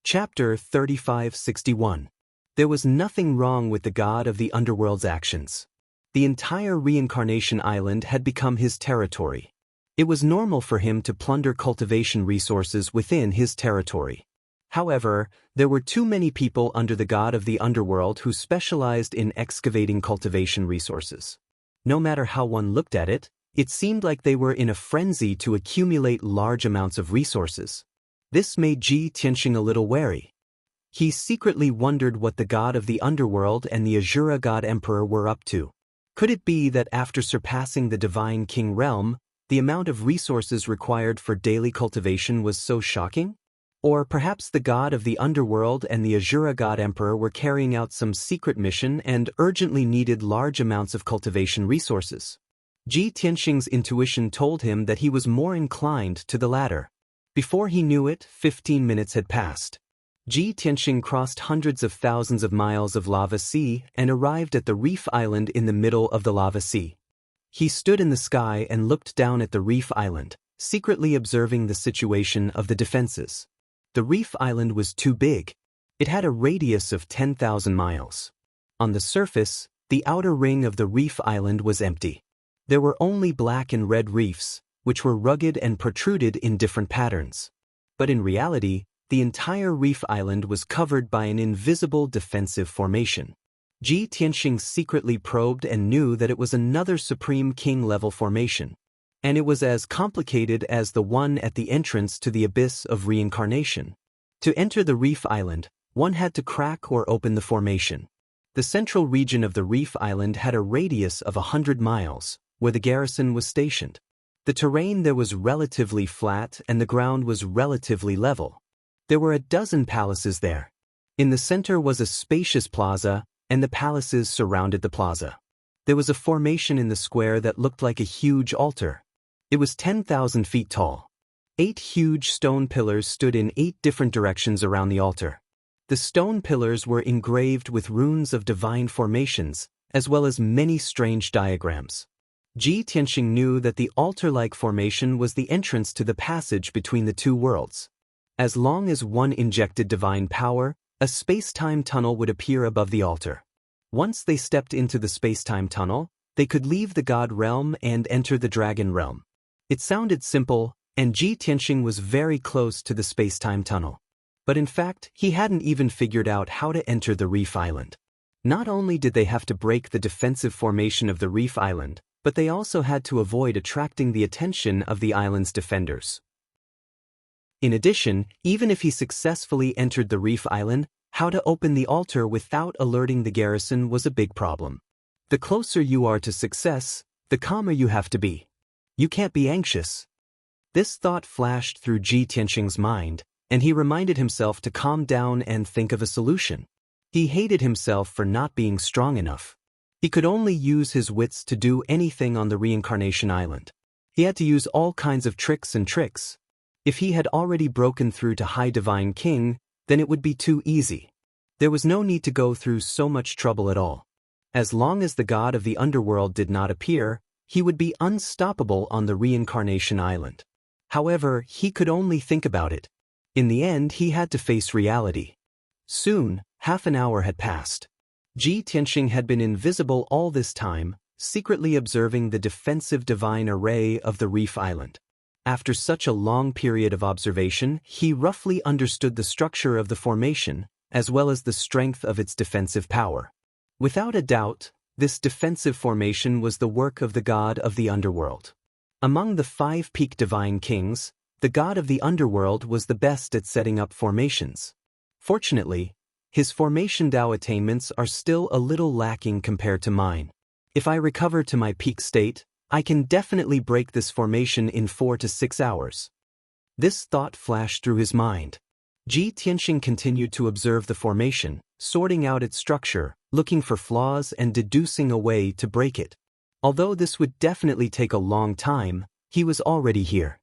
Chapter 3561. There was nothing wrong with the god of the underworld's actions. The entire reincarnation island had become his territory. It was normal for him to plunder cultivation resources within his territory. However, there were too many people under the god of the underworld who specialized in excavating cultivation resources. No matter how one looked at it, it seemed like they were in a frenzy to accumulate large amounts of resources. This made Ji Tianxing a little wary. He secretly wondered what the god of the underworld and the Azura god emperor were up to. Could it be that after surpassing the divine king realm, the amount of resources required for daily cultivation was so shocking? Or perhaps the god of the underworld and the Azura god emperor were carrying out some secret mission and urgently needed large amounts of cultivation resources. Ji Tianxing's intuition told him that he was more inclined to the latter. Before he knew it, 15 minutes had passed. Ji Tianxing crossed hundreds of thousands of miles of lava sea and arrived at the reef island in the middle of the lava sea. He stood in the sky and looked down at the reef island, secretly observing the situation of the defenses. The reef island was too big. It had a radius of 10,000 miles. On the surface, the outer ring of the reef island was empty. There were only black and red reefs, which were rugged and protruded in different patterns. But in reality, the entire reef island was covered by an invisible defensive formation. Ji Tianxing secretly probed and knew that it was another Supreme King-level formation, and it was as complicated as the one at the entrance to the abyss of reincarnation. To enter the reef island, one had to crack or open the formation. The central region of the reef island had a radius of 100 miles, where the garrison was stationed. The terrain there was relatively flat and the ground was relatively level. There were a dozen palaces there. In the center was a spacious plaza, and the palaces surrounded the plaza. There was a formation in the square that looked like a huge altar. It was 10,000 feet tall. 8 huge stone pillars stood in 8 different directions around the altar. The stone pillars were engraved with runes of divine formations, as well as many strange diagrams. Ji Tianxing knew that the altar-like formation was the entrance to the passage between the two worlds. As long as one injected divine power, a space-time tunnel would appear above the altar. Once they stepped into the space-time tunnel, they could leave the god realm and enter the dragon realm. It sounded simple, and Ji Tianxing was very close to the space-time tunnel. But in fact, he hadn't even figured out how to enter the reef island. Not only did they have to break the defensive formation of the reef island, but they also had to avoid attracting the attention of the island's defenders. In addition, even if he successfully entered the reef island, how to open the altar without alerting the garrison was a big problem. The closer you are to success, the calmer you have to be. You can't be anxious. This thought flashed through Ji Tianxing's mind, and he reminded himself to calm down and think of a solution. He hated himself for not being strong enough. He could only use his wits to do anything on the reincarnation island. He had to use all kinds of tricks. If he had already broken through to High Divine King, then it would be too easy. There was no need to go through so much trouble at all. As long as the god of the underworld did not appear, he would be unstoppable on the reincarnation island. However, he could only think about it. In the end, he had to face reality. Soon, half an hour had passed. Ji Tianxing had been invisible all this time, secretly observing the defensive divine array of the reef island. After such a long period of observation, he roughly understood the structure of the formation, as well as the strength of its defensive power. Without a doubt, this defensive formation was the work of the god of the underworld. Among the 5 peak divine kings, the god of the underworld was the best at setting up formations. Fortunately, his formation Dao attainments are still a little lacking compared to mine. If I recover to my peak state, I can definitely break this formation in 4 to 6 hours. This thought flashed through his mind. Ji Tianxing continued to observe the formation, sorting out its structure, looking for flaws and deducing a way to break it. Although this would definitely take a long time, he was already here.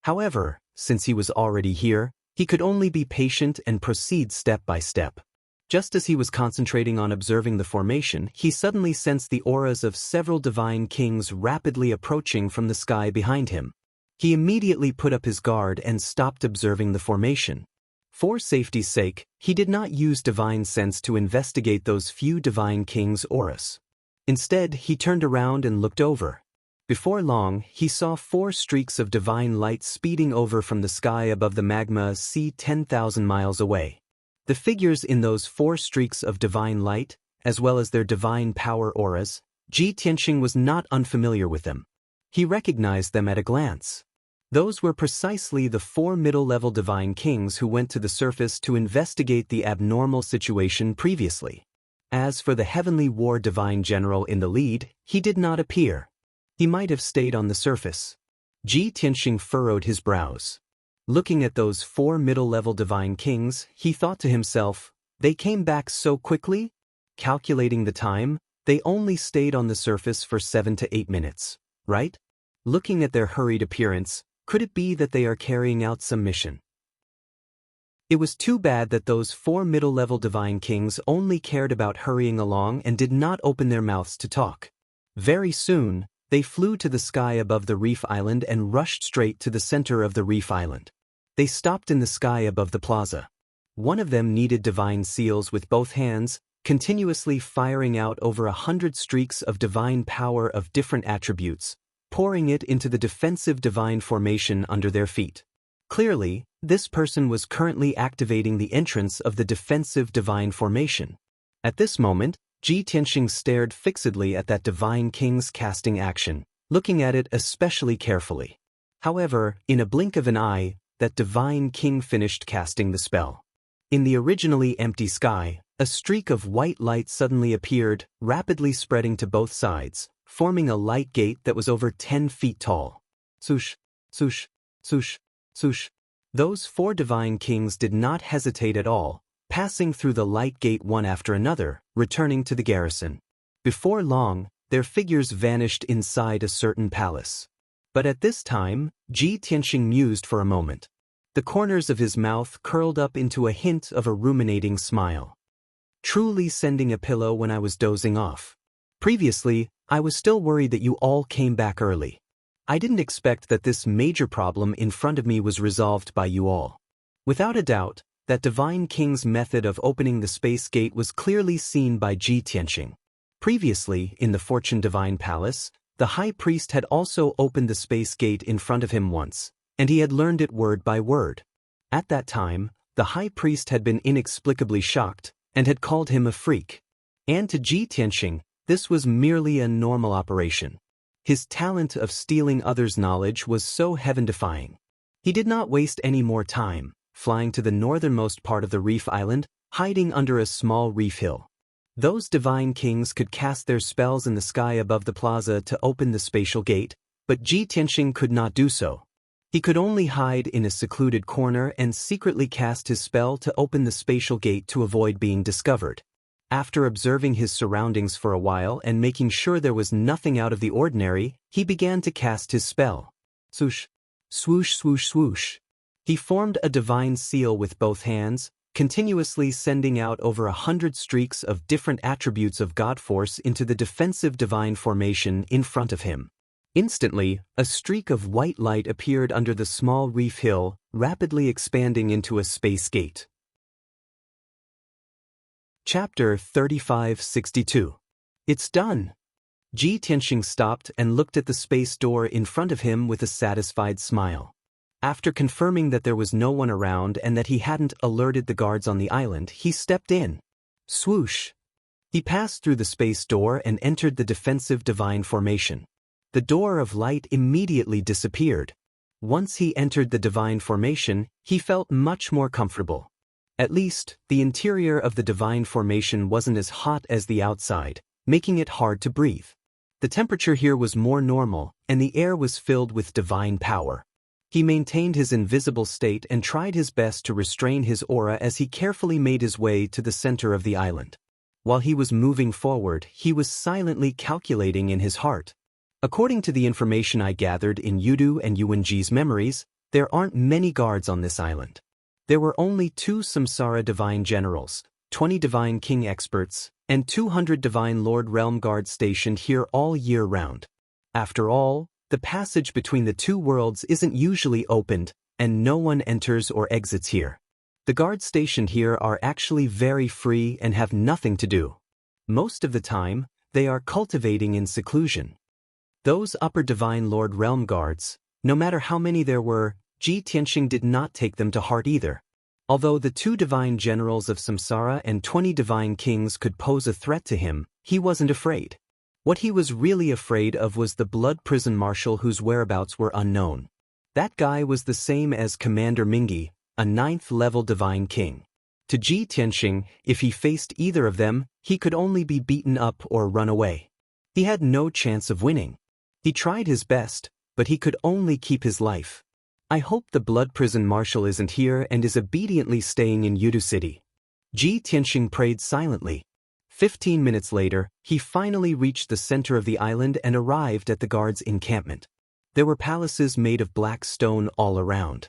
However, since he was already here, he could only be patient and proceed step by step. Just as he was concentrating on observing the formation, he suddenly sensed the auras of several divine kings rapidly approaching from the sky behind him. He immediately put up his guard and stopped observing the formation. For safety's sake, he did not use divine sense to investigate those few divine kings' auras. Instead, he turned around and looked over. Before long, he saw 4 streaks of divine light speeding over from the sky above the magma sea 10,000 miles away. The figures in those 4 streaks of divine light, as well as their divine power auras, Ji Tianxing was not unfamiliar with them. He recognized them at a glance. Those were precisely the 4 middle-level divine kings who went to the surface to investigate the abnormal situation previously. As for the heavenly war divine general in the lead, he did not appear. He might have stayed on the surface. Ji Tianxing furrowed his brows. Looking at those 4 middle-level divine kings, he thought to himself, they came back so quickly? Calculating the time, they only stayed on the surface for 7 to 8 minutes, right? Looking at their hurried appearance, could it be that they are carrying out some mission? It was too bad that those 4 middle-level divine kings only cared about hurrying along and did not open their mouths to talk. Very soon, they flew to the sky above the reef island and rushed straight to the center of the reef island. They stopped in the sky above the plaza. One of them kneaded divine seals with both hands, continuously firing out over 100 streaks of divine power of different attributes, pouring it into the defensive divine formation under their feet. Clearly, this person was currently activating the entrance of the defensive divine formation. At this moment, Ji Tianxing stared fixedly at that divine king's casting action, looking at it especially carefully. However, in a blink of an eye, that divine king finished casting the spell. In the originally empty sky, a streak of white light suddenly appeared, rapidly spreading to both sides, forming a light gate that was over 10 feet tall. Swoosh, swoosh, swoosh, swoosh. Those 4 divine kings did not hesitate at all, passing through the light gate one after another, returning to the garrison. Before long, their figures vanished inside a certain palace. But at this time, Ji Tianxing mused for a moment. The corners of his mouth curled up into a hint of a ruminating smile. Truly sending a pillow when I was dozing off. Previously, I was still worried that you all came back early. I didn't expect that this major problem in front of me was resolved by you all. Without a doubt, that divine king's method of opening the space gate was clearly seen by Ji Tianxing. Previously, in the Fortune Divine Palace, the high priest had also opened the space gate in front of him once, and he had learned it word by word. At that time, the high priest had been inexplicably shocked, and had called him a freak. And to Ji Tianxing, this was merely a normal operation. His talent of stealing others' knowledge was so heaven-defying. He did not waste any more time, flying to the northernmost part of the reef island, hiding under a small reef hill. Those divine kings could cast their spells in the sky above the plaza to open the spatial gate, but Ji Tianxing could not do so. He could only hide in a secluded corner and secretly cast his spell to open the spatial gate to avoid being discovered. After observing his surroundings for a while and making sure there was nothing out of the ordinary, he began to cast his spell. Swoosh, swoosh, swoosh, swoosh. He formed a divine seal with both hands, continuously sending out over 100 streaks of different attributes of God force into the defensive divine formation in front of him. Instantly, a streak of white light appeared under the small reef hill, rapidly expanding into a space gate. Chapter 3562. It's done. Ji Tianxing stopped and looked at the space door in front of him with a satisfied smile. After confirming that there was no one around and that he hadn't alerted the guards on the island, he stepped in. Swoosh. He passed through the space door and entered the defensive divine formation. The door of light immediately disappeared. Once he entered the divine formation, he felt much more comfortable. At least, the interior of the divine formation wasn't as hot as the outside, making it hard to breathe. The temperature here was more normal, and the air was filled with divine power. He maintained his invisible state and tried his best to restrain his aura as he carefully made his way to the center of the island. While he was moving forward, he was silently calculating in his heart. According to the information I gathered in Yudu and Yuanji's memories, there aren't many guards on this island. There were only 2 Samsara divine generals, 20 divine king experts, and 200 divine lord realm guards stationed here all year round. After all, the passage between the 2 worlds isn't usually opened, and no one enters or exits here. The guards stationed here are actually very free and have nothing to do. Most of the time, they are cultivating in seclusion. Those upper divine lord realm guards, no matter how many there were, Ji Tianxing did not take them to heart either. Although the 2 divine generals of Samsara and 20 divine kings could pose a threat to him, he wasn't afraid. What he was really afraid of was the blood prison marshal whose whereabouts were unknown. That guy was the same as Commander Mingi, a 9th-level divine king. To Ji Tianxing, if he faced either of them, he could only be beaten up or run away. He had no chance of winning. He tried his best, but he could only keep his life. I hope the blood prison marshal isn't here and is obediently staying in Yudu City. Ji Tianxing prayed silently. 15 minutes later, he finally reached the center of the island and arrived at the guards' encampment. There were palaces made of black stone all around.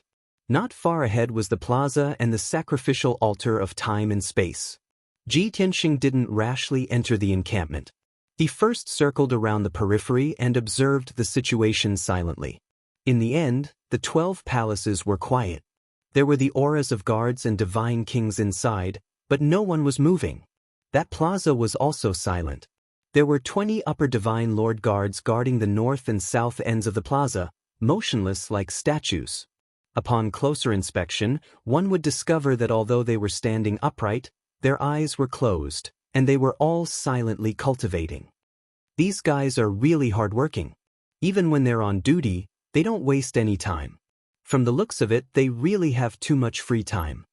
Not far ahead was the plaza and the sacrificial altar of time and space. Ji Tianxing didn't rashly enter the encampment. He first circled around the periphery and observed the situation silently. In the end, the 12 palaces were quiet. There were the auras of guards and divine kings inside, but no one was moving. That plaza was also silent. There were 20 upper divine lord guards guarding the north and south ends of the plaza, motionless like statues. Upon closer inspection, one would discover that although they were standing upright, their eyes were closed, and they were all silently cultivating. These guys are really hardworking. Even when they're on duty, they don't waste any time. From the looks of it, they really have too much free time.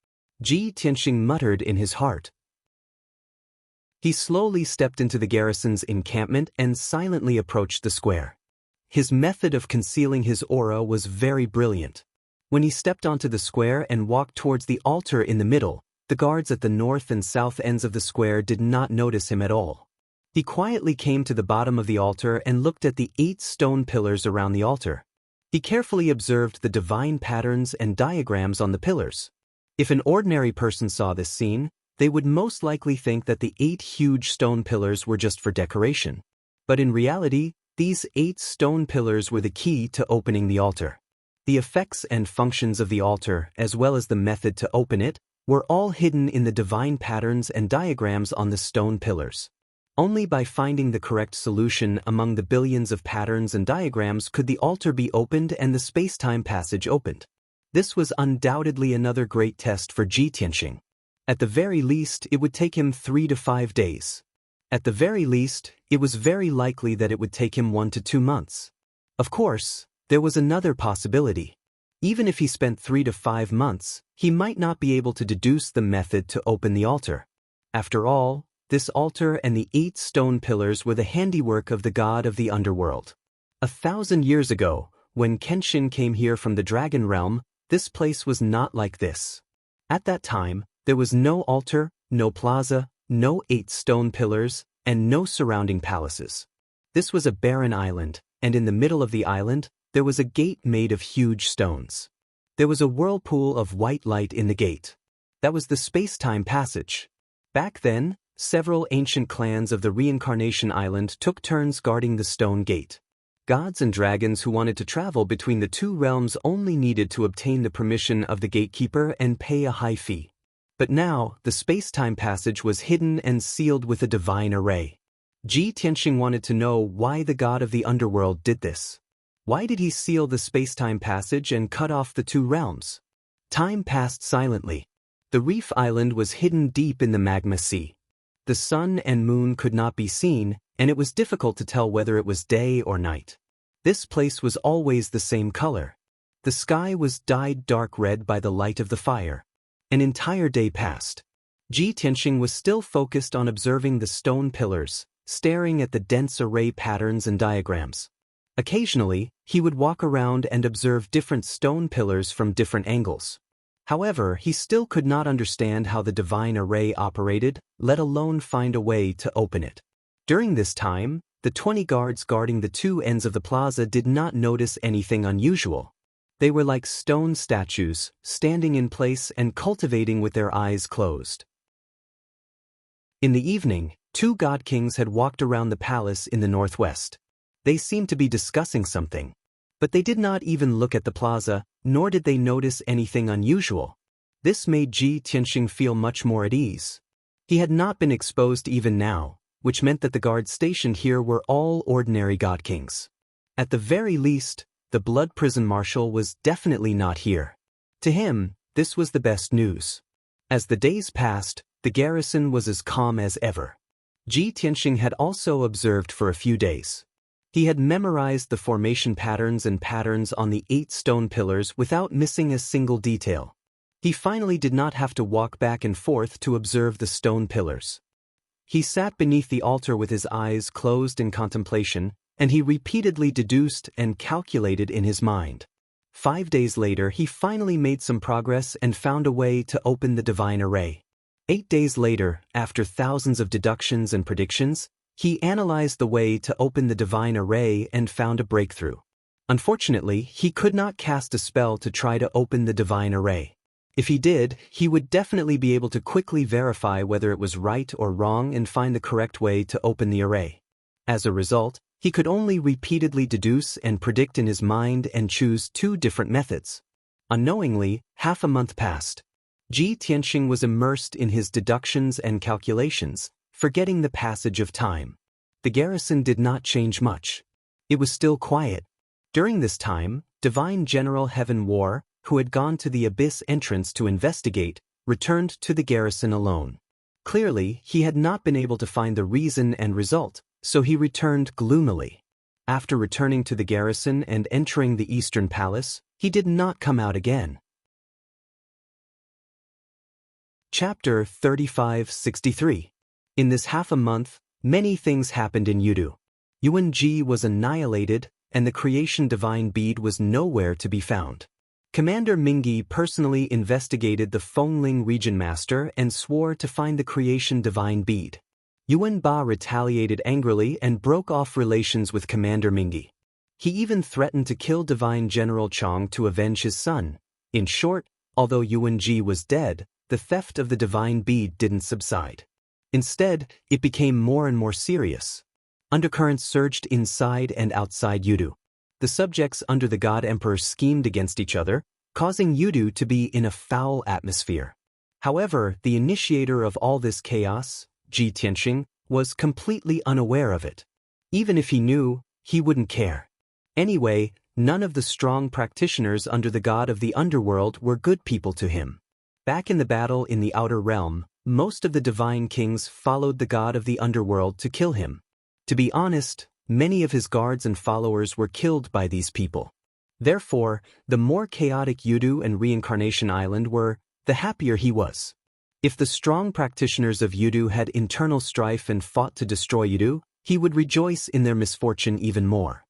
Ji Tianxing muttered in his heart. He slowly stepped into the garrison's encampment and silently approached the square. His method of concealing his aura was very brilliant. When he stepped onto the square and walked towards the altar in the middle, the guards at the north and south ends of the square did not notice him at all. He quietly came to the bottom of the altar and looked at the 8 stone pillars around the altar. He carefully observed the divine patterns and diagrams on the pillars. If an ordinary person saw this scene, they would most likely think that the 8 huge stone pillars were just for decoration. But in reality, these 8 stone pillars were the key to opening the altar. The effects and functions of the altar, as well as the method to open it, were all hidden in the divine patterns and diagrams on the stone pillars. Only by finding the correct solution among the billions of patterns and diagrams could the altar be opened and the space-time passage opened. This was undoubtedly another great test for Ji Tianxing. At the very least, it would take him 3 to 5 days. At the very least, it was very likely that it would take him 1 to 2 months. Of course, there was another possibility. Even if he spent 3 to 5 months, he might not be able to deduce the method to open the altar. After all, this altar and the 8 stone pillars were the handiwork of the god of the underworld. 1,000 years ago, when Kenshin came here from the Dragon Realm, this place was not like this. At that time, there was no altar, no plaza, no 8 stone pillars, and no surrounding palaces. This was a barren island, and in the middle of the island, there was a gate made of huge stones. There was a whirlpool of white light in the gate. That was the space-time passage. Back then, several ancient clans of the Reincarnation Island took turns guarding the stone gate. Gods and dragons who wanted to travel between the 2 realms only needed to obtain the permission of the gatekeeper and pay a high fee. But now, the space-time passage was hidden and sealed with a divine array. Ji Tianxing wanted to know why the god of the underworld did this. Why did he seal the space-time passage and cut off the 2 realms? Time passed silently. The reef island was hidden deep in the magma sea. The sun and moon could not be seen, and it was difficult to tell whether it was day or night. This place was always the same color. The sky was dyed dark red by the light of the fire. An entire day passed. Ji Tianxing was still focused on observing the stone pillars, staring at the dense array patterns and diagrams. Occasionally, he would walk around and observe different stone pillars from different angles. However, he still could not understand how the divine array operated, let alone find a way to open it. During this time, the 20 guards guarding the 2 ends of the plaza did not notice anything unusual. They were like stone statues, standing in place and cultivating with their eyes closed. In the evening, 2 god kings had walked around the palace in the northwest. They seemed to be discussing something. But they did not even look at the plaza, nor did they notice anything unusual. This made Ji Tianxing feel much more at ease. He had not been exposed even now, which meant that the guards stationed here were all ordinary god kings. At the very least, the blood prison marshal was definitely not here. To him, this was the best news. As the days passed, the garrison was as calm as ever. Ji Tianxing had also observed for a few days. He had memorized the formation patterns and patterns on the 8 stone pillars without missing a single detail. He finally did not have to walk back and forth to observe the stone pillars. He sat beneath the altar with his eyes closed in contemplation, and he repeatedly deduced and calculated in his mind. 5 days later, he finally made some progress and found a way to open the divine array. 8 days later, after thousands of deductions and predictions, he analyzed the way to open the divine array and found a breakthrough. Unfortunately, he could not cast a spell to try to open the divine array. If he did, he would definitely be able to quickly verify whether it was right or wrong and find the correct way to open the array. As a result, he could only repeatedly deduce and predict in his mind and choose 2 different methods. Unknowingly, half a month passed. Ji Tianxing was immersed in his deductions and calculations, forgetting the passage of time. The garrison did not change much. It was still quiet. During this time, Divine General Heaven War, who had gone to the abyss entrance to investigate, returned to the garrison alone. Clearly, he had not been able to find the reason and result, so he returned gloomily. After returning to the garrison and entering the Eastern Palace, he did not come out again. Chapter 3563. In this half a month, many things happened in Yudu. Yuan Ji was annihilated, and the creation divine bead was nowhere to be found. Commander Mingyi personally investigated the Fengling region master and swore to find the creation divine bead. Yuan Ba retaliated angrily and broke off relations with Commander Mingyi. He even threatened to kill Divine General Chang to avenge his son. In short, although Yuan Ji was dead, the theft of the divine bead didn't subside. Instead, it became more and more serious. Undercurrents surged inside and outside Yudu. The subjects under the God Emperor schemed against each other, causing Yudu to be in a foul atmosphere. However, the initiator of all this chaos, Ji Tianxing, was completely unaware of it. Even if he knew, he wouldn't care. Anyway, none of the strong practitioners under the god of the underworld were good people to him. Back in the battle in the outer realm, most of the divine kings followed the god of the underworld to kill him. To be honest, many of his guards and followers were killed by these people. Therefore, the more chaotic Yudu and Reincarnation Island were, the happier he was. If the strong practitioners of Yudu had internal strife and fought to destroy Yudu, he would rejoice in their misfortune even more.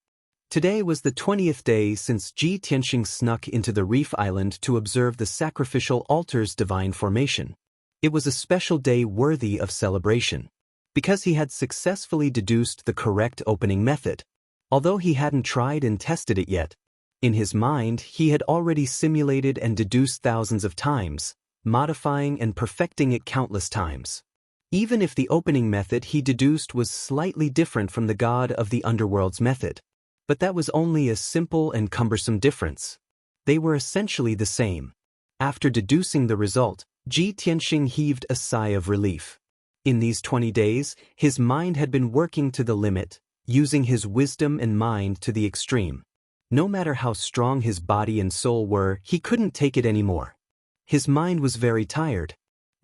Today was the 20th day since Ji Tianxing snuck into the Reef Island to observe the sacrificial altar's divine formation. It was a special day worthy of celebration, because he had successfully deduced the correct opening method. Although he hadn't tried and tested it yet, in his mind he had already simulated and deduced thousands of times, modifying and perfecting it countless times. Even if the opening method he deduced was slightly different from the god of the underworld's method. But that was only a simple and cumbersome difference. They were essentially the same. After deducing the result, Ji Tianxing heaved a sigh of relief. In these 20 days, his mind had been working to the limit, using his wisdom and mind to the extreme. No matter how strong his body and soul were, he couldn't take it anymore. His mind was very tired.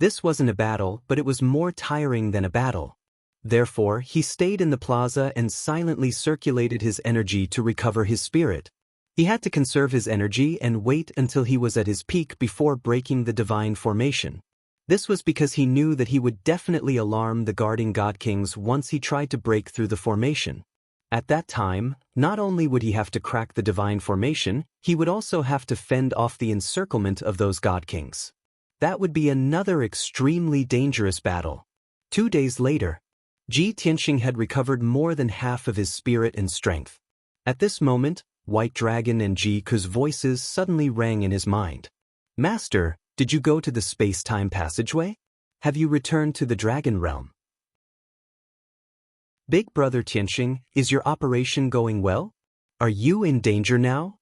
This wasn't a battle, but it was more tiring than a battle. Therefore, he stayed in the plaza and silently circulated his energy to recover his spirit. He had to conserve his energy and wait until he was at his peak before breaking the divine formation. This was because he knew that he would definitely alarm the guarding god kings once he tried to break through the formation. At that time, not only would he have to crack the divine formation, he would also have to fend off the encirclement of those god kings. That would be another extremely dangerous battle. 2 days later, Ji Tianxing had recovered more than half of his spirit and strength. At this moment, White Dragon and Ji Ku's voices suddenly rang in his mind. "Master, did you go to the space-time passageway? Have you returned to the Dragon Realm? Big Brother Tianxing, is your operation going well? Are you in danger now?"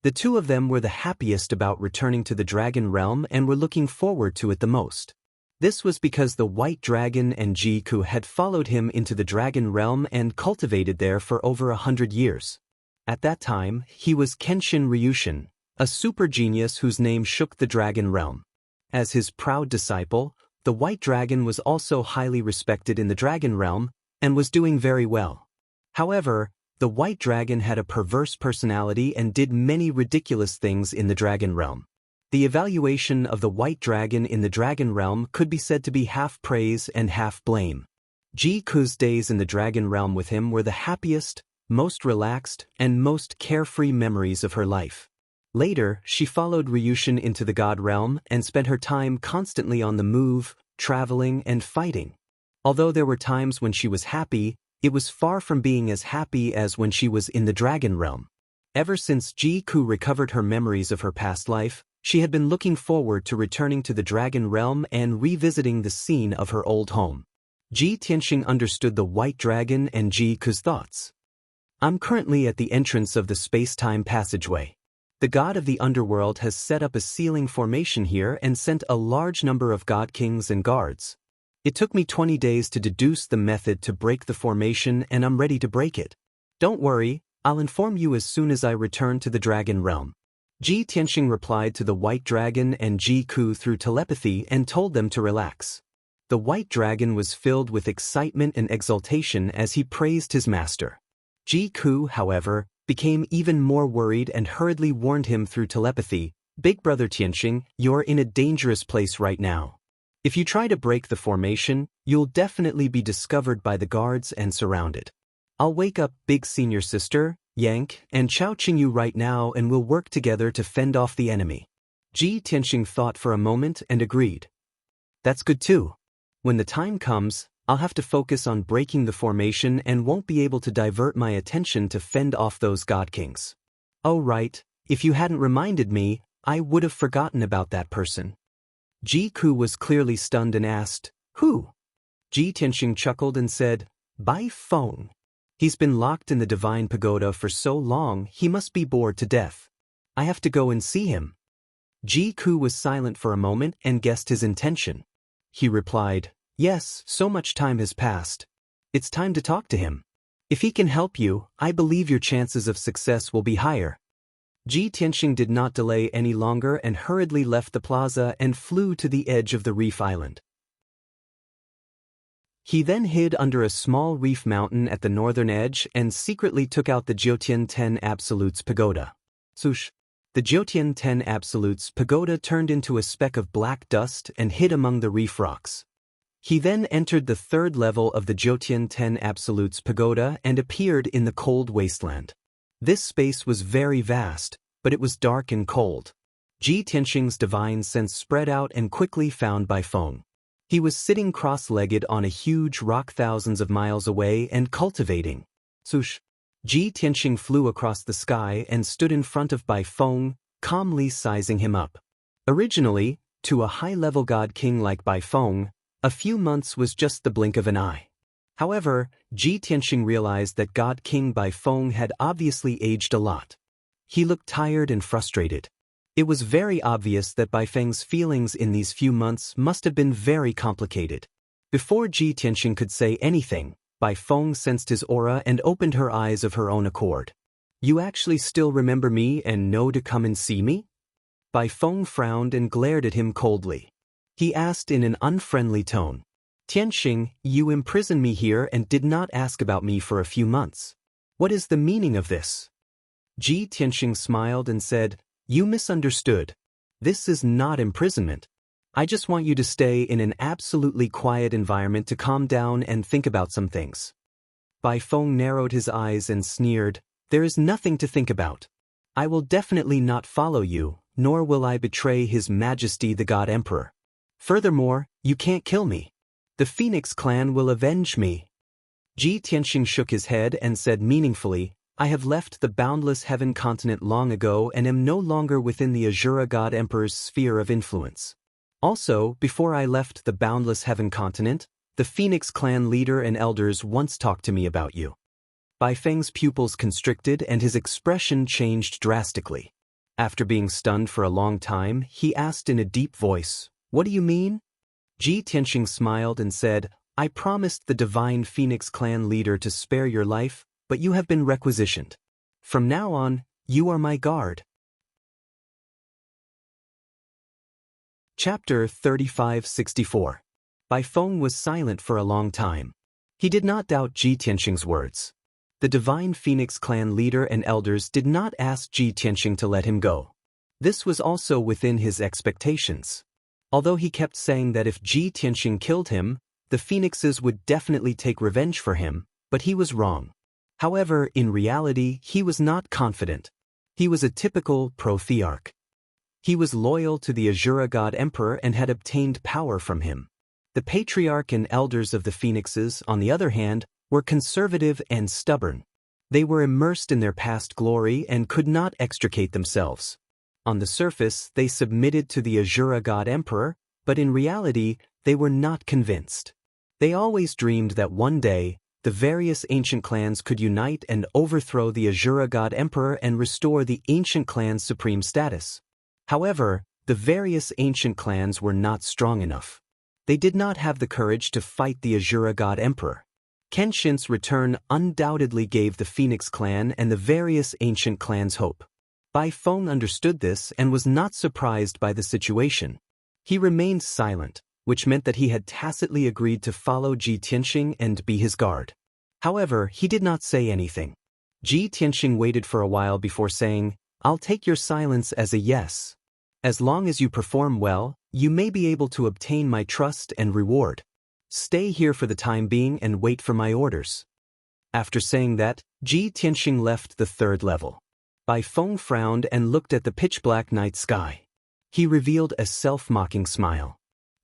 The two of them were the happiest about returning to the dragon realm and were looking forward to it the most. This was because the white dragon and Jiku had followed him into the dragon realm and cultivated there for over 100 years. At that time, he was Kenshin Ryushin, a super genius whose name shook the dragon realm. As his proud disciple, the white dragon was also highly respected in the dragon realm and was doing very well. However, the white dragon had a perverse personality and did many ridiculous things in the dragon realm. The evaluation of the white dragon in the dragon realm could be said to be half praise and half blame. Jiku's days in the dragon realm with him were the happiest, most relaxed, and most carefree memories of her life. Later, she followed Ryushin into the god realm and spent her time constantly on the move, traveling, and fighting. Although there were times when she was happy, it was far from being as happy as when she was in the dragon realm. Ever since Jiku recovered her memories of her past life, she had been looking forward to returning to the dragon realm and revisiting the scene of her old home. Ji Tianxing understood the white dragon and Jiku's thoughts. I'm currently at the entrance of the space-time passageway. The god of the underworld has set up a sealing formation here and sent a large number of god kings and guards. It took me 20 days to deduce the method to break the formation, and I'm ready to break it. Don't worry, I'll inform you as soon as I return to the dragon realm. Ji Tianxing replied to the white dragon and Jiku through telepathy and told them to relax. The white dragon was filled with excitement and exultation as he praised his master. Jiku, however, became even more worried and hurriedly warned him through telepathy, Big Brother Tianxing, you're in a dangerous place right now. If you try to break the formation, you'll definitely be discovered by the guards and surrounded. I'll wake up Big Senior Sister, Yank, and Chao Qingyu right now and we'll work together to fend off the enemy. Ji Tianxing thought for a moment and agreed. That's good too. When the time comes, I'll have to focus on breaking the formation and won't be able to divert my attention to fend off those god kings. Oh right, if you hadn't reminded me, I would have forgotten about that person. Jiku was clearly stunned and asked, Who? Ji Tianxing chuckled and said, Bai Feng. He's been locked in the divine pagoda for so long he must be bored to death. I have to go and see him. Jiku was silent for a moment and guessed his intention. He replied, Yes, so much time has passed. It's time to talk to him. If he can help you, I believe your chances of success will be higher. Ji Tianxing did not delay any longer and hurriedly left the plaza and flew to the edge of the reef island. He then hid under a small reef mountain at the northern edge and secretly took out the Jiutian 10 Absolutes pagoda. Swoosh! The Jiutian 10 Absolutes pagoda turned into a speck of black dust and hid among the reef rocks. He then entered the third level of the Jiutian 10 Absolutes pagoda and appeared in the cold wasteland. This space was very vast, but it was dark and cold. Ji Tianxing's divine sense spread out and quickly found Bai Feng. He was sitting cross-legged on a huge rock thousands of miles away and cultivating. Swoosh! Ji Tianxing flew across the sky and stood in front of Bai Feng, calmly sizing him up. Originally, to a high-level god king like Bai Feng, a few months was just the blink of an eye. However, Ji Tianxing realized that God King Bai Feng had obviously aged a lot. He looked tired and frustrated. It was very obvious that Bai Feng's feelings in these few months must have been very complicated. Before Ji Tianxing could say anything, Bai Feng sensed his aura and opened her eyes of her own accord. You actually still remember me and know to come and see me? Bai Feng frowned and glared at him coldly. He asked in an unfriendly tone, Tianxing, you imprisoned me here and did not ask about me for a few months. What is the meaning of this? Ji Tianxing smiled and said, You misunderstood. This is not imprisonment. I just want you to stay in an absolutely quiet environment to calm down and think about some things. Bai Feng narrowed his eyes and sneered, There is nothing to think about. I will definitely not follow you, nor will I betray His Majesty the God Emperor. Furthermore, you can't kill me. The Phoenix clan will avenge me. Ji Tianxing shook his head and said meaningfully, I have left the boundless heaven continent long ago and am no longer within the Azura God Emperor's sphere of influence. Also, before I left the boundless heaven continent, the Phoenix clan leader and elders once talked to me about you. Bai Feng's pupils constricted and his expression changed drastically. After being stunned for a long time, he asked in a deep voice, "What do you mean?" Ji Tianxing smiled and said, "I promised the divine Phoenix clan leader to spare your life, but you have been requisitioned. From now on, you are my guard." Chapter 3564. Bai Feng was silent for a long time. He did not doubt Ji Tianxing's words. The divine Phoenix clan leader and elders did not ask Ji Tianxing to let him go. This was also within his expectations. Although he kept saying that if Ji Tianxing killed him, the Phoenixes would definitely take revenge for him, but he was wrong. However, in reality, he was not confident. He was a typical pro-thearch. He was loyal to the Azura God Emperor and had obtained power from him. The patriarch and elders of the Phoenixes, on the other hand, were conservative and stubborn. They were immersed in their past glory and could not extricate themselves. On the surface, they submitted to the Azura God Emperor, but in reality, they were not convinced. They always dreamed that one day, the various ancient clans could unite and overthrow the Azura God Emperor and restore the ancient clan's supreme status. However, the various ancient clans were not strong enough. They did not have the courage to fight the Azura God Emperor. Kenshin's return undoubtedly gave the Phoenix clan and the various ancient clans hope. Bai Feng understood this and was not surprised by the situation. He remained silent, which meant that he had tacitly agreed to follow Ji Tianxing and be his guard. However, he did not say anything. Ji Tianxing waited for a while before saying, "I'll take your silence as a yes. As long as you perform well, you may be able to obtain my trust and reward. Stay here for the time being and wait for my orders." After saying that, Ji Tianxing left the third level. Bai Feng frowned and looked at the pitch-black night sky. He revealed a self-mocking smile.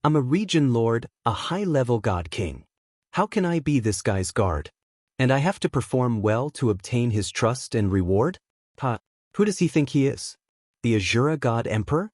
"I'm a region lord, a high-level god king. How can I be this guy's guard? And I have to perform well to obtain his trust and reward? Who does he think he is? The Azura God Emperor?"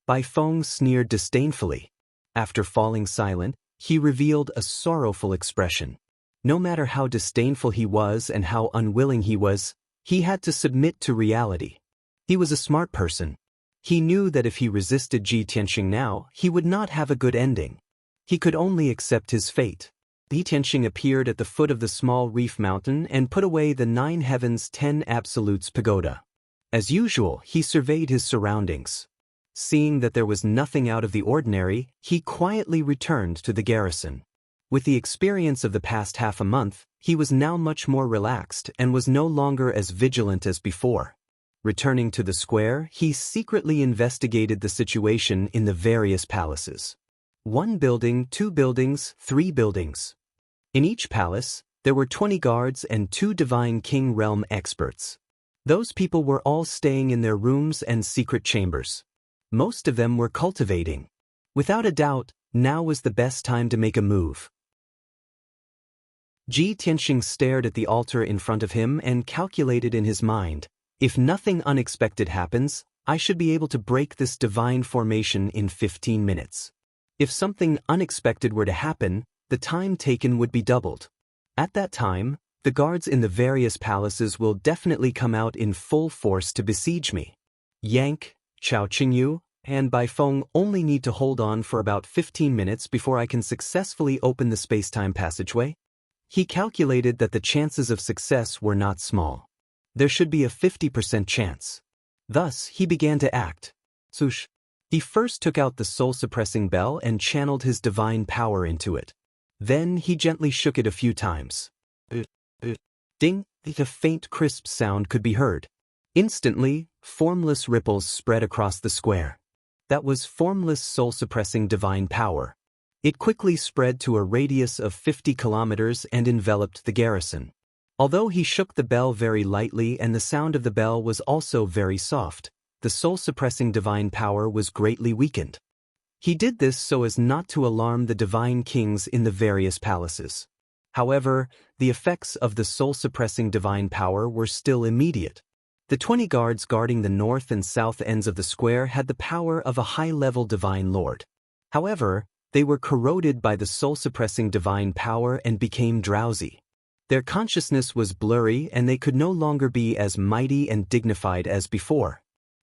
Bai Feng sneered disdainfully. After falling silent, he revealed a sorrowful expression. No matter how disdainful he was and how unwilling he was, he had to submit to reality. He was a smart person. He knew that if he resisted Ji Tianxing now, he would not have a good ending. He could only accept his fate. Ji Tianxing appeared at the foot of the small reef mountain and put away the 9 Heavens 10 Absolutes pagoda. As usual, he surveyed his surroundings. Seeing that there was nothing out of the ordinary, he quietly returned to the garrison. With the experience of the past half a month, he was now much more relaxed and was no longer as vigilant as before. Returning to the square, he secretly investigated the situation in the various palaces. 1 building, 2 buildings, 3 buildings. In each palace, there were 20 guards and 2 Divine King Realm experts. Those people were all staying in their rooms and secret chambers. Most of them were cultivating. Without a doubt, now was the best time to make a move. Ji Tianxing stared at the altar in front of him and calculated in his mind, if nothing unexpected happens, I should be able to break this divine formation in 15 minutes. If something unexpected were to happen, the time taken would be doubled. At that time, the guards in the various palaces will definitely come out in full force to besiege me. Yank, Chao Qingyu, and Bai Feng only need to hold on for about 15 minutes before I can successfully open the space-time passageway. He calculated that the chances of success were not small. There should be a 50% chance. Thus, he began to act. Sush. He first took out the soul-suppressing bell and channeled his divine power into it. Then he gently shook it a few times. Ding! A faint crisp sound could be heard. Instantly, formless ripples spread across the square. That was formless soul-suppressing divine power. It quickly spread to a radius of 50 kilometers and enveloped the garrison. Although he shook the bell very lightly and the sound of the bell was also very soft, the soul-suppressing divine power was greatly weakened. He did this so as not to alarm the divine kings in the various palaces. However, the effects of the soul-suppressing divine power were still immediate. The 20 guards guarding the north and south ends of the square had the power of a high-level divine lord. However, they were corroded by the soul-suppressing divine power and became drowsy. Their consciousness was blurry and they could no longer be as mighty and dignified as before.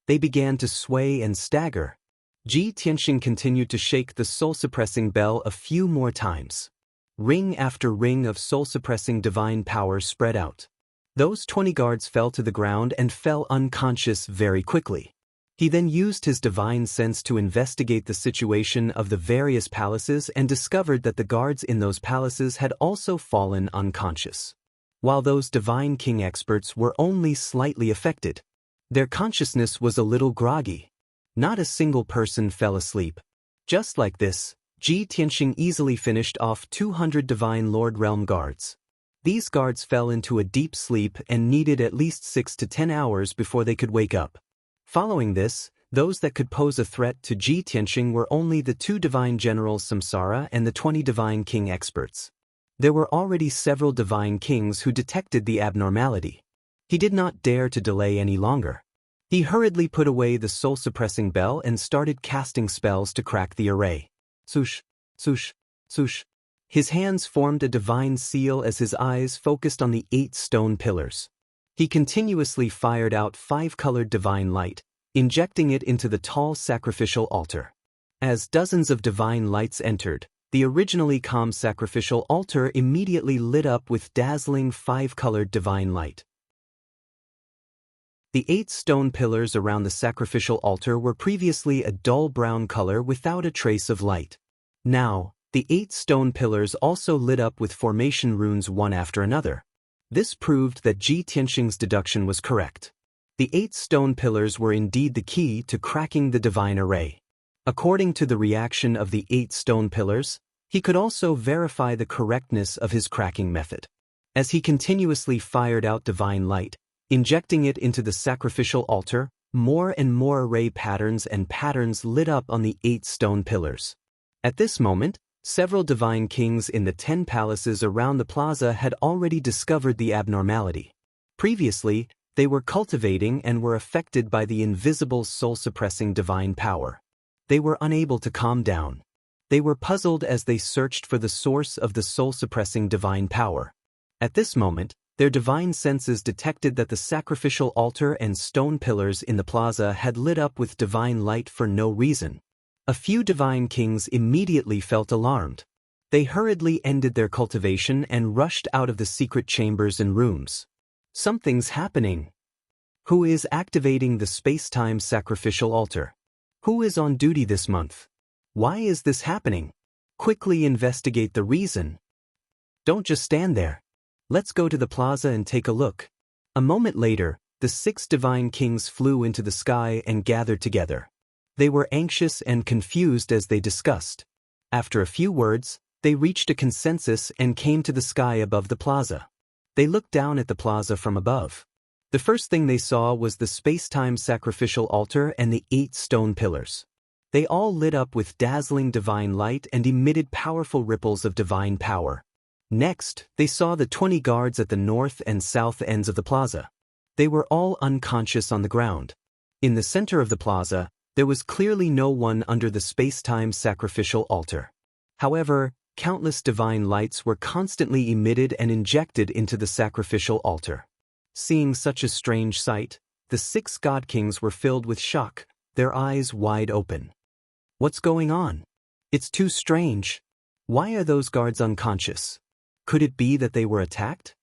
They began to sway and stagger. Ji Tianxing continued to shake the soul-suppressing bell a few more times. Ring after ring of soul-suppressing divine power spread out. Those 20 guards fell to the ground and fell unconscious very quickly. He then used his divine sense to investigate the situation of the various palaces and discovered that the guards in those palaces had also fallen unconscious. While those divine king experts were only slightly affected, their consciousness was a little groggy. Not a single person fell asleep. Just like this, Ji Tianxing easily finished off 200 Divine Lord Realm guards. These guards fell into a deep sleep and needed at least 6 to 10 hours before they could wake up. Following this, those that could pose a threat to Ji Tianxing were only the 2 divine generals Samsara and the 20 divine king experts. There were already several divine kings who detected the abnormality. He did not dare to delay any longer. He hurriedly put away the soul-suppressing bell and started casting spells to crack the array. Swoosh, swoosh, swoosh. His hands formed a divine seal as his eyes focused on the 8 stone pillars. He continuously fired out 5-colored divine light, injecting it into the tall sacrificial altar. As dozens of divine lights entered, the originally calm sacrificial altar immediately lit up with dazzling 5-colored divine light. The 8 stone pillars around the sacrificial altar were previously a dull brown color without a trace of light. Now, the 8 stone pillars also lit up with formation runes one after another. This proved that Ji Tianxing's deduction was correct. The 8 stone pillars were indeed the key to cracking the divine array. According to the reaction of the 8 stone pillars, he could also verify the correctness of his cracking method. As he continuously fired out divine light, injecting it into the sacrificial altar, more and more array patterns and patterns lit up on the 8 stone pillars. At this moment, several divine kings in the 10 palaces around the plaza had already discovered the abnormality. Previously, they were cultivating and were affected by the invisible soul-suppressing divine power. They were unable to calm down. They were puzzled as they searched for the source of the soul-suppressing divine power. At this moment, their divine senses detected that the sacrificial altar and stone pillars in the plaza had lit up with divine light for no reason. A few divine kings immediately felt alarmed. They hurriedly ended their cultivation and rushed out of the secret chambers and rooms. Something's happening. Who is activating the space-time sacrificial altar? Who is on duty this month? Why is this happening? Quickly investigate the reason. Don't just stand there. Let's go to the plaza and take a look. A moment later, the 6 divine kings flew into the sky and gathered together. They were anxious and confused as they discussed. After a few words, they reached a consensus and came to the sky above the plaza. They looked down at the plaza from above. The first thing they saw was the space-time sacrificial altar and the 8 stone pillars. They all lit up with dazzling divine light and emitted powerful ripples of divine power. Next, they saw the 20 guards at the north and south ends of the plaza. They were all unconscious on the ground. In the center of the plaza, there was clearly no one under the space-time sacrificial altar. However, countless divine lights were constantly emitted and injected into the sacrificial altar. Seeing such a strange sight, the 6 god kings were filled with shock, their eyes wide open. What's going on? It's too strange. Why are those guards unconscious? Could it be that they were attacked?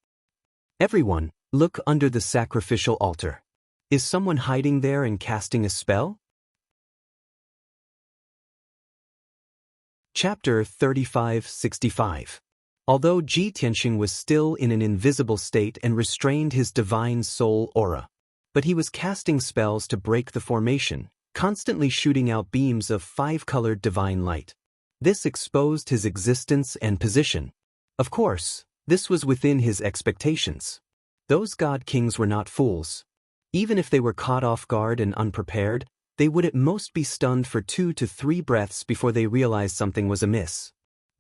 Everyone, look under the sacrificial altar. Is someone hiding there and casting a spell? Chapter 3565. Although Ji Tianxing was still in an invisible state and restrained his divine soul aura, but he was casting spells to break the formation, constantly shooting out beams of 5-colored divine light. This exposed his existence and position. Of course, this was within his expectations. Those god kings were not fools. Even if they were caught off guard and unprepared, they would at most be stunned for 2 to 3 breaths before they realized something was amiss.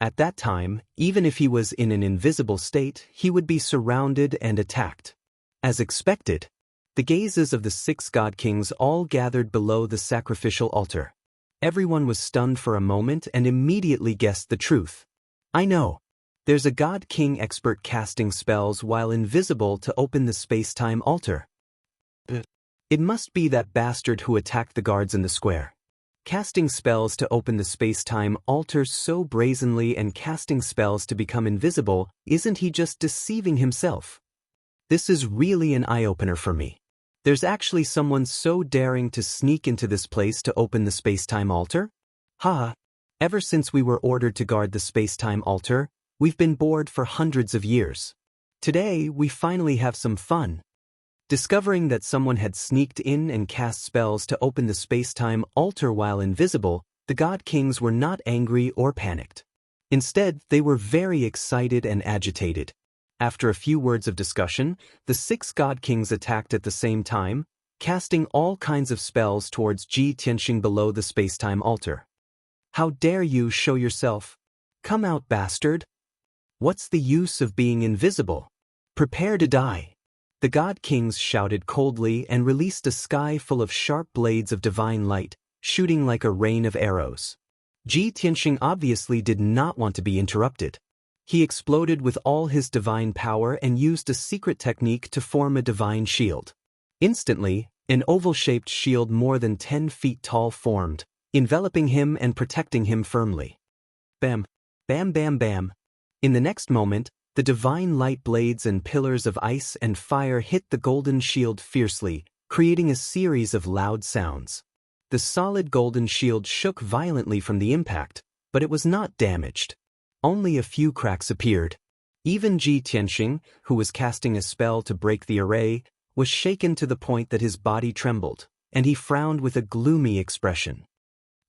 At that time, even if he was in an invisible state, he would be surrounded and attacked. As expected, the gazes of the 6 god kings all gathered below the sacrificial altar. Everyone was stunned for a moment and immediately guessed the truth. I know. There's a god king expert casting spells while invisible to open the space-time altar. It must be that bastard who attacked the guards in the square. Casting spells to open the space-time altar so brazenly and casting spells to become invisible, isn't he just deceiving himself? This is really an eye-opener for me. There's actually someone so daring to sneak into this place to open the space-time altar? Ha! Ever since we were ordered to guard the space-time altar, we've been bored for hundreds of years. Today, we finally have some fun. Discovering that someone had sneaked in and cast spells to open the space-time altar while invisible, the God Kings were not angry or panicked. Instead, they were very excited and agitated. After a few words of discussion, the 6 God Kings attacked at the same time, casting all kinds of spells towards Xianxia below the space-time altar. How dare you show yourself? Come out, bastard! What's the use of being invisible? Prepare to die! The God Kings shouted coldly and released a sky full of sharp blades of divine light, shooting like a rain of arrows. Xianxia obviously did not want to be interrupted. He exploded with all his divine power and used a secret technique to form a divine shield. Instantly, an oval-shaped shield more than 10 feet tall formed, enveloping him and protecting him firmly. Bam! Bam bam bam! In the next moment, the divine light blades and pillars of ice and fire hit the golden shield fiercely, creating a series of loud sounds. The solid golden shield shook violently from the impact, but it was not damaged. Only a few cracks appeared. Even Xianxia, who was casting a spell to break the array, was shaken to the point that his body trembled, and he frowned with a gloomy expression.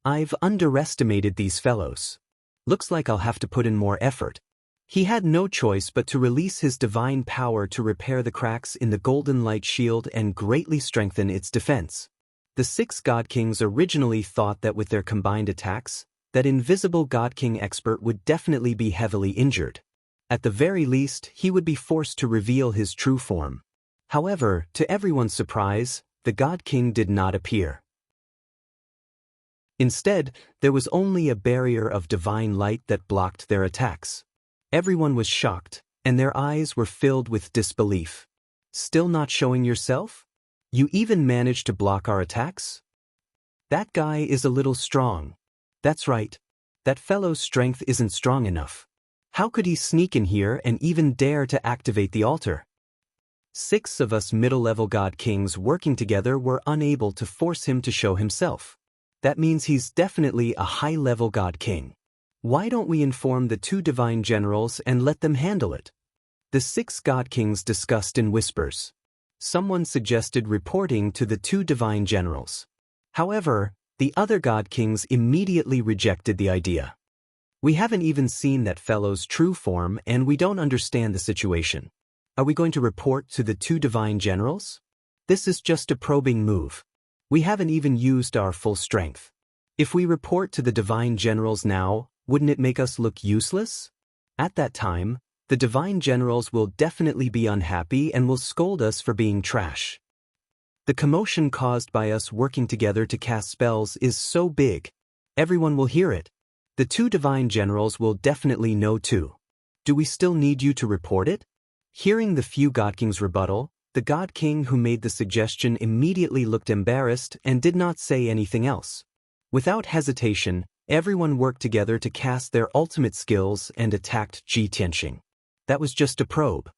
I've underestimated these fellows. Looks like I'll have to put in more effort. He had no choice but to release his divine power to repair the cracks in the golden light shield and greatly strengthen its defense. The 6 God Kings originally thought that with their combined attacks, that invisible God King expert would definitely be heavily injured. At the very least, he would be forced to reveal his true form. However, to everyone's surprise, the God King did not appear. Instead, there was only a barrier of divine light that blocked their attacks. Everyone was shocked, and their eyes were filled with disbelief. Still not showing yourself? You even managed to block our attacks? That guy is a little strong. That's right. That fellow's strength isn't strong enough. How could he sneak in here and even dare to activate the altar? 6 of us middle-level God Kings working together were unable to force him to show himself. That means he's definitely a high-level God King. Why don't we inform the 2 divine generals and let them handle it? The 6 God Kings discussed in whispers. Someone suggested reporting to the 2 divine generals. However, the other God Kings immediately rejected the idea. We haven't even seen that fellow's true form and we don't understand the situation. Are we going to report to the 2 divine generals? This is just a probing move. We haven't even used our full strength. If we report to the divine generals now, wouldn't it make us look useless? At that time, the divine generals will definitely be unhappy and will scold us for being trash. The commotion caused by us working together to cast spells is so big. Everyone will hear it. The 2 divine generals will definitely know too. Do we still need you to report it? Hearing the few God Kings' rebuttal, the God King who made the suggestion immediately looked embarrassed and did not say anything else. Without hesitation, everyone worked together to cast their ultimate skills and attacked Xianxia. That was just a probe.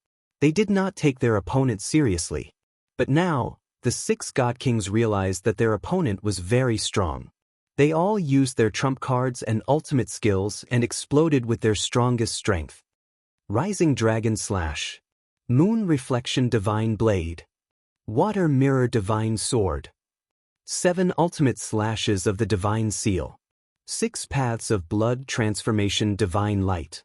They did not take their opponent seriously. But now, the 6 God Kings realized that their opponent was very strong. They all used their trump cards and ultimate skills and exploded with their strongest strength. Rising Dragon Slash, Moon Reflection Divine Blade, Water Mirror Divine Sword, 7 Ultimate Slashes of the Divine Seal, 6 Paths of Blood Transformation Divine Light.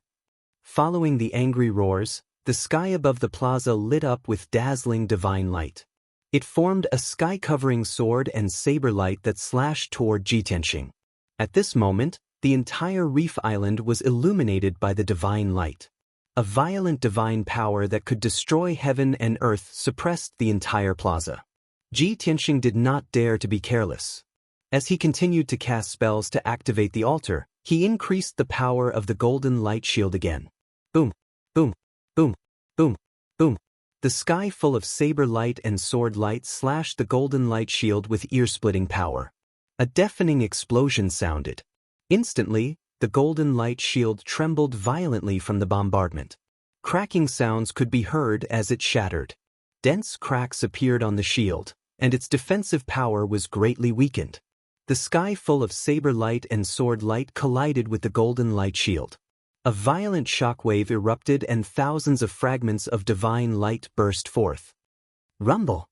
Following the angry roars, the sky above the plaza lit up with dazzling divine light. It formed a sky-covering sword and saber light that slashed toward Xianxia. At this moment, the entire reef island was illuminated by the divine light. A violent divine power that could destroy heaven and earth suppressed the entire plaza. Xianxia did not dare to be careless. As he continued to cast spells to activate the altar, he increased the power of the golden light shield again. Boom, boom, boom, boom, boom. The sky full of saber light and sword light slashed the golden light shield with ear-splitting power. A deafening explosion sounded. Instantly, the golden light shield trembled violently from the bombardment. Cracking sounds could be heard as it shattered. Dense cracks appeared on the shield, and its defensive power was greatly weakened. The sky full of saber light and sword light collided with the golden light shield. A violent shockwave erupted and thousands of fragments of divine light burst forth. Rumble!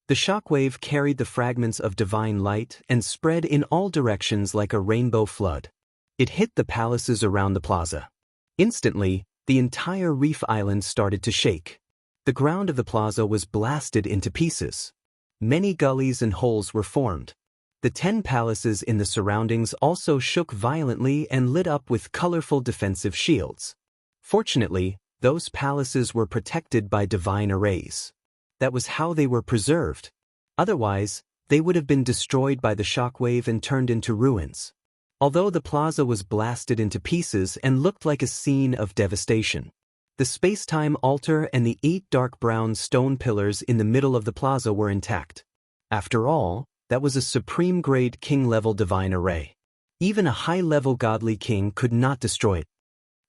The shockwave carried the fragments of divine light and spread in all directions like a rainbow flood. It hit the palaces around the plaza. Instantly, the entire reef island started to shake. The ground of the plaza was blasted into pieces. Many gullies and holes were formed. The 10 palaces in the surroundings also shook violently and lit up with colorful defensive shields. Fortunately, those palaces were protected by divine arrays. That was how they were preserved. Otherwise, they would have been destroyed by the shockwave and turned into ruins. Although the plaza was blasted into pieces and looked like a scene of devastation, the space-time altar and the 8 dark brown stone pillars in the middle of the plaza were intact. After all, that was a supreme-grade king-level divine array. Even a high-level godly king could not destroy it.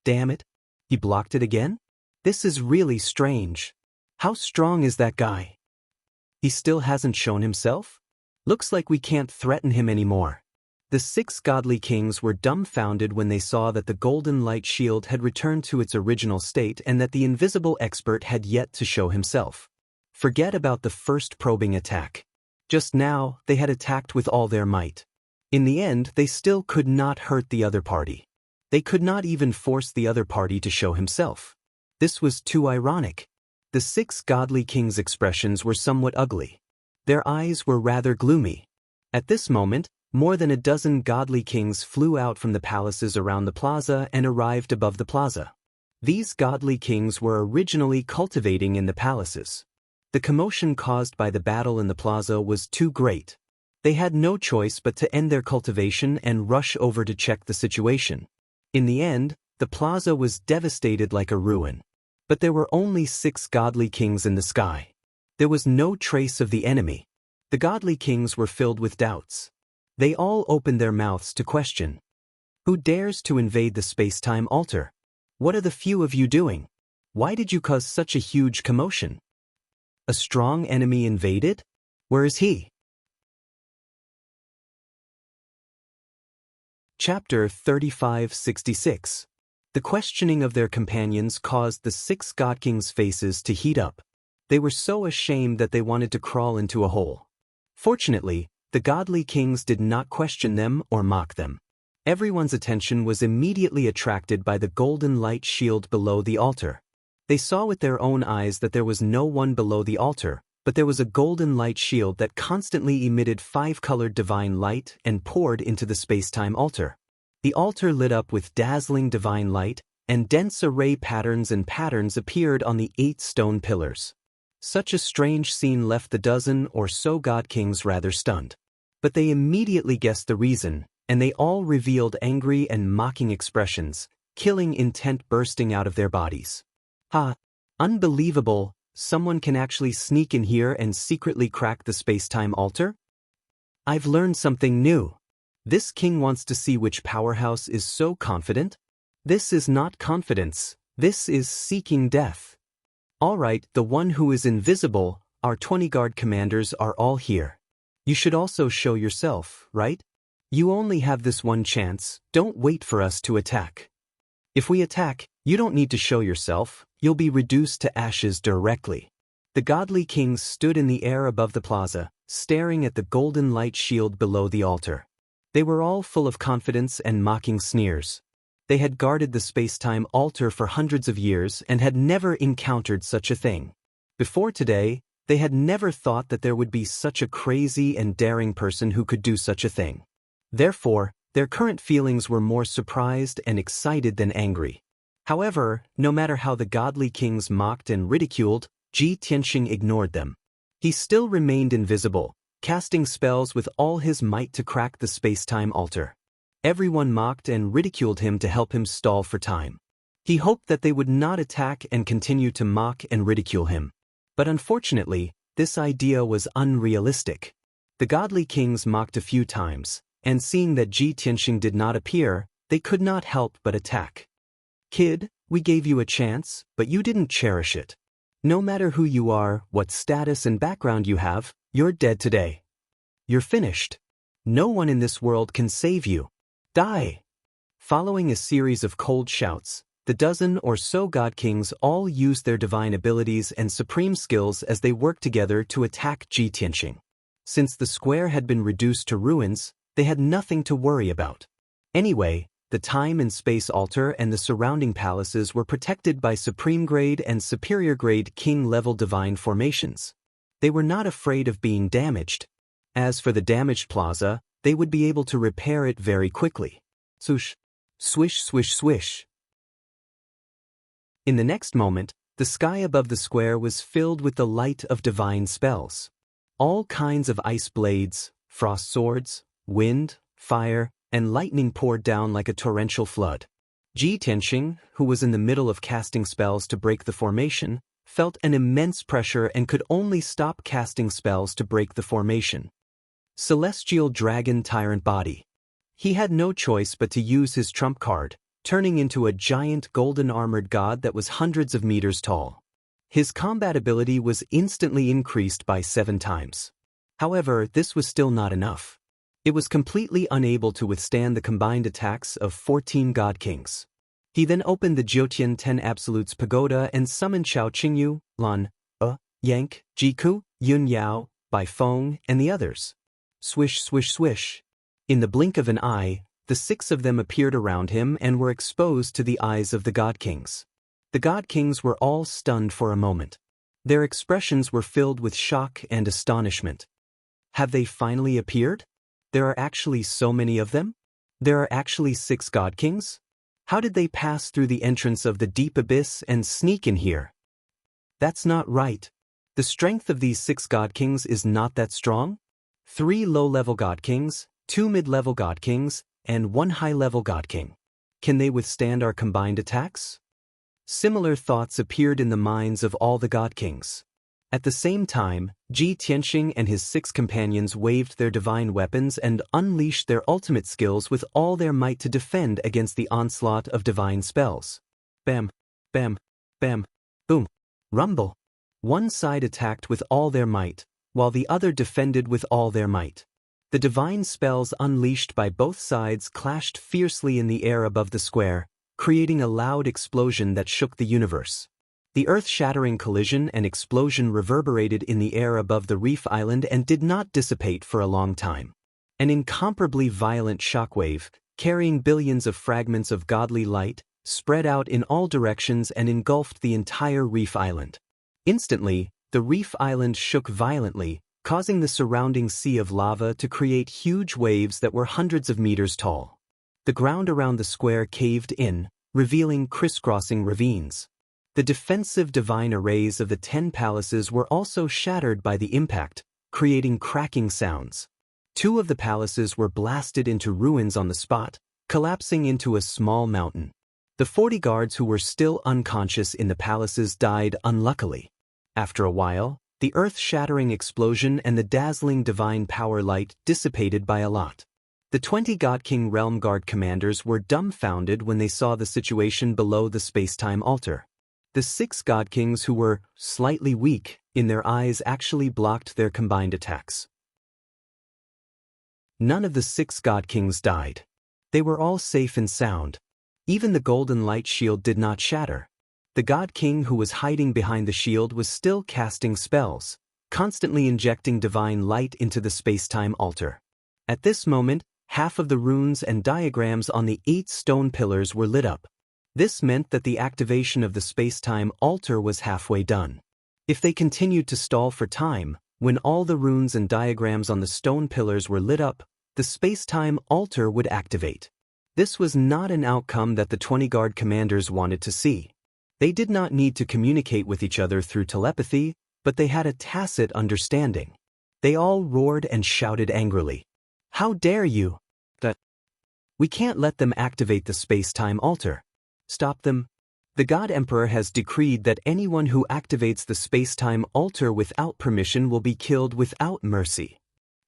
Damn it! He blocked it again? This is really strange. How strong is that guy? He still hasn't shown himself? Looks like we can't threaten him anymore. The 6 godly kings were dumbfounded when they saw that the golden light shield had returned to its original state and that the invisible expert had yet to show himself. Forget about the first probing attack. Just now, they had attacked with all their might. In the end, they still could not hurt the other party. They could not even force the other party to show himself. This was too ironic. The 6 godly kings' expressions were somewhat ugly. Their eyes were rather gloomy. At this moment, more than a dozen godly kings flew out from the palaces around the plaza and arrived above the plaza. These godly kings were originally cultivating in the palaces. The commotion caused by the battle in the plaza was too great. They had no choice but to end their cultivation and rush over to check the situation. In the end, the plaza was devastated like a ruin. But there were only 6 godly kings in the sky. There was no trace of the enemy. The godly kings were filled with doubts. They all opened their mouths to question. Who dares to invade the space-time altar? What are the few of you doing? Why did you cause such a huge commotion? A strong enemy invaded? Where is he? Chapter 3566. The questioning of their companions caused the 6 god kings' faces to heat up. They were so ashamed that they wanted to crawl into a hole. Fortunately, the godly kings did not question them or mock them. Everyone's attention was immediately attracted by the golden light shield below the altar. They saw with their own eyes that there was no one below the altar, but there was a golden light shield that constantly emitted 5-colored divine light and poured into the space-time altar. The altar lit up with dazzling divine light, and dense array patterns appeared on the 8 stone pillars. Such a strange scene left the dozen or so god kings rather stunned. But they immediately guessed the reason, and they all revealed angry and mocking expressions, killing intent bursting out of their bodies. Ha! Unbelievable! Someone can actually sneak in here and secretly crack the space-time altar? I've learned something new. This king wants to see which powerhouse is so confident. This is not confidence. This is seeking death. All right, the one who is invisible, our 20 guard commanders are all here. You should also show yourself, right? You only have this one chance. Don't wait for us to attack. If we attack, you don't need to show yourself. You'll be reduced to ashes directly. The godly kings stood in the air above the plaza, staring at the golden light shield below the altar. They were all full of confidence and mocking sneers. They had guarded the space-time altar for hundreds of years and had never encountered such a thing. Before today, they had never thought that there would be such a crazy and daring person who could do such a thing. Therefore, their current feelings were more surprised and excited than angry. However, no matter how the godly kings mocked and ridiculed, Ji Tianxing ignored them. He still remained invisible, casting spells with all his might to crack the space-time altar. Everyone mocked and ridiculed him to help him stall for time. He hoped that they would not attack and continue to mock and ridicule him. But unfortunately, this idea was unrealistic. The godly kings mocked a few times, and seeing that Ji Tianxing did not appear, they could not help but attack. "Kid, we gave you a chance, but you didn't cherish it. No matter who you are, what status and background you have, you're dead today. You're finished. No one in this world can save you. Die." Following a series of cold shouts, the dozen or so god kings all used their divine abilities and supreme skills as they worked together to attack Ji Tianxing. Since the square had been reduced to ruins, they had nothing to worry about. Anyway, the time and space altar and the surrounding palaces were protected by supreme grade and superior grade king-level divine formations. They were not afraid of being damaged. As for the damaged plaza, they would be able to repair it very quickly. Swoosh, swish, swish, swish. In the next moment, the sky above the square was filled with the light of divine spells. All kinds of ice blades, frost swords, wind, fire, and lightning poured down like a torrential flood. Ji Tianxing, who was in the middle of casting spells to break the formation, felt an immense pressure and could only stop casting spells to break the formation. Celestial Dragon Tyrant Body. He had no choice but to use his trump card, turning into a giant golden armored god that was hundreds of meters tall. His combat ability was instantly increased by 7 times. However, this was still not enough. It was completely unable to withstand the combined attacks of 14 god kings. He then opened the Jiutian 10 Absolutes Pagoda and summoned Chao Qingyu, Lan, Yank, Jiku, Yun Yao, Bai Feng, and the others. Swish, swish, swish. In the blink of an eye, the 6 of them appeared around him and were exposed to the eyes of the god kings. The god kings were all stunned for a moment. Their expressions were filled with shock and astonishment. Have they finally appeared? There are actually so many of them? There are actually 6 god kings? How did they pass through the entrance of the deep abyss and sneak in here? That's not right. The strength of these 6 god kings is not that strong? 3 low-level god kings, 2 mid-level god kings, and 1 high-level god king. Can they withstand our combined attacks? Similar thoughts appeared in the minds of all the god kings. At the same time, Ji Tianxing and his 6 companions waved their divine weapons and unleashed their ultimate skills with all their might to defend against the onslaught of divine spells. Bam, bam, bam, boom, rumble. One side attacked with all their might, while the other defended with all their might. The divine spells unleashed by both sides clashed fiercely in the air above the square, creating a loud explosion that shook the universe. The earth-shattering collision and explosion reverberated in the air above the reef island and did not dissipate for a long time. An incomparably violent shockwave, carrying billions of fragments of godly light, spread out in all directions and engulfed the entire reef island. Instantly, the reef island shook violently, causing the surrounding sea of lava to create huge waves that were hundreds of meters tall. The ground around the square caved in, revealing crisscrossing ravines. The defensive divine arrays of the 10 palaces were also shattered by the impact, creating cracking sounds. 2 of the palaces were blasted into ruins on the spot, collapsing into a small mountain. The 40 guards who were still unconscious in the palaces died unluckily. After a while, the earth-shattering explosion and the dazzling divine power light dissipated by a lot. The 20 God King Realm Guard commanders were dumbfounded when they saw the situation below the space-time altar. The 6 God Kings who were slightly weak in their eyes actually blocked their combined attacks. None of the 6 God Kings died. They were all safe and sound. Even the golden light shield did not shatter. The God King who was hiding behind the shield was still casting spells, constantly injecting divine light into the space-time altar. At this moment, half of the runes and diagrams on the 8 stone pillars were lit up. This meant that the activation of the space-time altar was halfway done. If they continued to stall for time, when all the runes and diagrams on the stone pillars were lit up, the space-time altar would activate. This was not an outcome that the 20 guard commanders wanted to see. They did not need to communicate with each other through telepathy, but they had a tacit understanding. They all roared and shouted angrily. "How dare you? We can't let them activate the space-time altar. Stop them. The God Emperor has decreed that anyone who activates the space-time altar without permission will be killed without mercy.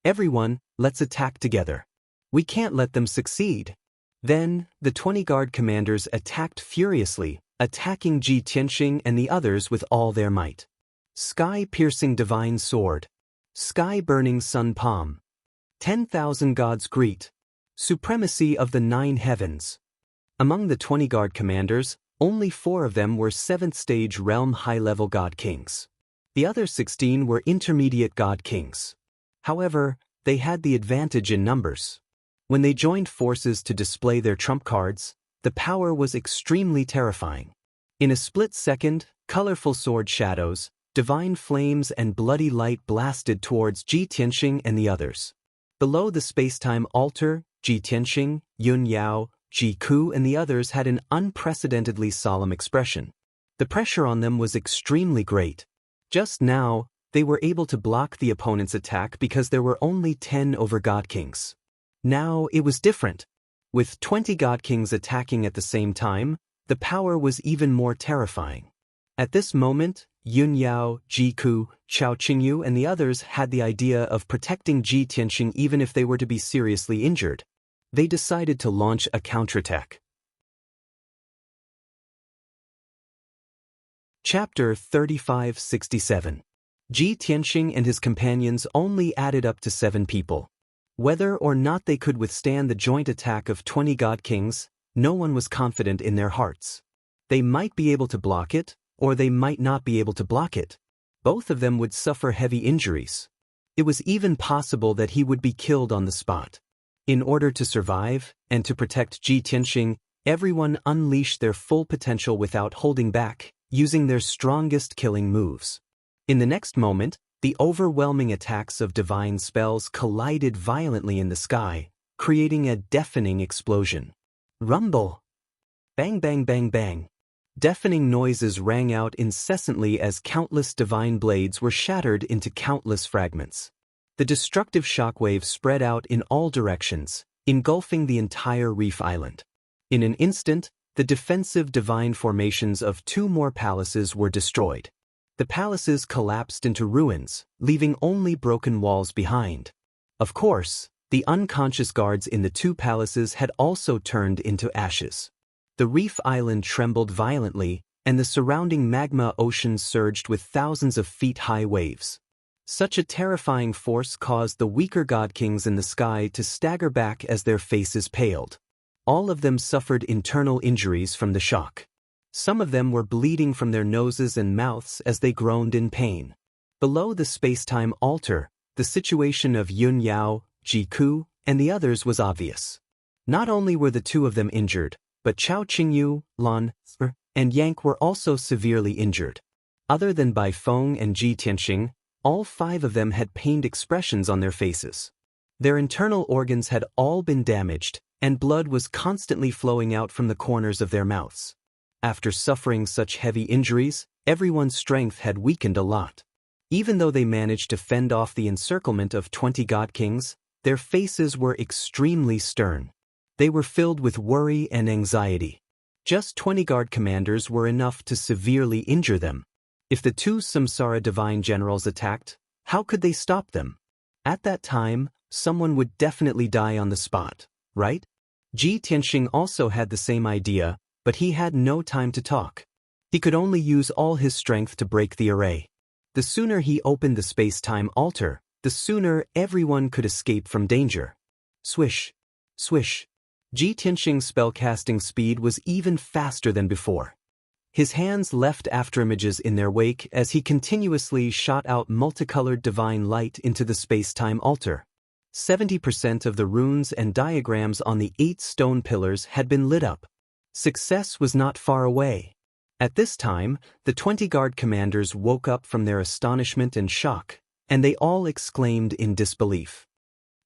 Everyone, let's attack together. We can't let them succeed. Then, the 20 guard commanders attacked furiously, attacking Ji Tianxing and the others with all their might. Sky-piercing divine sword. Sky-burning sun palm. 10,000 gods greet. Supremacy of the 9 heavens. Among the 20 guard commanders, only 4 of them were 7th stage realm high-level god kings. The other 16 were intermediate god kings. However, they had the advantage in numbers. When they joined forces to display their trump cards, the power was extremely terrifying. In a split second, colorful sword shadows, divine flames and bloody light blasted towards Ji Tianxing and the others. Below the space-time altar, Ji Tianxing, Yun Yao, Ji Ku and the others had an unprecedentedly solemn expression. The pressure on them was extremely great. Just now, they were able to block the opponent's attack because there were only 10 over God Kings. Now it was different. With 20 God Kings attacking at the same time, the power was even more terrifying. At this moment, Yun Yao, Ji Ku, Chao Qingyu and the others had the idea of protecting Ji Tianxing even if they were to be seriously injured. They decided to launch a counterattack. Chapter 3567. Ji Tianxing and his companions only added up to 7 people. Whether or not they could withstand the joint attack of 20 God Kings, no one was confident in their hearts. They might be able to block it, or they might not be able to block it. Both of them would suffer heavy injuries. It was even possible that he would be killed on the spot. In order to survive, and to protect Ji Tianxing, everyone unleashed their full potential without holding back, using their strongest killing moves. In the next moment, the overwhelming attacks of divine spells collided violently in the sky, creating a deafening explosion. Rumble! Bang bang bang bang! Deafening noises rang out incessantly as countless divine blades were shattered into countless fragments. The destructive shockwave spread out in all directions, engulfing the entire reef island. In an instant, the defensive divine formations of 2 more palaces were destroyed. The palaces collapsed into ruins, leaving only broken walls behind. Of course, the unconscious guards in the 2 palaces had also turned into ashes. The reef island trembled violently, and the surrounding magma ocean surged with thousands of feet-high waves. Such a terrifying force caused the weaker god kings in the sky to stagger back as their faces paled. All of them suffered internal injuries from the shock. Some of them were bleeding from their noses and mouths as they groaned in pain. Below the space-time altar, the situation of Yun Yao, Ji Ku, and the others was obvious. Not only were the 2 of them injured, but Chao Qingyu, Lan, and Yang were also severely injured. Other than Bai Feng and Ji Tianxing, all 5 of them had pained expressions on their faces. Their internal organs had all been damaged, and blood was constantly flowing out from the corners of their mouths. After suffering such heavy injuries, everyone's strength had weakened a lot. Even though they managed to fend off the encirclement of 20 God Kings, their faces were extremely stern. They were filled with worry and anxiety. Just 20 guard commanders were enough to severely injure them. If the 2 Samsara divine generals attacked, how could they stop them? At that time, someone would definitely die on the spot, right? Ji Tianxing also had the same idea, but he had no time to talk. He could only use all his strength to break the array. The sooner he opened the space-time altar, the sooner everyone could escape from danger. Swish! Swish! Ji Tianxing's spellcasting speed was even faster than before. His hands left afterimages in their wake as he continuously shot out multicolored divine light into the space-time altar. 70% of the runes and diagrams on the 8 stone pillars had been lit up. Success was not far away. At this time, the 20 guard commanders woke up from their astonishment and shock, and they all exclaimed in disbelief.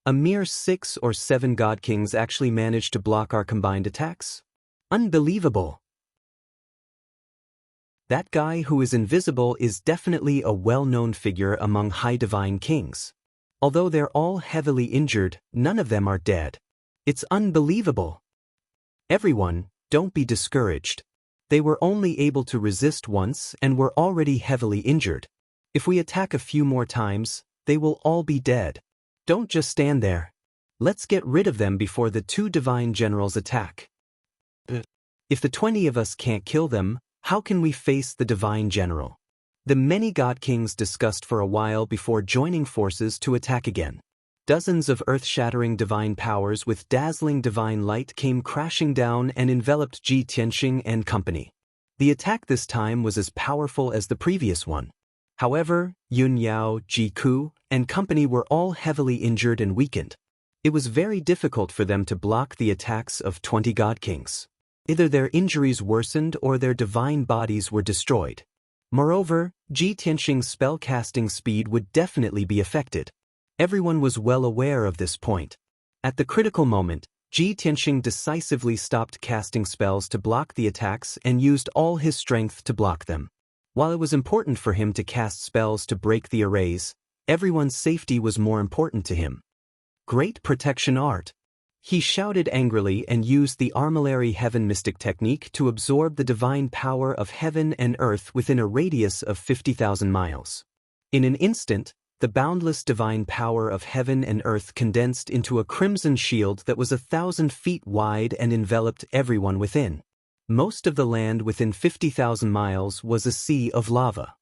A mere 6 or 7 god kings actually managed to block our combined attacks? Unbelievable! That guy who is invisible is definitely a well-known figure among high divine kings. Although they're all heavily injured, none of them are dead. It's unbelievable. Everyone, don't be discouraged. They were only able to resist once and were already heavily injured. If we attack a few more times, they will all be dead. Don't just stand there. Let's get rid of them before the two divine generals attack. If the 20 of us can't kill them, how can we face the divine general? The many god kings discussed for a while before joining forces to attack again. Dozens of earth-shattering divine powers with dazzling divine light came crashing down and enveloped Ji Tianxing and company. The attack this time was as powerful as the previous one. However, Yun Yao, Ji Ku, and company were all heavily injured and weakened. It was very difficult for them to block the attacks of 20 god kings. Either their injuries worsened or their divine bodies were destroyed. Moreover, Ji Tianxing's spell-casting speed would definitely be affected. Everyone was well aware of this point. At the critical moment, Ji Tianxing decisively stopped casting spells to block the attacks and used all his strength to block them. While it was important for him to cast spells to break the arrays, everyone's safety was more important to him. Great protection art. He shouted angrily and used the armillary heaven mystic technique to absorb the divine power of heaven and earth within a radius of 50,000 miles. In an instant, the boundless divine power of heaven and earth condensed into a crimson shield that was 1,000 feet wide and enveloped everyone within. Most of the land within 50,000 miles was a sea of lava.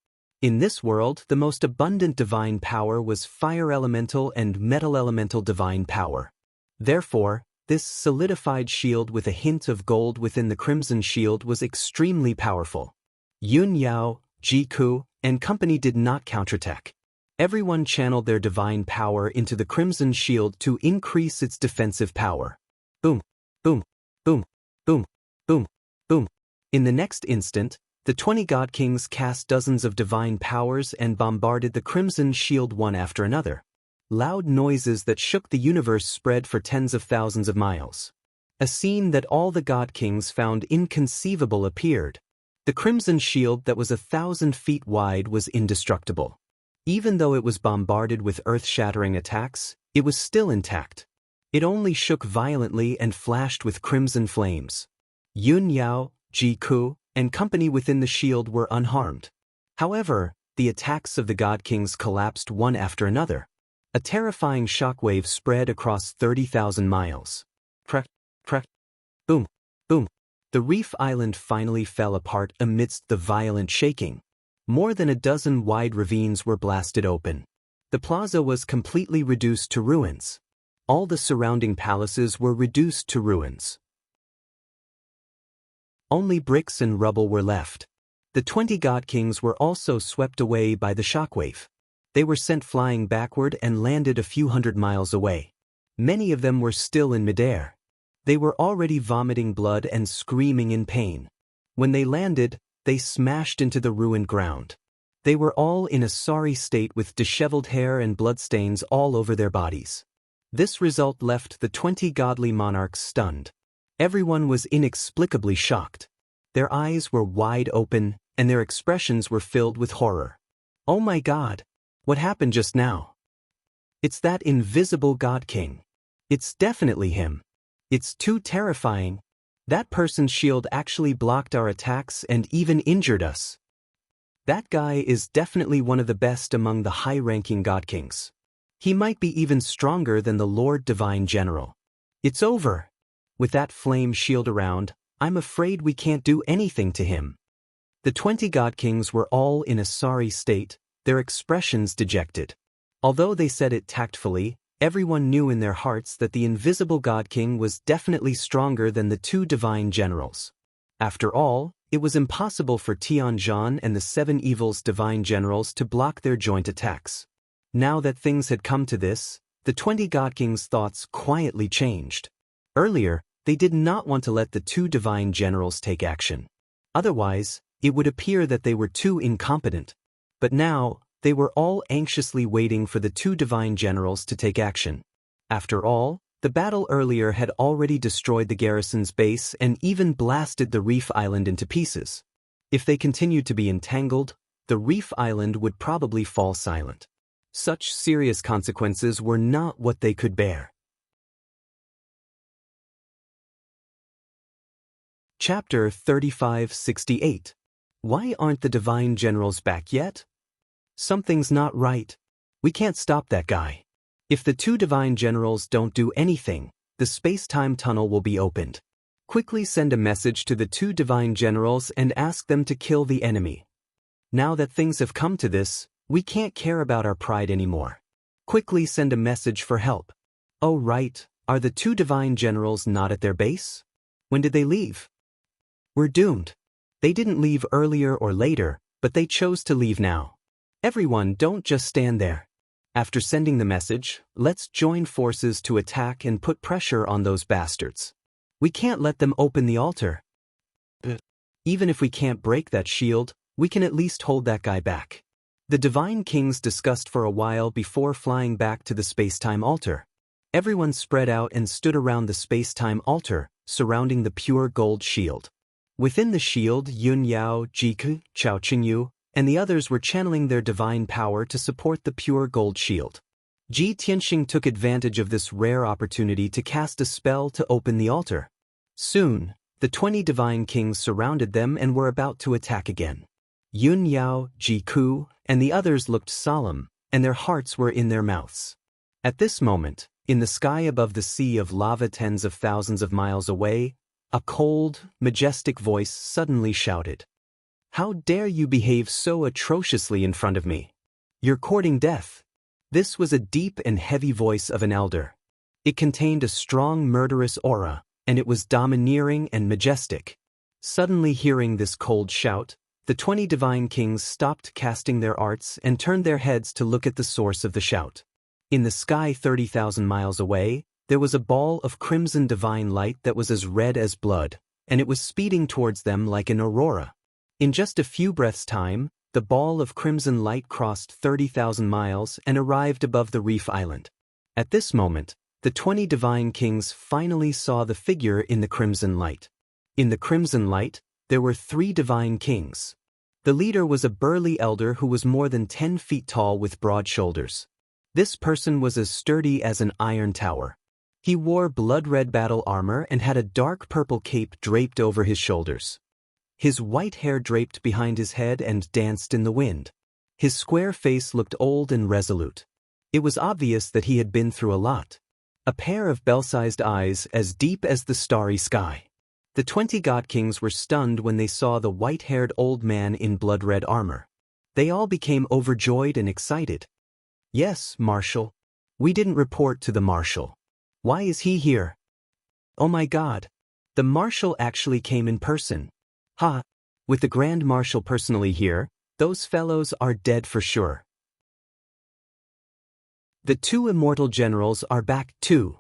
In this world, the most abundant divine power was fire elemental and metal elemental divine power. Therefore, this solidified shield with a hint of gold within the crimson shield was extremely powerful. Yun Yao, Ji Ku, and company did not counterattack. Everyone channeled their divine power into the crimson shield to increase its defensive power. Boom, boom, boom, boom, boom, boom. In the next instant, the 20 god kings cast dozens of divine powers and bombarded the crimson shield one after another. Loud noises that shook the universe spread for tens of thousands of miles. A scene that all the god kings found inconceivable appeared. The crimson shield that was 1,000 feet wide was indestructible. Even though it was bombarded with earth-shattering attacks, it was still intact. It only shook violently and flashed with crimson flames. Yun Yao, Ji Ku, and company within the shield were unharmed. However, the attacks of the god kings collapsed one after another. A terrifying shockwave spread across 30,000 miles. Crack, crack, boom, boom. The reef island finally fell apart amidst the violent shaking. More than a dozen wide ravines were blasted open. The plaza was completely reduced to ruins. All the surrounding palaces were reduced to ruins. Only bricks and rubble were left. The 20 god kings were also swept away by the shockwave. They were sent flying backward and landed a few hundred miles away. Many of them were still in midair. They were already vomiting blood and screaming in pain. When they landed, they smashed into the ruined ground. They were all in a sorry state with disheveled hair and bloodstains all over their bodies. This result left the 20 godly monarchs stunned. Everyone was inexplicably shocked. Their eyes were wide open, and their expressions were filled with horror. Oh my God! What happened just now? It's that invisible God King. It's definitely him. It's too terrifying. That person's shield actually blocked our attacks and even injured us. That guy is definitely one of the best among the high-ranking God Kings. He might be even stronger than the Lord Divine General. It's over. With that flame shield around, I'm afraid we can't do anything to him. The 20 God Kings were all in a sorry state, their expressions dejected. Although they said it tactfully, everyone knew in their hearts that the invisible God King was definitely stronger than the two divine generals. After all, it was impossible for Tianzhan and the Seven Evils divine generals to block their joint attacks. Now that things had come to this, the 20 God Kings' thoughts quietly changed. Earlier, they did not want to let the two divine generals take action. Otherwise, it would appear that they were too incompetent. But now, they were all anxiously waiting for the two divine generals to take action. After all, the battle earlier had already destroyed the garrison's base and even blasted the reef island into pieces. If they continued to be entangled, the reef island would probably fall silent. Such serious consequences were not what they could bear. Chapter 3568. Why aren't the divine generals back yet? Something's not right. We can't stop that guy. If the two divine generals don't do anything, the space-time tunnel will be opened. Quickly send a message to the two divine generals and ask them to kill the enemy. Now that things have come to this, we can't care about our pride anymore. Quickly send a message for help. Oh right, are the two divine generals not at their base? When did they leave? We're doomed. They didn't leave earlier or later, but they chose to leave now. Everyone, don't just stand there. After sending the message, let's join forces to attack and put pressure on those bastards. We can't let them open the altar. Even if we can't break that shield, we can at least hold that guy back. The divine kings discussed for a while before flying back to the space-time altar. Everyone spread out and stood around the space-time altar, surrounding the pure gold shield. Within the shield, Yun Yao, Jiku, Chao Qingyu, and the others were channeling their divine power to support the pure gold shield. Ji Tianxing took advantage of this rare opportunity to cast a spell to open the altar. Soon, the 20 divine kings surrounded them and were about to attack again. Yun Yao, Jiku, and the others looked solemn, and their hearts were in their mouths. At this moment, in the sky above the sea of lava tens of thousands of miles away, a cold, majestic voice suddenly shouted, "How dare you behave so atrociously in front of me? You're courting death." This was a deep and heavy voice of an elder. It contained a strong murderous aura, and it was domineering and majestic. Suddenly hearing this cold shout, the 20 divine kings stopped casting their arts and turned their heads to look at the source of the shout. In the sky 30,000 miles away, there was a ball of crimson divine light that was as red as blood, and it was speeding towards them like an aurora. In just a few breaths' time, the ball of crimson light crossed 30,000 miles and arrived above the reef island. At this moment, the 20 divine kings finally saw the figure in the crimson light. In the crimson light, there were 3 divine kings. The leader was a burly elder who was more than 10 feet tall with broad shoulders. This person was as sturdy as an iron tower. He wore blood-red battle armor and had a dark purple cape draped over his shoulders. His white hair draped behind his head and danced in the wind. His square face looked old and resolute. It was obvious that he had been through a lot. A pair of bell-sized eyes as deep as the starry sky. The 20 god kings were stunned when they saw the white-haired old man in blood-red armor. They all became overjoyed and excited. "Yes, Marshal. We didn't report to the Marshal. Why is he here? Oh my God. The Marshal actually came in person. Ha! With the Grand Marshal personally here, those fellows are dead for sure." The 2 immortal generals are back too.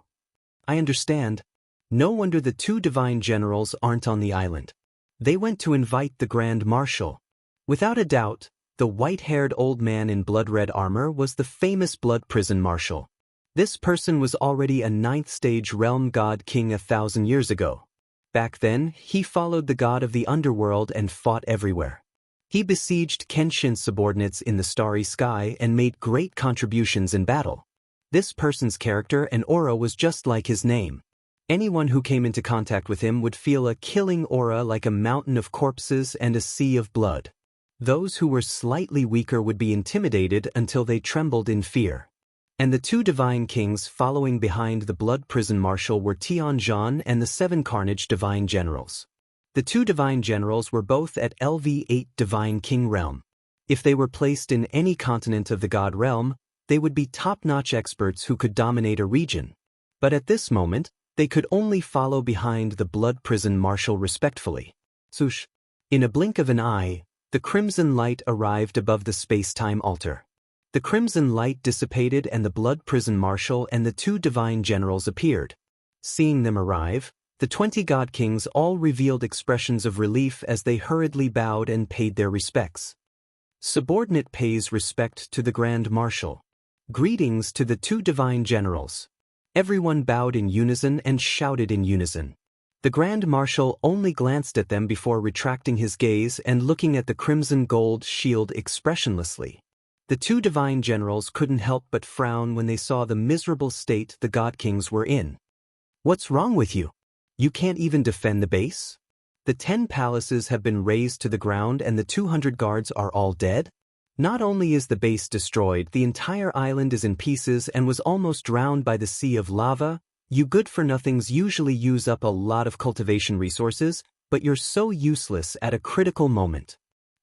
I understand. No wonder the 2 divine generals aren't on the island. They went to invite the Grand Marshal. Without a doubt, the white-haired old man in blood-red armor was the famous Blood Prison Marshal. This person was already a 9th-stage realm god king 1,000 years ago. Back then, he followed the god of the underworld and fought everywhere. He besieged Kenshin's subordinates in the starry sky and made great contributions in battle. This person's character and aura was just like his name. Anyone who came into contact with him would feel a killing aura like a mountain of corpses and a sea of blood. Those who were slightly weaker would be intimidated until they trembled in fear. And the 2 divine kings following behind the Blood Prison Marshal were Tianzhan and the 7 Carnage divine generals. The 2 divine generals were both at LV8 divine king realm. If they were placed in any continent of the god realm, they would be top-notch experts who could dominate a region. But at this moment, they could only follow behind the Blood Prison Marshal respectfully. Swoosh! In a blink of an eye, the crimson light arrived above the space-time altar. The crimson light dissipated and the Blood Prison Marshal and the 2 divine generals appeared. Seeing them arrive, the 20 god kings all revealed expressions of relief as they hurriedly bowed and paid their respects. Subordinate pays respect to the Grand Marshal. Greetings to the 2 divine generals. Everyone bowed in unison and shouted in unison. The Grand Marshal only glanced at them before retracting his gaze and looking at the crimson gold shield expressionlessly. The 2 divine generals couldn't help but frown when they saw the miserable state the god kings were in. "What's wrong with you? You can't even defend the base?" The 10 palaces have been razed to the ground and the 200 guards are all dead? Not only is the base destroyed, the entire island is in pieces and was almost drowned by the sea of lava. You good-for-nothings usually use up a lot of cultivation resources, but you're so useless at a critical moment.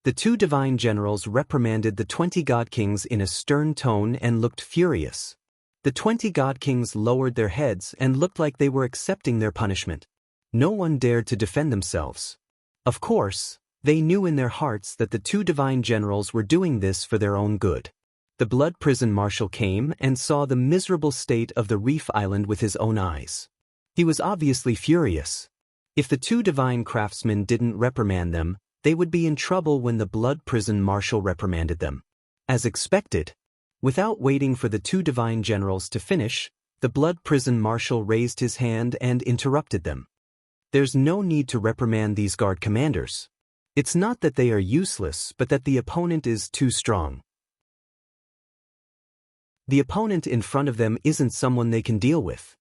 The 2 divine generals reprimanded the 20 god kings in a stern tone and looked furious. The 20 god kings lowered their heads and looked like they were accepting their punishment. No one dared to defend themselves. Of course, they knew in their hearts that the 2 divine generals were doing this for their own good. The blood prison marshal came and saw the miserable state of the reef island with his own eyes. He was obviously furious. If the 2 divine craftsmen didn't reprimand them, they would be in trouble when the blood prison marshal reprimanded them. As expected, without waiting for the 2 divine generals to finish, the blood prison marshal raised his hand and interrupted them. There's no need to reprimand these guard commanders. It's not that they are useless, but that the opponent is too strong. The opponent in front of them isn't someone they can deal with.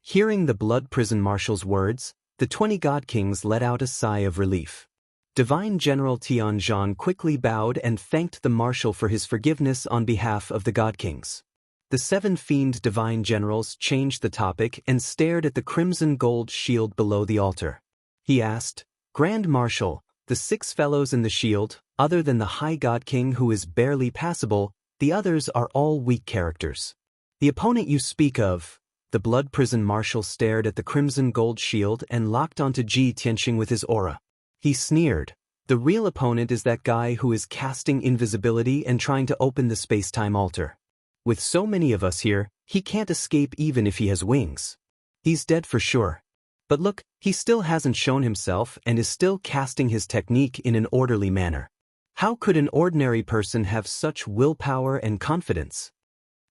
Hearing the blood prison marshal's words, the 20 god kings let out a sigh of relief. Divine General Tianzhan quickly bowed and thanked the marshal for his forgiveness on behalf of the god kings. The 7 fiend divine generals changed the topic and stared at the crimson gold shield below the altar. He asked, "Grand Marshal, the 6 fellows in the shield, other than the High God King who is barely passable, the others are all weak characters. The opponent you speak of," the blood prison marshal stared at the crimson gold shield and locked onto Ji Tianxing with his aura. He sneered, "The real opponent is that guy who is casting invisibility and trying to open the space-time altar. With so many of us here, he can't escape even if he has wings. He's dead for sure. But look, he still hasn't shown himself and is still casting his technique in an orderly manner. How could an ordinary person have such willpower and confidence?"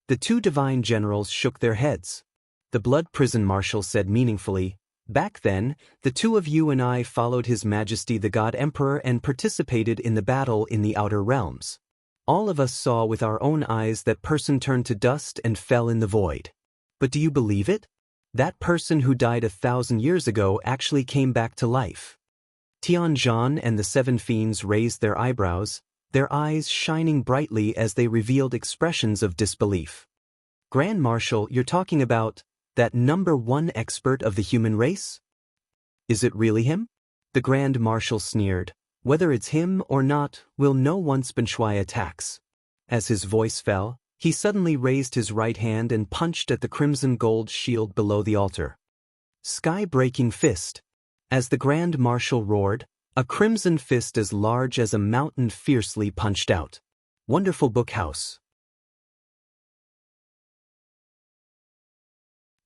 The 2 divine generals shook their heads. The blood prison marshal said meaningfully, "Back then, the 2 of you and I followed His Majesty the God Emperor and participated in the battle in the Outer Realms. All of us saw with our own eyes that person turned to dust and fell in the void. But do you believe it? That person who died 1,000 years ago actually came back to life." Tianzhan and the 7 fiends raised their eyebrows, their eyes shining brightly as they revealed expressions of disbelief. "Grand Marshal, you're talking about that number 1 expert of the human race? Is it really him?" The Grand Marshal sneered. "Whether it's him or not, we'll know once Ben Shui attacks." As his voice fell, he suddenly raised his right hand and punched at the crimson gold shield below the altar. Sky-breaking fist. As the Grand Marshal roared, a crimson fist as large as a mountain fiercely punched out. Wonderful Book House.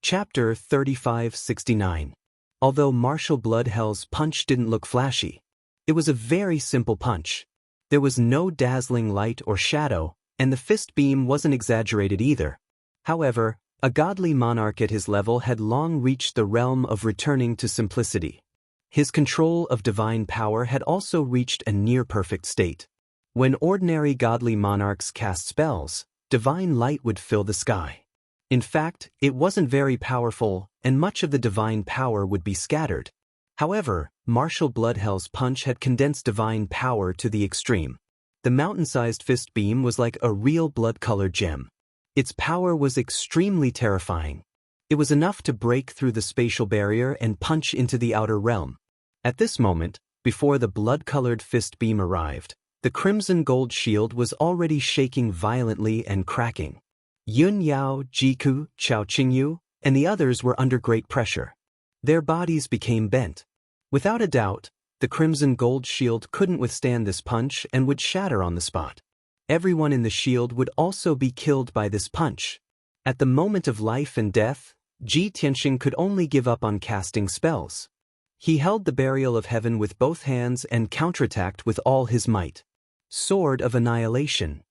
Chapter 3569. Although Marshal Bloodhell's punch didn't look flashy, it was a very simple punch. There was no dazzling light or shadow, and the fist beam wasn't exaggerated either. However, a godly monarch at his level had long reached the realm of returning to simplicity. His control of divine power had also reached a near-perfect state. When ordinary godly monarchs cast spells, divine light would fill the sky. In fact, it wasn't very powerful, and much of the divine power would be scattered. However, Marshal Bloodhell's punch had condensed divine power to the extreme. The mountain-sized fist beam was like a real blood-colored gem. Its power was extremely terrifying. It was enough to break through the spatial barrier and punch into the outer realm. At this moment, before the blood-colored fist beam arrived, the crimson gold shield was already shaking violently and cracking. Yun Yao, Jiku, Chao Qingyu, and the others were under great pressure. Their bodies became bent. Without a doubt, the crimson gold shield couldn't withstand this punch and would shatter on the spot. Everyone in the shield would also be killed by this punch. At the moment of life and death, Ji Tianxing could only give up on casting spells. He held the Burial of Heaven with both hands and counterattacked with all his might. Sword of Annihilation.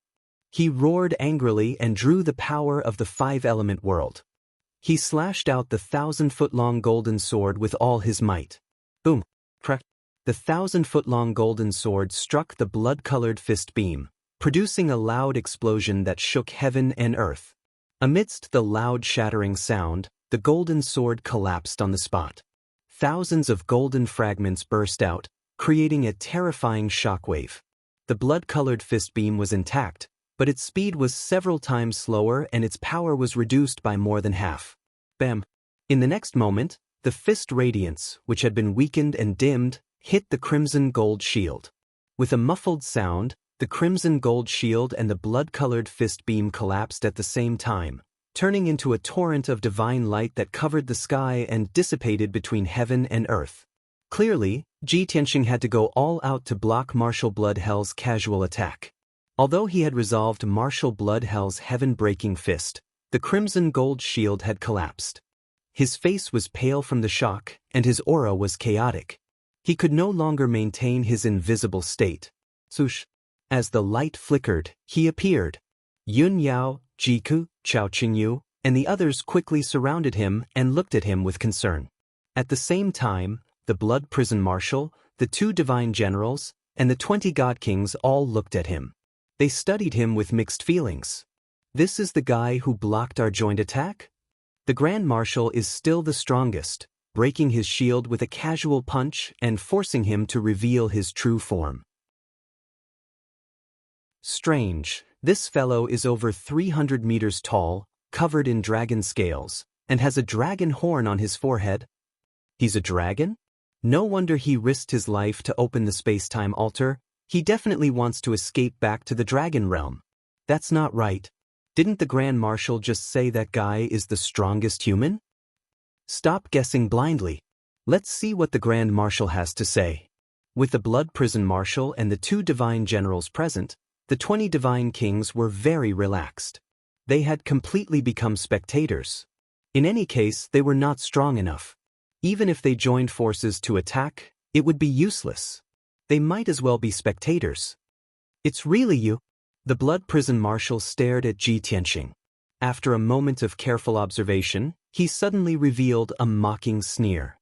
He roared angrily and drew the power of the 5-element world. He slashed out the 1,000-foot-long golden sword with all his might. Boom! Crack! The 1,000-foot-long golden sword struck the blood-colored fist beam, producing a loud explosion that shook heaven and earth. Amidst the loud shattering sound, the golden sword collapsed on the spot. thousands of golden fragments burst out, creating a terrifying shockwave. The blood-colored fist beam was intact, but its speed was several times slower and its power was reduced by more than half. Bam! In the next moment, the fist radiance, which had been weakened and dimmed, hit the crimson gold shield. With a muffled sound, the crimson gold shield and the blood-colored fist beam collapsed at the same time, turning into a torrent of divine light that covered the sky and dissipated between heaven and earth. Clearly, Ji Tianxing had to go all out to block Martial Blood Hell's casual attack. Although he had resolved Martial Blood Hell's heaven-breaking fist, the crimson gold shield had collapsed. His face was pale from the shock, and his aura was chaotic. He could no longer maintain his invisible state. Swoosh! As the light flickered, he appeared. Yun Yao, Jiku, Chao Qingyu, and the others quickly surrounded him and looked at him with concern. At the same time, the Blood Prison Marshal, the 2 divine generals, and the 20 God Kings all looked at him. They studied him with mixed feelings. This is the guy who blocked our joint attack? The Grand Marshal is still the strongest, breaking his shield with a casual punch and forcing him to reveal his true form. Strange, this fellow is over 300 meters tall, covered in dragon scales, and has a dragon horn on his forehead. He's a dragon? No wonder he risked his life to open the space-time altar. He definitely wants to escape back to the dragon realm. That's not right. Didn't the Grand Marshal just say that guy is the strongest human? Stop guessing blindly. Let's see what the Grand Marshal has to say. With the Blood Prison Marshal and the 2 divine generals present, the 20 divine kings were very relaxed. They had completely become spectators. In any case, they were not strong enough. Even if they joined forces to attack, it would be useless. They might as well be spectators. It's really you? The Blood Prison Marshal stared at Ji Tianxing. After a moment of careful observation, he suddenly revealed a mocking sneer.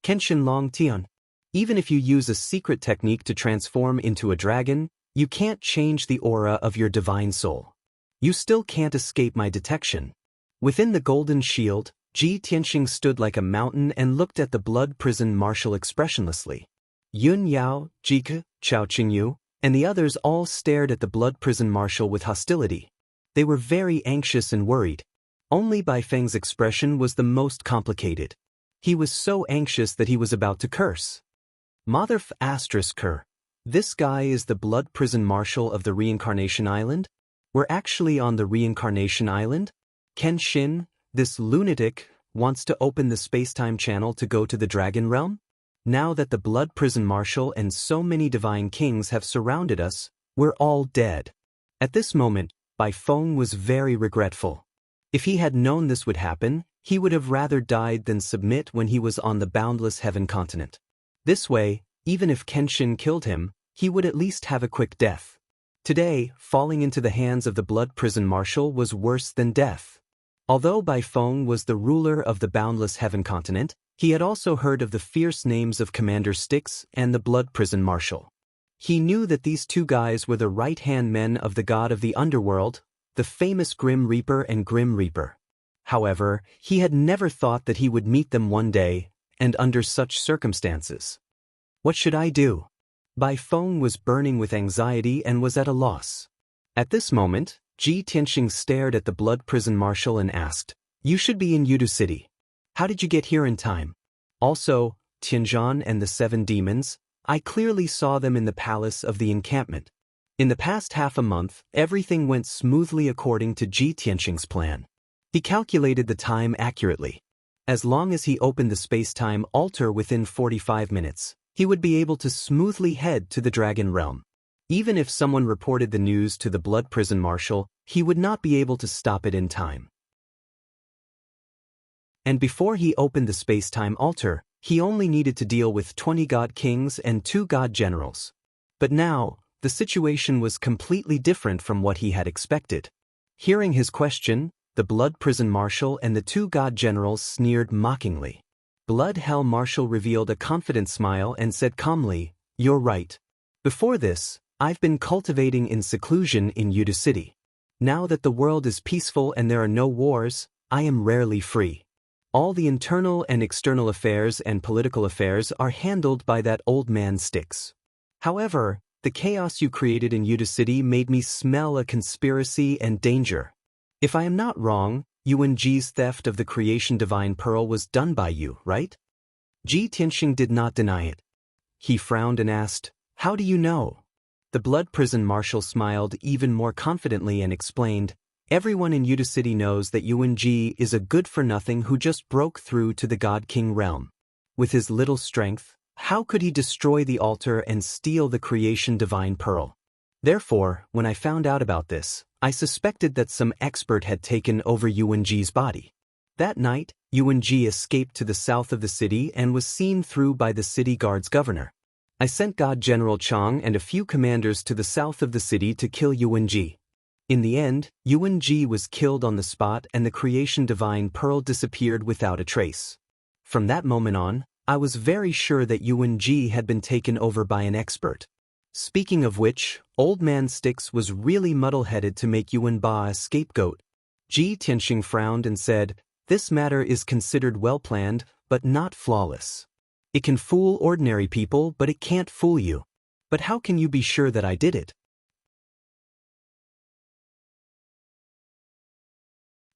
Kenshin Long Tian. Even if you use a secret technique to transform into a dragon, you can't change the aura of your divine soul. You still can't escape my detection. Within the golden shield, Ji Tianxing stood like a mountain and looked at the Blood Prison Marshal expressionlessly. Yun Yao, Jiku, Chao Qingyu, and the others all stared at the Blood Prison Marshal with hostility. They were very anxious and worried. Only Bai Feng's expression was the most complicated. He was so anxious that he was about to curse. Motherf ***, this guy is the Blood Prison Marshal of the Reincarnation Island? We're actually on the Reincarnation Island? Kenshin, this lunatic, wants to open the space-time channel to go to the Dragon Realm? Now that the Blood Prison Marshal and so many divine kings have surrounded us, we're all dead. At this moment, Bai Feng was very regretful. If he had known this would happen, he would have rather died than submit when he was on the boundless heaven continent. This way, even if Kenshin killed him, he would at least have a quick death. Today, falling into the hands of the Blood Prison Marshal was worse than death. Although Bai Feng was the ruler of the boundless heaven continent, he had also heard of the fierce names of Commander Styx and the Blood Prison Marshal. He knew that these 2 guys were the right-hand men of the god of the underworld, the famous Grim Reaper and Grim Reaper. However, he had never thought that he would meet them one day, and under such circumstances. What should I do? Bai Feng was burning with anxiety and was at a loss. At this moment, Ji Tianxing stared at the Blood Prison Marshal and asked, "You should be in Yudu City. How did you get here in time? Also, Tianzhan and the 7 demons, I clearly saw them in the palace of the encampment. In the past half a month, everything went smoothly according to Ji Tianxing's plan. He calculated the time accurately. As long as he opened the space-time altar within 45 minutes, he would be able to smoothly head to the Dragon Realm. Even if someone reported the news to the Blood Prison Marshal, he would not be able to stop it in time. And before he opened the space-time altar, he only needed to deal with 20 God Kings and 2 God Generals. But now, the situation was completely different from what he had expected. Hearing his question, the Blood Prison Marshal and the 2 God Generals sneered mockingly. Blood Hell Marshal revealed a confident smile and said calmly, "You're right. Before this, I've been cultivating in seclusion in Yudu City. Now that the world is peaceful and there are no wars, I am rarely free. All the internal and external affairs and political affairs are handled by that old man Styx. However, the chaos you created in Yuta City made me smell a conspiracy and danger. If I am not wrong, Yuanji's theft of the creation divine pearl was done by you, right? Ji Tianxing did not deny it. He frowned and asked, "How do you know?" The blood prison marshal smiled even more confidently and explained, "Everyone in Yuta City knows that Yuanji is a good-for-nothing who just broke through to the God King realm. With his little strength, how could he destroy the altar and steal the creation divine pearl? Therefore, when I found out about this, I suspected that some expert had taken over Yuanji's body. That night, Yuanji escaped to the south of the city and was seen through by the city guard's governor. I sent God General Chang and a few commanders to the south of the city to kill Yuanji. In the end, Yuanji was killed on the spot and the creation divine pearl disappeared without a trace. From that moment on, I was very sure that Yuanji had been taken over by an expert. Speaking of which, Old Man Styx was really muddle-headed to make Yuanba a scapegoat." Ji Tianxing frowned and said, "This matter is considered well-planned, but not flawless. It can fool ordinary people, but it can't fool you. But how can you be sure that I did it?"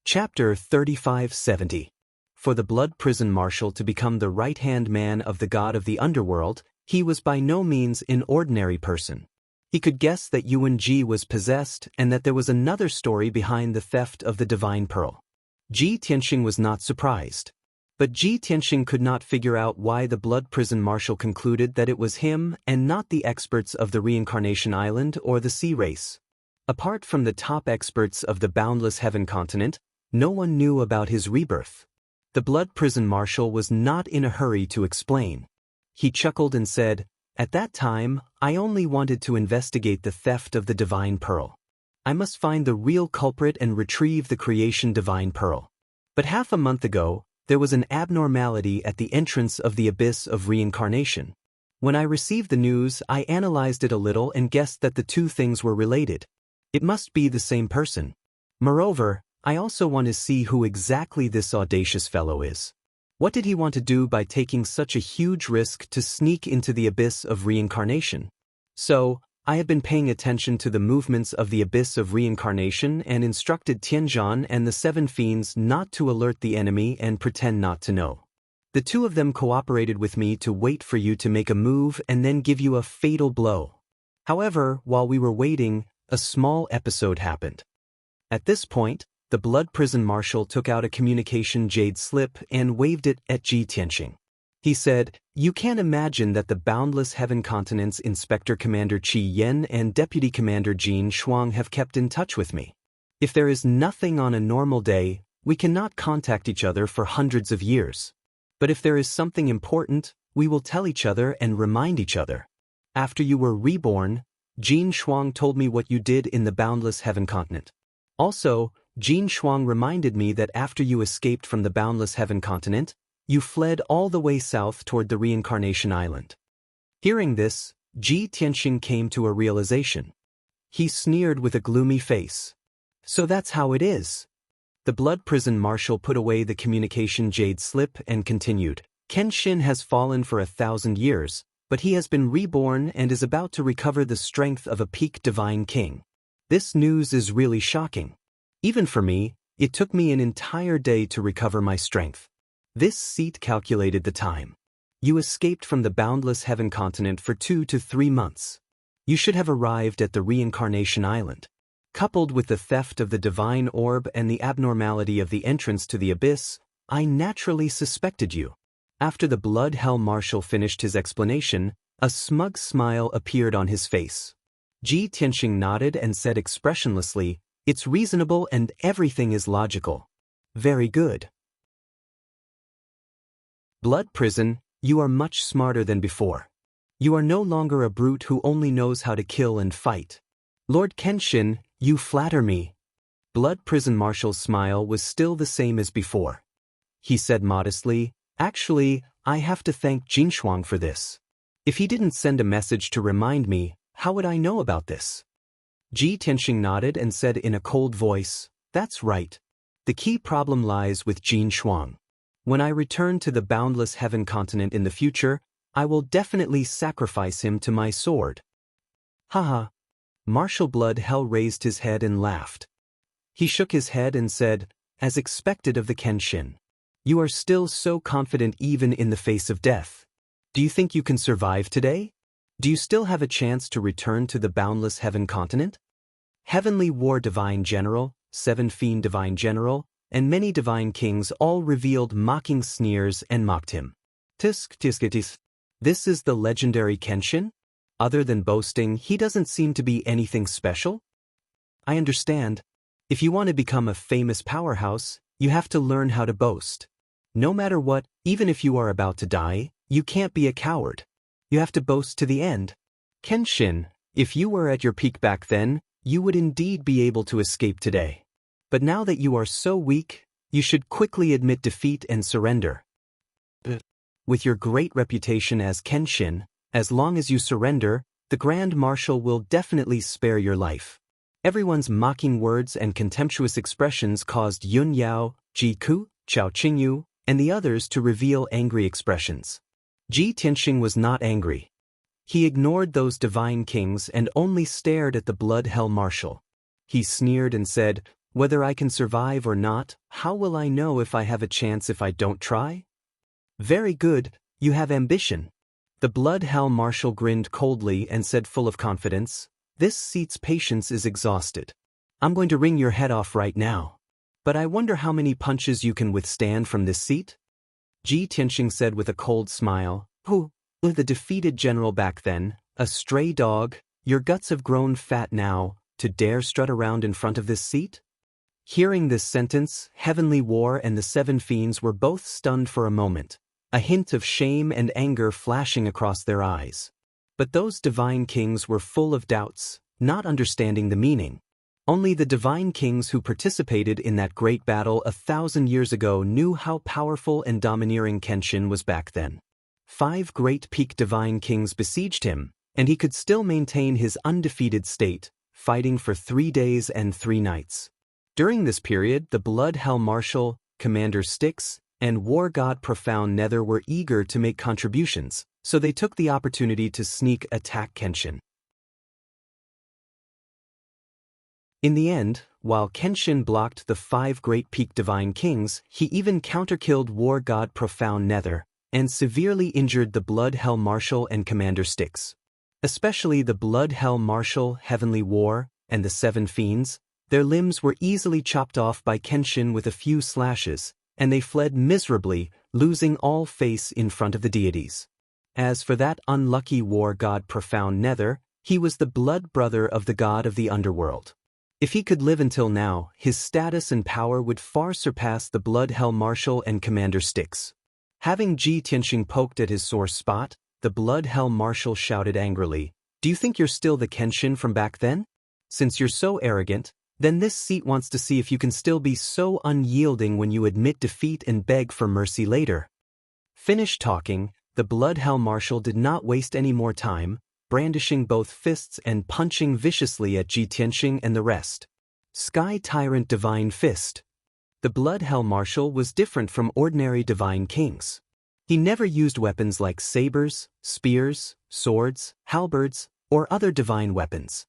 Chapter 3570. For the blood prison marshal to become the right-hand man of the god of the underworld, he was by no means an ordinary person. He could guess that Yuanji was possessed and that there was another story behind the theft of the divine pearl. Ji Tianxing was not surprised. But Ji Tianxing could not figure out why the blood prison marshal concluded that it was him and not the experts of the reincarnation island or the sea race. Apart from the top experts of the boundless heaven continent, no one knew about his rebirth. The blood prison marshal was not in a hurry to explain. He chuckled and said, "At that time, I only wanted to investigate the theft of the divine pearl. I must find the real culprit and retrieve the creation divine pearl. But half a month ago, there was an abnormality at the entrance of the abyss of reincarnation. When I received the news, I analyzed it a little and guessed that the two things were related. It must be the same person. Moreover, I also want to see who exactly this audacious fellow is. What did he want to do by taking such a huge risk to sneak into the abyss of reincarnation? So, I have been paying attention to the movements of the abyss of reincarnation and instructed Tianzhan and the seven fiends not to alert the enemy and pretend not to know. The two of them cooperated with me to wait for you to make a move and then give you a fatal blow. However, while we were waiting, a small episode happened." At this point, the blood prison marshal took out a communication jade slip and waved it at Ji Tianxing. He said, "You can't imagine that the boundless heaven continent's Inspector Commander Qi Yan and Deputy Commander Jin Shuang have kept in touch with me. If there is nothing on a normal day, we cannot contact each other for hundreds of years. But if there is something important, we will tell each other and remind each other. After you were reborn, Jin Shuang told me what you did in the boundless heaven continent. Also, Jin Shuang reminded me that after you escaped from the boundless heaven continent, you fled all the way south toward the reincarnation island." Hearing this, Ji Tianxing came to a realization. He sneered with a gloomy face. "So that's how it is." The blood prison marshal put away the communication jade slip and continued, "Kenshin has fallen for 1,000 years, but he has been reborn and is about to recover the strength of a peak divine king. This news is really shocking. Even for me, it took me an entire day to recover my strength. This seat calculated the time. You escaped from the boundless heaven continent for 2 to 3 months. You should have arrived at the reincarnation island. Coupled with the theft of the divine orb and the abnormality of the entrance to the abyss, I naturally suspected you." After the blood hell marshal finished his explanation, a smug smile appeared on his face. Ji Tianxing nodded and said expressionlessly, "It's reasonable and everything is logical. Very good. Blood prison, you are much smarter than before. You are no longer a brute who only knows how to kill and fight. Lord Kenshin, you flatter me." Blood prison marshal's smile was still the same as before. He said modestly, "Actually, I have to thank Jin Shuang for this. If he didn't send a message to remind me, how would I know about this?" Ji Tianxing nodded and said in a cold voice, "That's right. The key problem lies with Jin Shuang. When I return to the boundless heaven continent in the future, I will definitely sacrifice him to my sword. Haha. Martial Blood Hell raised his head and laughed. He shook his head and said, as expected of the Kenshin. You are still so confident even in the face of death. Do you think you can survive today? Do you still have a chance to return to the boundless heaven continent? Heavenly War Divine General, Seven Fiend Divine General, and many divine kings all revealed mocking sneers and mocked him. Tisk tiskitis. This is the legendary Kenshin? Other than boasting, he doesn't seem to be anything special? I understand. If you want to become a famous powerhouse, you have to learn how to boast. No matter what, even if you are about to die, you can't be a coward. You have to boast to the end. Kenshin, if you were at your peak back then, you would indeed be able to escape today. But now that you are so weak, you should quickly admit defeat and surrender. With your great reputation as Kenshin, as long as you surrender, the Grand Marshal will definitely spare your life. Everyone's mocking words and contemptuous expressions caused Yun Yao, Ji Ku, Chao Qingyu, and the others to reveal angry expressions. Ji Tianxing was not angry. He ignored those divine kings and only stared at the Blood Hell Marshal. He sneered and said, whether I can survive or not, how will I know if I have a chance if I don't try? Very good, you have ambition. The Blood Hell Marshal grinned coldly and said full of confidence, this seat's patience is exhausted. I'm going to wring your head off right now. But I wonder how many punches you can withstand from this seat? Ji Tianxing said with a cold smile, who, the defeated general back then, a stray dog, your guts have grown fat now, to dare strut around in front of this seat? Hearing this sentence, Heavenly War and the Seven Fiends were both stunned for a moment, a hint of shame and anger flashing across their eyes. But those divine kings were full of doubts, not understanding the meaning. Only the divine kings who participated in that great battle 1,000 years ago knew how powerful and domineering Kenshin was back then. 5 great peak divine kings besieged him, and he could still maintain his undefeated state, fighting for 3 days and 3 nights. During this period, the Blood Hell Marshal, Commander Styx, and War God Profound Nether were eager to make contributions, so they took the opportunity to sneak attack Kenshin. In the end, while Kenshin blocked the 5 great peak divine kings, he even counterkilled War God Profound Nether, and severely injured the Blood Hell Marshal and Commander Styx. Especially the Blood Hell Marshal, Heavenly War, and the 7 Fiends, their limbs were easily chopped off by Kenshin with a few slashes, and they fled miserably, losing all face in front of the deities. As for that unlucky War God Profound Nether, he was the blood brother of the god of the underworld. If he could live until now, his status and power would far surpass the Blood Hell Marshal and Commander Styx. Having Ji Tianxing poked at his sore spot, the Blood Hell Marshal shouted angrily, "Do you think you're still the Kenshin from back then? Since you're so arrogant, then this seat wants to see if you can still be so unyielding when you admit defeat and beg for mercy later." Finished talking, the Blood Hell Marshal did not waste any more time, brandishing both fists and punching viciously at Ji Tianxing and the rest. Sky Tyrant Divine Fist. The Blood Hell Marshal was different from ordinary divine kings. He never used weapons like sabers, spears, swords, halberds, or other divine weapons.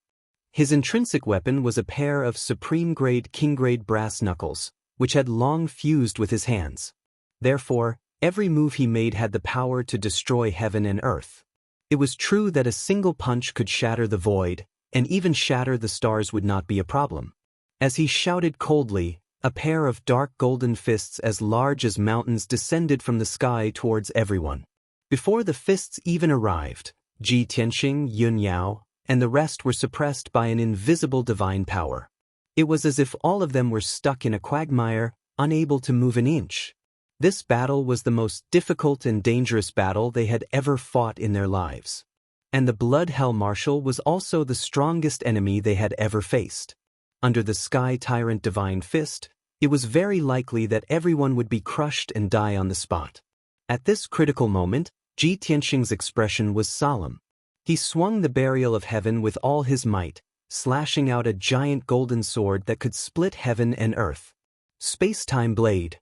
His intrinsic weapon was a pair of supreme-grade king-grade brass knuckles, which had long fused with his hands. Therefore, every move he made had the power to destroy heaven and earth. It was true that a single punch could shatter the void, and even shatter the stars would not be a problem. As he shouted coldly, a pair of dark golden fists as large as mountains descended from the sky towards everyone. Before the fists even arrived, Ji Tianxing, Yun Yao, and the rest were suppressed by an invisible divine power. It was as if all of them were stuck in a quagmire, unable to move an inch. This battle was the most difficult and dangerous battle they had ever fought in their lives. And the Blood Hell Marshal was also the strongest enemy they had ever faced. Under the Sky Tyrant Divine Fist, it was very likely that everyone would be crushed and die on the spot. At this critical moment, Ji Tianxing's expression was solemn. He swung the Burial of Heaven with all his might, slashing out a giant golden sword that could split heaven and earth. Space-Time Blade.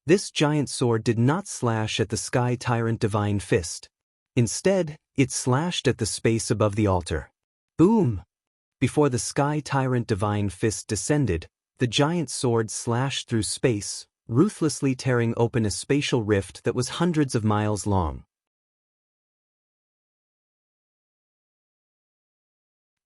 This giant sword did not slash at the sky tyrant divine fist. Instead, it slashed at the space above the altar. Boom! Before the sky tyrant divine fist descended, the giant sword slashed through space, ruthlessly tearing open a spatial rift that was hundreds of miles long.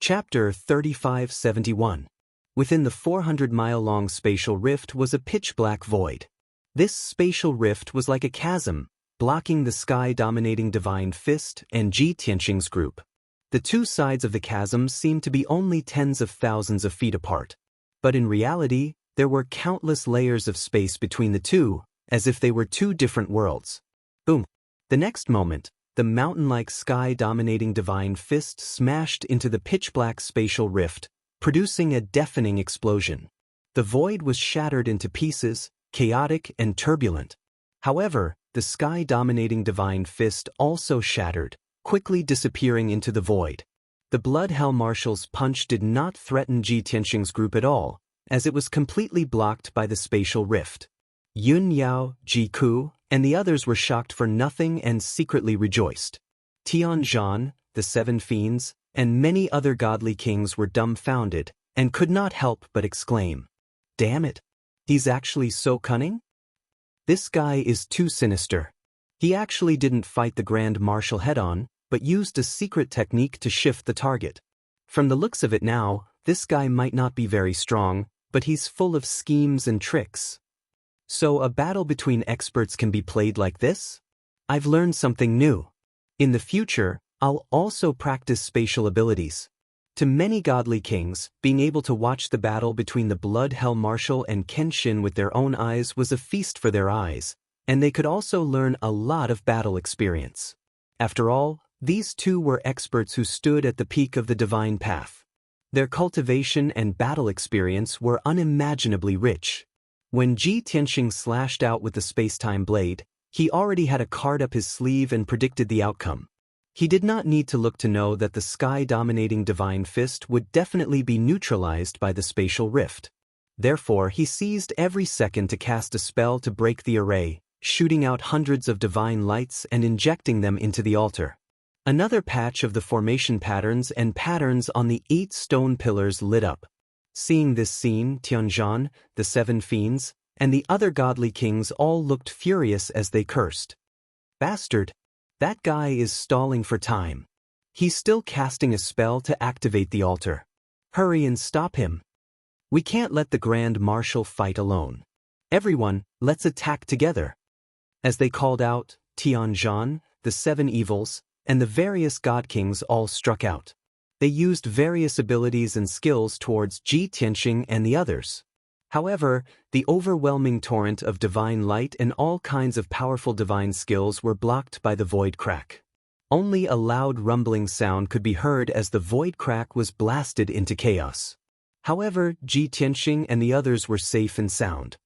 Chapter 3571. Within the 400-mile-long spatial rift was a pitch-black void. This spatial rift was like a chasm, blocking the sky-dominating divine fist and Ji Tianxing's group. The two sides of the chasm seemed to be only tens of thousands of feet apart. But in reality, there were countless layers of space between the two, as if they were two different worlds. Boom! The next moment, the mountain-like sky-dominating divine fist smashed into the pitch-black spatial rift, producing a deafening explosion. The void was shattered into pieces, chaotic and turbulent. However, the sky-dominating divine fist also shattered, quickly disappearing into the void. The Blood Hell Marshal's punch did not threaten Ji Tianxing's group at all, as it was completely blocked by the spatial rift. Yun Yao, Ji Ku, and the others were shocked for nothing and secretly rejoiced. Tian Zhan, the Seven Fiends, and many other godly kings were dumbfounded and could not help but exclaim, "Damn it! He's actually so cunning? This guy is too sinister." He actually didn't fight the Grand Marshal head-on, but used a secret technique to shift the target. From the looks of it now, this guy might not be very strong, but he's full of schemes and tricks. So a battle between experts can be played like this? I've learned something new. In the future, I'll also practice spatial abilities. To many godly kings, being able to watch the battle between the Blood Hell Marshal and Kenshin with their own eyes was a feast for their eyes, and they could also learn a lot of battle experience. After all, these two were experts who stood at the peak of the divine path. Their cultivation and battle experience were unimaginably rich. When Ji Tianxing slashed out with the space-time blade, he already had a card up his sleeve and predicted the outcome. He did not need to look to know that the sky-dominating divine fist would definitely be neutralized by the spatial rift. Therefore, he seized every second to cast a spell to break the array, shooting out hundreds of divine lights and injecting them into the altar. Another patch of the formation patterns and patterns on the 8 stone pillars lit up. Seeing this scene, Tian Zhan, the Seven Fiends, and the other godly kings all looked furious as they cursed. "Bastard! That guy is stalling for time. He's still casting a spell to activate the altar. Hurry and stop him. We can't let the Grand Marshal fight alone. Everyone, let's attack together." As they called out, Tian Zhan, the Seven Evils, and the various god kings all struck out. They used various abilities and skills towards Ji Tianxing and the others. However, the overwhelming torrent of divine light and all kinds of powerful divine skills were blocked by the void crack. Only a loud rumbling sound could be heard as the void crack was blasted into chaos. However, Ji Tianxing and the others were safe and sound.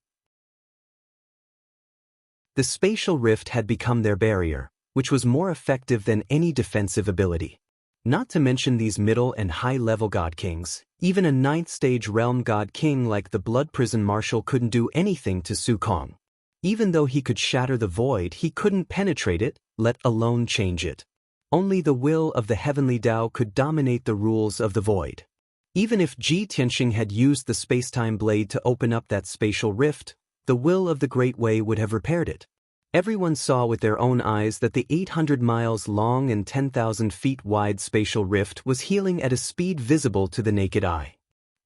The spatial rift had become their barrier, which was more effective than any defensive ability. Not to mention these middle and high-level god kings, even a 9th-stage realm god king like the Blood Prison Marshal couldn't do anything to Su Kong. Even though he could shatter the void, he couldn't penetrate it, let alone change it. Only the will of the heavenly Tao could dominate the rules of the void. Even if Ji Tianxing had used the space-time blade to open up that spatial rift, the will of the Great Way would have repaired it. Everyone saw with their own eyes that the 800 miles long and 10,000 feet wide spatial rift was healing at a speed visible to the naked eye.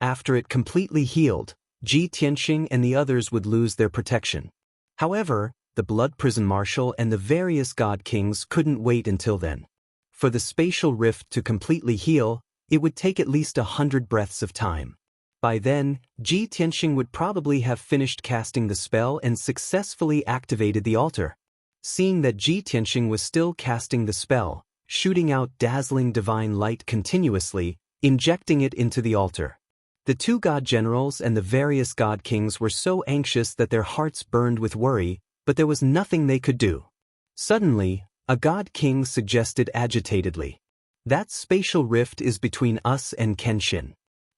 After it completely healed, Ji Tianxing and the others would lose their protection. However, the Blood Prison Marshal and the various god kings couldn't wait until then. For the spatial rift to completely heal, it would take at least 100 breaths of time. By then, Ji Tianxing would probably have finished casting the spell and successfully activated the altar. Seeing that Ji Tianxing was still casting the spell, shooting out dazzling divine light continuously, injecting it into the altar. The two god generals and the various god kings were so anxious that their hearts burned with worry, but there was nothing they could do. Suddenly, a god king suggested agitatedly, "That spatial rift is between us and Kenshin.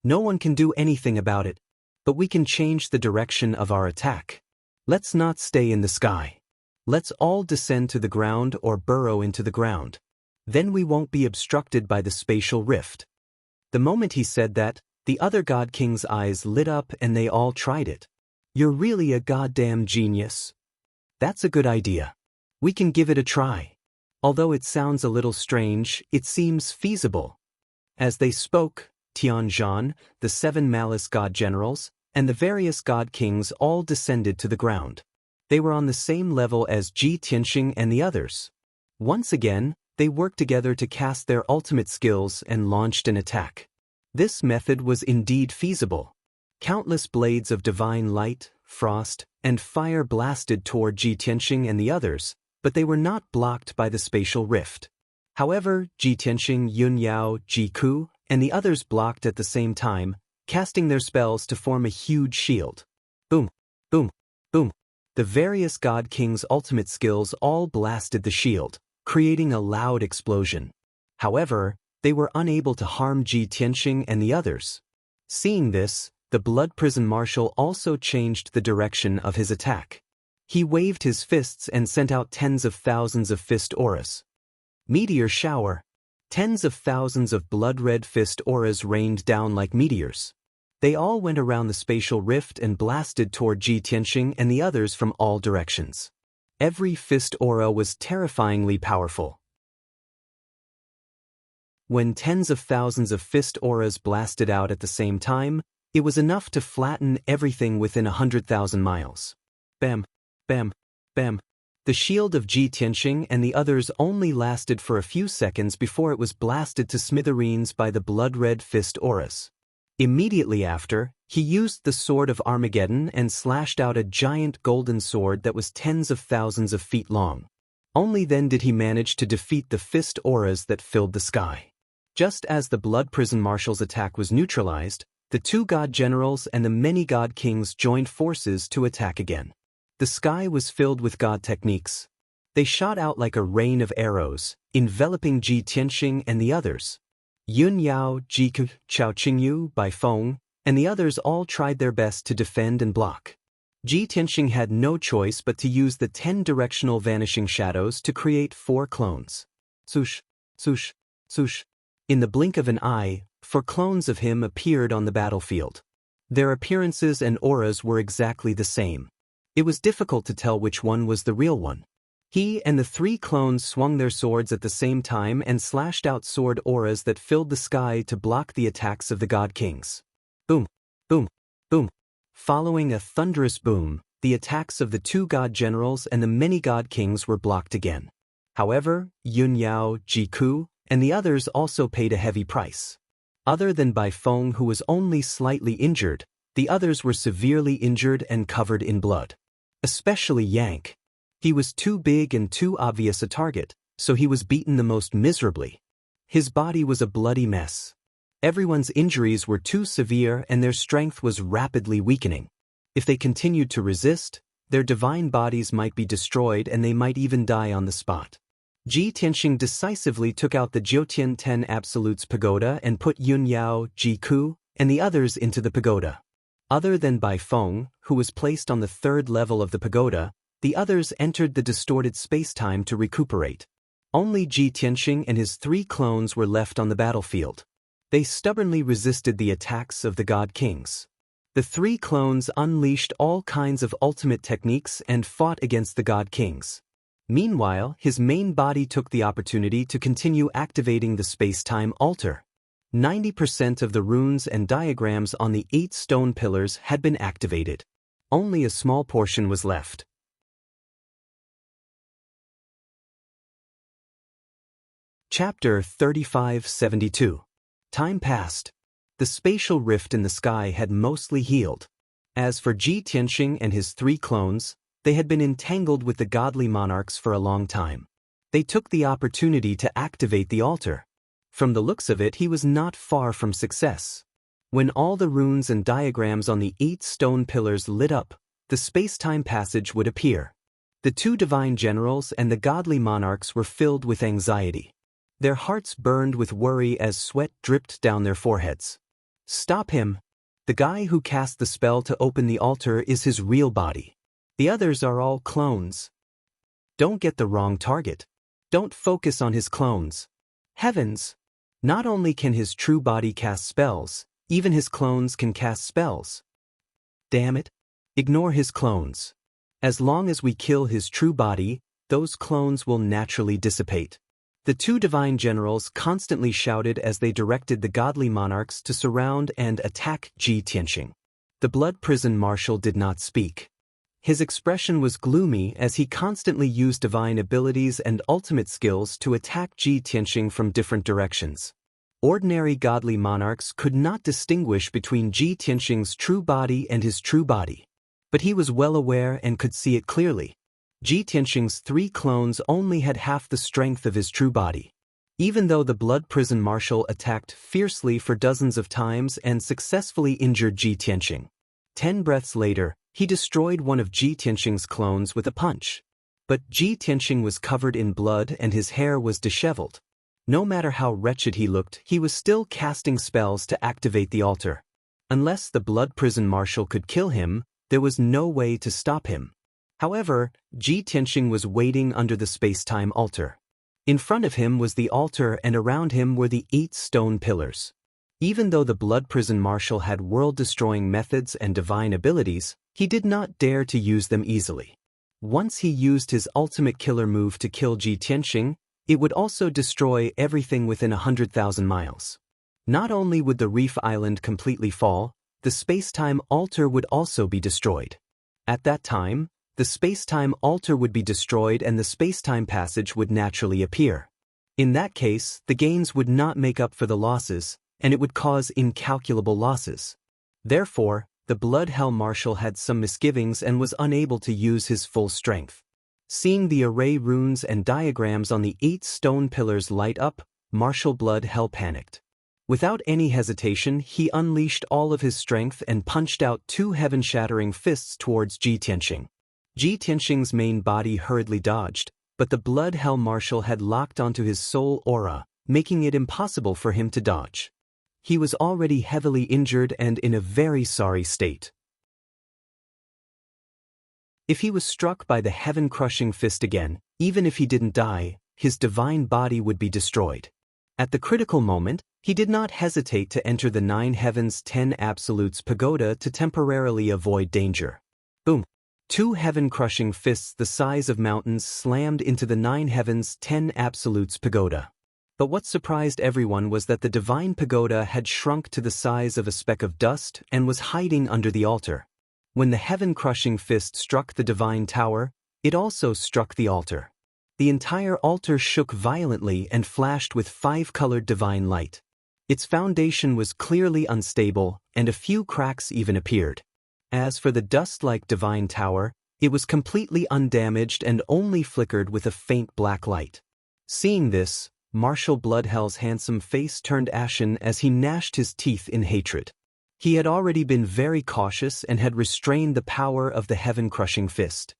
No one can do anything about it, but we can change the direction of our attack. Let's not stay in the sky. Let's all descend to the ground or burrow into the ground. Then we won't be obstructed by the spatial rift. The moment he said that, the other God King's eyes lit up and they all tried it. You're really a goddamn genius. That's a good idea. We can give it a try. Although it sounds a little strange, it seems feasible. As they spoke, Tianzhan, the 7 malice god generals, and the various god kings all descended to the ground. They were on the same level as Ji Tianxing and the others. Once again, they worked together to cast their ultimate skills and launched an attack. This method was indeed feasible. Countless blades of divine light, frost, and fire blasted toward Ji Tianxing and the others, but they were not blocked by the spatial rift. However, Ji Tianxing, Yun Yao, Ji Ku, and the others blocked at the same time, casting their spells to form a huge shield. Boom, boom, boom. The various god kings' ultimate skills all blasted the shield, creating a loud explosion. However, they were unable to harm Ji Tianxing and the others. Seeing this, the Blood Prison Marshal also changed the direction of his attack. He waved his fists and sent out tens of thousands of fist auras. Meteor shower. Tens of thousands of blood-red fist auras rained down like meteors. They all went around the spatial rift and blasted toward Ji Tianxing and the others from all directions. Every fist aura was terrifyingly powerful. When tens of thousands of fist auras blasted out at the same time, it was enough to flatten everything within 100,000 miles. Bam, bam, bam. The shield of Ji Tianxing and the others only lasted for a few seconds before it was blasted to smithereens by the blood-red fist auras. Immediately after, he used the Sword of Armageddon and slashed out a giant golden sword that was tens of thousands of feet long. Only then did he manage to defeat the fist auras that filled the sky. Just as the Blood Prison Marshal's attack was neutralized, the 2 god generals and the many god kings joined forces to attack again. The sky was filled with god techniques. They shot out like a rain of arrows, enveloping Ji Tianxing and the others. Yun Yao, Ji Ku, Chao Qingyu, Bai Feng, and the others all tried their best to defend and block. Ji Tianxing had no choice but to use the 10 directional vanishing shadows to create 4 clones. Swoosh, swoosh, swoosh. In the blink of an eye, 4 clones of him appeared on the battlefield. Their appearances and auras were exactly the same. It was difficult to tell which one was the real one. He and the 3 clones swung their swords at the same time and slashed out sword auras that filled the sky to block the attacks of the god kings. Boom, boom, boom. Following a thunderous boom, the attacks of the 2 god generals and the many god kings were blocked again. However, Yun Yao, Ji Ku, and the others also paid a heavy price. Other than Bai Feng, who was only slightly injured, the others were severely injured and covered in blood. Especially Yank. He was too big and too obvious a target, so he was beaten the most miserably. His body was a bloody mess. Everyone's injuries were too severe and their strength was rapidly weakening. If they continued to resist, their divine bodies might be destroyed and they might even die on the spot. Ji Tianxing decisively took out the Jiutian 10 Absolutes Pagoda and put Yun Yao, Ji Ku, and the others into the pagoda. Other than Bai Feng, who was placed on the 3rd level of the pagoda, the others entered the distorted space-time to recuperate. Only Ji Tianxing and his 3 clones were left on the battlefield. They stubbornly resisted the attacks of the god kings. The 3 clones unleashed all kinds of ultimate techniques and fought against the god kings. Meanwhile, his main body took the opportunity to continue activating the space-time altar. 90% of the runes and diagrams on the 8 stone pillars had been activated. Only a small portion was left. Chapter 3572. Time passed. The spatial rift in the sky had mostly healed. As for Ji Tianxing and his 3 clones, they had been entangled with the godly monarchs for a long time. They took the opportunity to activate the altar. From the looks of it, he was not far from success. When all the runes and diagrams on the 8 stone pillars lit up, the space-time passage would appear. The 2 divine generals and the godly monarchs were filled with anxiety. Their hearts burned with worry as sweat dripped down their foreheads. Stop him! The guy who cast the spell to open the altar is his real body. The others are all clones. Don't get the wrong target. Don't focus on his clones. Heavens! Not only can his true body cast spells, even his clones can cast spells. Damn it! Ignore his clones. As long as we kill his true body, those clones will naturally dissipate. The two divine generals constantly shouted as they directed the godly monarchs to surround and attack Ji Tianxing. The blood prison marshal did not speak. His expression was gloomy as he constantly used divine abilities and ultimate skills to attack Ji Tianxing from different directions. Ordinary godly monarchs could not distinguish between Ji Tianxing's true body and his true body. But he was well aware and could see it clearly. Ji Tianxing's 3 clones only had half the strength of his true body. Even though the blood prison marshal attacked fiercely for dozens of times and successfully injured Ji Tianxing, 10 breaths later, he destroyed one of Ji Tianxing's clones with a punch. But Ji Tianxing was covered in blood and his hair was disheveled. No matter how wretched he looked, he was still casting spells to activate the altar. Unless the blood prison marshal could kill him, there was no way to stop him. However, Ji Tianxing was waiting under the space-time altar. In front of him was the altar and around him were the 8 stone pillars. Even though the blood prison marshal had world-destroying methods and divine abilities, he did not dare to use them easily. Once he used his ultimate killer move to kill Ji Tianxing, it would also destroy everything within 100,000 miles. Not only would the reef island completely fall, the space-time altar would also be destroyed. At that time, the space-time altar would be destroyed and the space-time passage would naturally appear. In that case, the gains would not make up for the losses, and it would cause incalculable losses. Therefore, the Blood Hell Marshal had some misgivings and was unable to use his full strength. Seeing the array runes and diagrams on the 8 stone pillars light up, Marshal Blood Hell panicked. Without any hesitation, he unleashed all of his strength and punched out 2 heaven-shattering fists towards Ji Tianxing. Ji Tianxing's main body hurriedly dodged, but the Blood Hell Marshal had locked onto his soul aura, making it impossible for him to dodge. He was already heavily injured and in a very sorry state. If he was struck by the heaven-crushing fist again, even if he didn't die, his divine body would be destroyed. At the critical moment, he did not hesitate to enter the 9 Heavens 10 Absolutes pagoda to temporarily avoid danger. Boom! 2 heaven-crushing fists the size of mountains slammed into the 9 Heavens 10 Absolutes pagoda. But what surprised everyone was that the divine pagoda had shrunk to the size of a speck of dust and was hiding under the altar. When the heaven-crushing fist struck the divine tower, it also struck the altar. The entire altar shook violently and flashed with 5-colored divine light. Its foundation was clearly unstable, and a few cracks even appeared. As for the dust-like divine tower, it was completely undamaged and only flickered with a faint black light. Seeing this, Marshal Bloodhell's handsome face turned ashen as he gnashed his teeth in hatred. He had already been very cautious and had restrained the power of the heaven-crushing fist.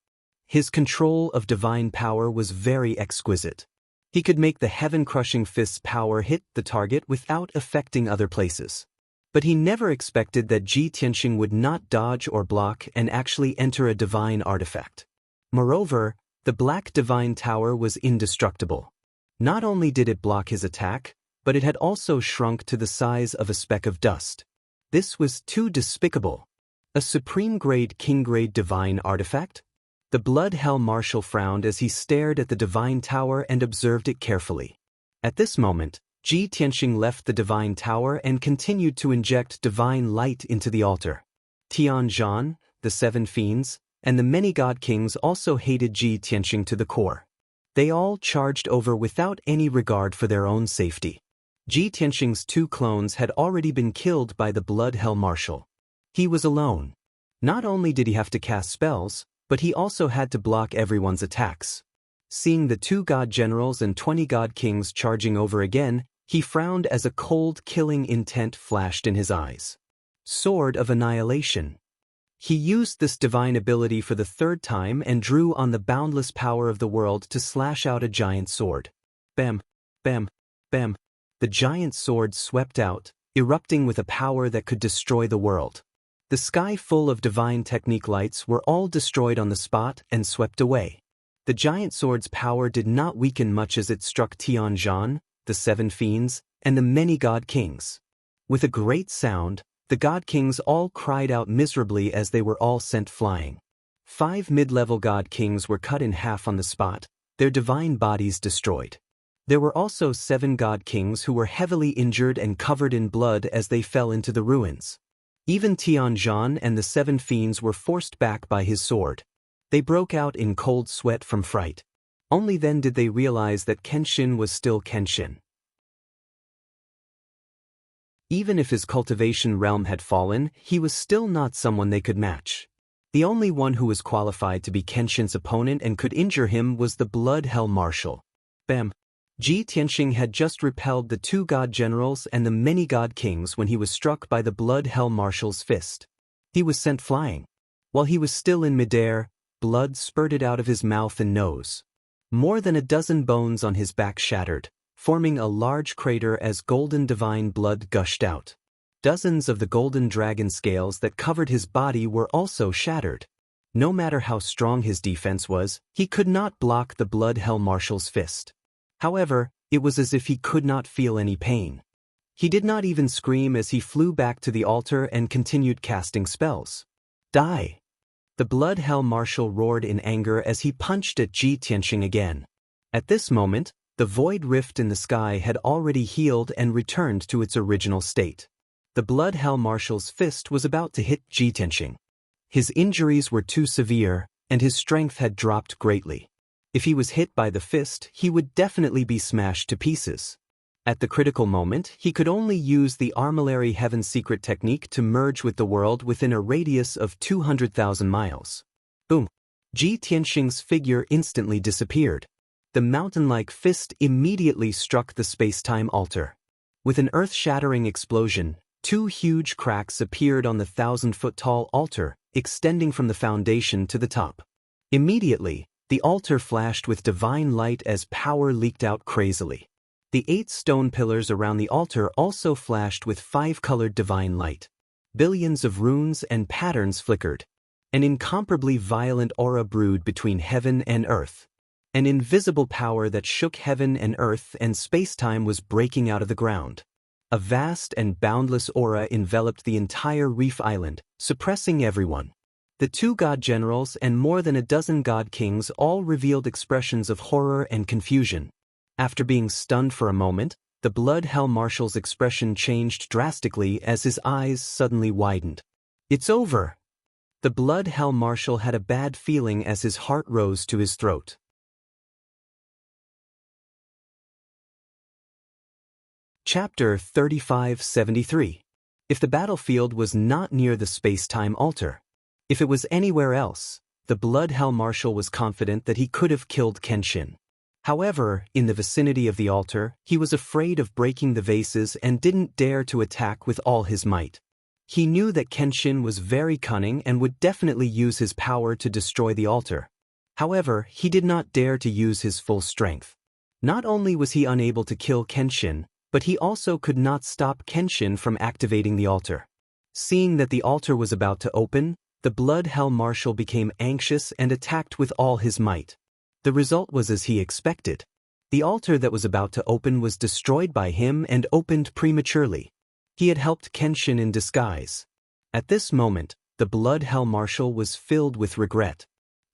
His control of divine power was very exquisite. He could make the heaven-crushing fist's power hit the target without affecting other places. But he never expected that Ji Tianxing would not dodge or block and actually enter a divine artifact. Moreover, the black divine tower was indestructible. Not only did it block his attack, but it had also shrunk to the size of a speck of dust. This was too despicable. A supreme-grade king-grade divine artifact? The Blood Hell Marshal frowned as he stared at the divine tower and observed it carefully. At this moment, Ji Tianxing left the divine tower and continued to inject divine light into the altar. Tian Zhan, the 7 fiends, and the many god kings also hated Ji Tianxing to the core. They all charged over without any regard for their own safety. Ji Tianxing's 2 clones had already been killed by the Blood Hell Marshal. He was alone. Not only did he have to cast spells, but he also had to block everyone's attacks. Seeing the 2 god generals and 20 god kings charging over again, he frowned as a cold, killing intent flashed in his eyes. Sword of Annihilation. He used this divine ability for the 3rd time and drew on the boundless power of the world to slash out a giant sword. Bam, bam, bam. The giant sword swept out, erupting with a power that could destroy the world. The sky full of divine technique lights were all destroyed on the spot and swept away. The giant sword's power did not weaken much as it struck Tianzhan, the 7 fiends, and the many god kings. With a great sound, the god kings all cried out miserably as they were all sent flying. 5 mid-level god kings were cut in half on the spot, their divine bodies destroyed. There were also 7 god kings who were heavily injured and covered in blood as they fell into the ruins. Even Tianzhan and the 7 fiends were forced back by his sword. They broke out in cold sweat from fright. Only then did they realize that Kenshin was still Kenshin. Even if his cultivation realm had fallen, he was still not someone they could match. The only one who was qualified to be Kenshin's opponent and could injure him was the Blood Hell Marshal. Bam! Ji Tianxing had just repelled the 2 god generals and the many god kings when he was struck by the Blood Hell Marshal's fist. He was sent flying. While he was still in midair, blood spurted out of his mouth and nose. More than a dozen bones on his back shattered, forming a large crater as golden divine blood gushed out. Dozens of the golden dragon scales that covered his body were also shattered. No matter how strong his defense was, he could not block the Blood Hell Marshal's fist. However, it was as if he could not feel any pain. He did not even scream as he flew back to the altar and continued casting spells. Die! The Blood Hell Marshal roared in anger as he punched at Ji Tianxing again. At this moment, the void rift in the sky had already healed and returned to its original state. The Blood Hell Marshal's fist was about to hit Ji Tianxing. His injuries were too severe, and his strength had dropped greatly. If he was hit by the fist, he would definitely be smashed to pieces. At the critical moment, he could only use the Armillary Heaven secret technique to merge with the world within a radius of 200,000 miles. Boom! Ji Tianxing's figure instantly disappeared. The mountain-like fist immediately struck the space-time altar. With an earth-shattering explosion, 2 huge cracks appeared on the 1,000-foot-tall altar, extending from the foundation to the top. Immediately, the altar flashed with divine light as power leaked out crazily. The 8 stone pillars around the altar also flashed with 5-colored divine light. Billions of runes and patterns flickered. An incomparably violent aura brewed between heaven and earth. An invisible power that shook heaven and earth and space-time was breaking out of the ground. A vast and boundless aura enveloped the entire reef island, suppressing everyone. The 2 god generals and more than a dozen god kings all revealed expressions of horror and confusion. After being stunned for a moment, the Blood Hell Marshal's expression changed drastically as his eyes suddenly widened. It's over! The Blood Hell Marshal had a bad feeling as his heart rose to his throat. Chapter 3573. If the battlefield was not near the space-time altar. If it was anywhere else, the Blood Hell Marshal was confident that he could have killed Kenshin. However, in the vicinity of the altar, he was afraid of breaking the vases and didn't dare to attack with all his might. He knew that Kenshin was very cunning and would definitely use his power to destroy the altar. However, he did not dare to use his full strength. Not only was he unable to kill Kenshin, but he also could not stop Kenshin from activating the altar. Seeing that the altar was about to open, the Blood Hell Marshal became anxious and attacked with all his might. The result was as he expected. The altar that was about to open was destroyed by him and opened prematurely. He had helped Kenshin in disguise. At this moment, the Blood Hell Marshal was filled with regret.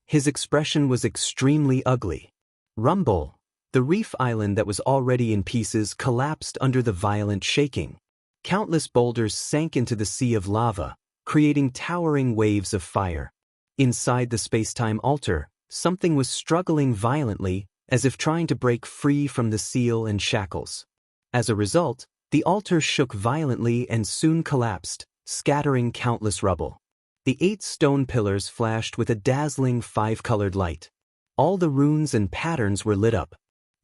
His expression was extremely ugly. Rumble! The reef island that was already in pieces collapsed under the violent shaking. Countless boulders sank into the sea of lava, creating towering waves of fire. Inside the space-time altar, something was struggling violently, as if trying to break free from the seal and shackles. As a result, the altar shook violently and soon collapsed, scattering countless rubble. The 8 stone pillars flashed with a dazzling 5-colored light. All the runes and patterns were lit up.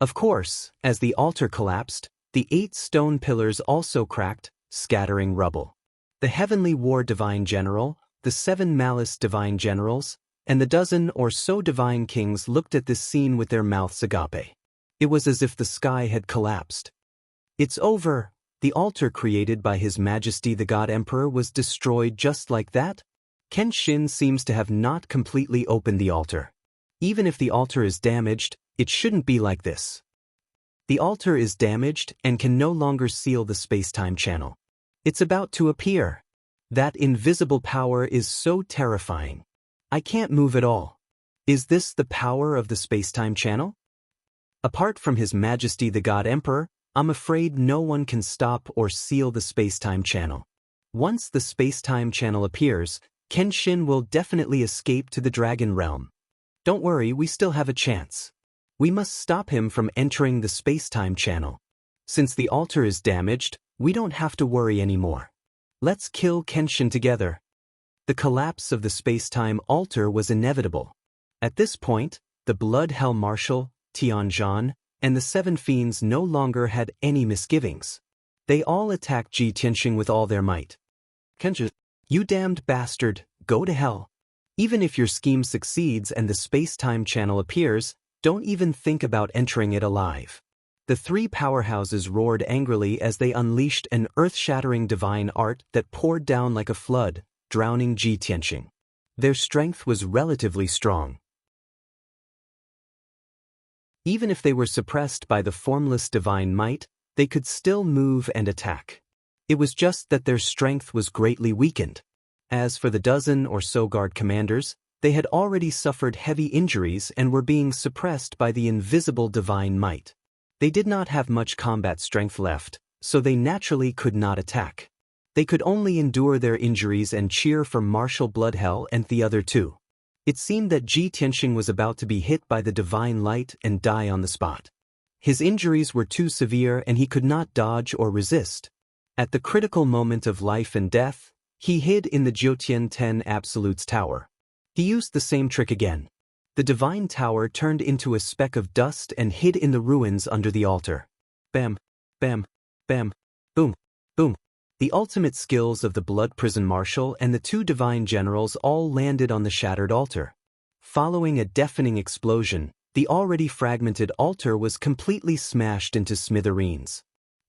Of course, as the altar collapsed, the 8 stone pillars also cracked, scattering rubble. The Heavenly War Divine General, the 7 Malice Divine Generals, and the dozen or so Divine Kings looked at this scene with their mouths agape. It was as if the sky had collapsed. It's over! The altar created by His Majesty the God Emperor was destroyed just like that? Kenshin seems to have not completely opened the altar. Even if the altar is damaged, it shouldn't be like this. The altar is damaged and can no longer seal the space-time channel. It's about to appear. That invisible power is so terrifying. I can't move at all. Is this the power of the space-time channel? Apart from His Majesty the God Emperor, I'm afraid no one can stop or seal the space-time channel. Once the space-time channel appears, Kenshin will definitely escape to the Dragon Realm. Don't worry, we still have a chance. We must stop him from entering the space-time channel. Since the altar is damaged, we don't have to worry anymore. Let's kill Kenshin together. The collapse of the space-time altar was inevitable. At this point, the Blood Hell Marshal, Tianzhan, and the 7 fiends no longer had any misgivings. They all attacked Ji Tianxing with all their might. Kenshin, you damned bastard, go to hell. Even if your scheme succeeds and the space-time channel appears, don't even think about entering it alive. The 3 powerhouses roared angrily as they unleashed an earth-shattering divine art that poured down like a flood, drowning Ji Tianxing. Their strength was relatively strong. Even if they were suppressed by the formless divine might, they could still move and attack. It was just that their strength was greatly weakened. As for the dozen or so guard commanders, they had already suffered heavy injuries and were being suppressed by the invisible divine might. They did not have much combat strength left, so they naturally could not attack. They could only endure their injuries and cheer for Marshal Bloodhell and the other 2. It seemed that Ji Tianxing was about to be hit by the divine light and die on the spot. His injuries were too severe and he could not dodge or resist. At the critical moment of life and death, he hid in the Jiutian 10 Absolutes Tower. He used the same trick again. The divine tower turned into a speck of dust and hid in the ruins under the altar. Bam, bam, bam, boom, boom. The ultimate skills of the Blood Prison Marshal and the 2 divine generals all landed on the shattered altar. Following a deafening explosion, the already fragmented altar was completely smashed into smithereens.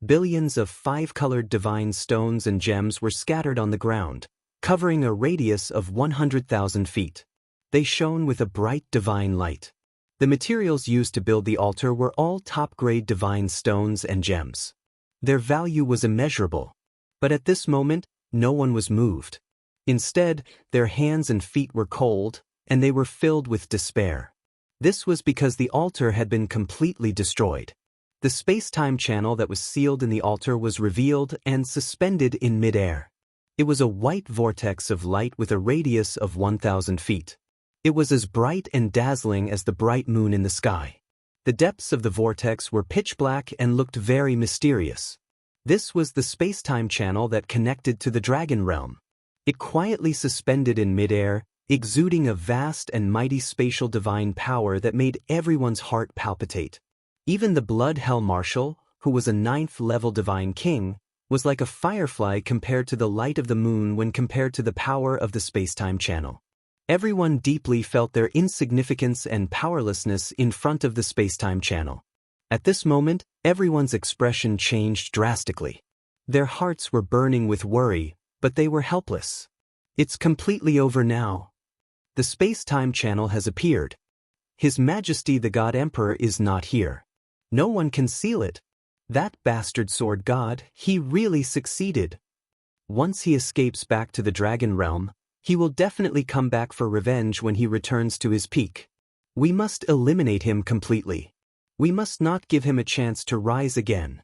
Billions of 5-colored divine stones and gems were scattered on the ground, covering a radius of 100,000 feet. They shone with a bright divine light. The materials used to build the altar were all top-grade divine stones and gems. Their value was immeasurable. But at this moment, no one was moved. Instead, their hands and feet were cold, and they were filled with despair. This was because the altar had been completely destroyed. The space-time channel that was sealed in the altar was revealed and suspended in mid-air. It was a white vortex of light with a radius of 1,000 feet. It was as bright and dazzling as the bright moon in the sky. The depths of the vortex were pitch black and looked very mysterious. This was the space-time channel that connected to the Dragon Realm. It quietly suspended in mid-air, exuding a vast and mighty spatial divine power that made everyone's heart palpitate. Even the Blood Hell Marshal, who was a 9th-level divine king, was like a firefly compared to the light of the moon when compared to the power of the space-time channel. Everyone deeply felt their insignificance and powerlessness in front of the space-time channel. At this moment, everyone's expression changed drastically. Their hearts were burning with worry, but they were helpless. It's completely over now. The space-time channel has appeared. His Majesty the God Emperor is not here. No one can seal it. That bastard sword god, he really succeeded. Once he escapes back to the Dragon Realm, he will definitely come back for revenge when he returns to his peak. We must eliminate him completely. We must not give him a chance to rise again.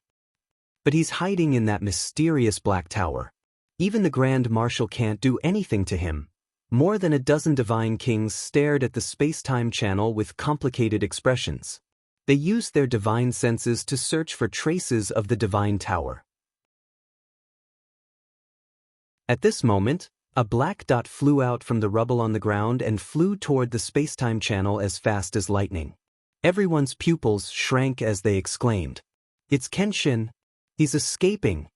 But he's hiding in that mysterious black tower. Even the Grand Marshal can't do anything to him. More than a dozen divine kings stared at the space-time channel with complicated expressions. They used their divine senses to search for traces of the divine tower. At this moment, a black dot flew out from the rubble on the ground and flew toward the space-time channel as fast as lightning. Everyone's pupils shrank as they exclaimed, "It's Kenshin! He's escaping!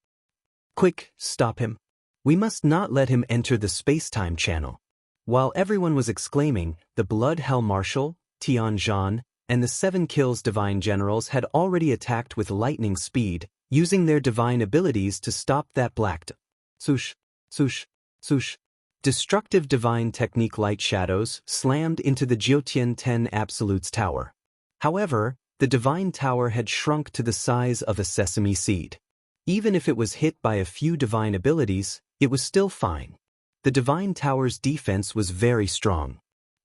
Quick, stop him! We must not let him enter the space-time channel." While everyone was exclaiming, the Blood Hell Marshal, Tianzhan, and the 7 Kills divine generals had already attacked with lightning speed, using their divine abilities to stop that black swoosh, swoosh, swoosh. Destructive divine technique light shadows slammed into the Jiutian 10 Absolutes Tower. However, the divine tower had shrunk to the size of a sesame seed. Even if it was hit by a few divine abilities, it was still fine. The divine tower's defense was very strong.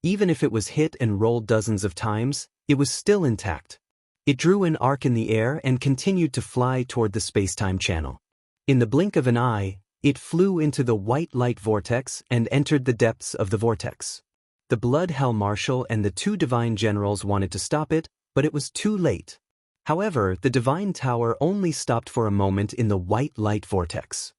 Even if it was hit and rolled dozens of times, it was still intact. It drew an arc in the air and continued to fly toward the space-time channel. In the blink of an eye, it flew into the white light vortex and entered the depths of the vortex. The Blood Hell Marshal and the two divine generals wanted to stop it, but it was too late. However, the divine tower only stopped for a moment in the white light vortex.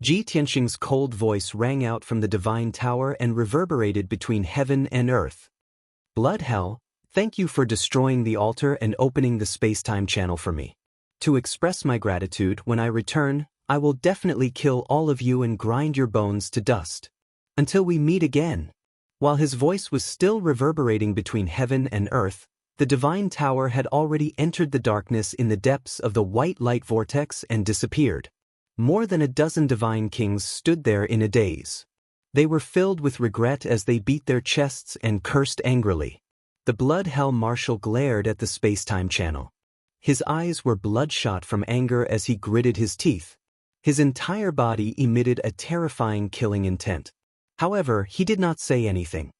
Ji Tianxing's cold voice rang out from the divine tower and reverberated between heaven and earth. Blood Hell, thank you for destroying the altar and opening the space-time channel for me. To express my gratitude, when I return, I will definitely kill all of you and grind your bones to dust. Until we meet again. While his voice was still reverberating between heaven and earth, the divine tower had already entered the darkness in the depths of the white light vortex and disappeared. More than a dozen divine kings stood there in a daze. They were filled with regret as they beat their chests and cursed angrily. The Blood Hell Marshal glared at the space-time channel. His eyes were bloodshot from anger as he gritted his teeth. His entire body emitted a terrifying killing intent. However, he did not say anything.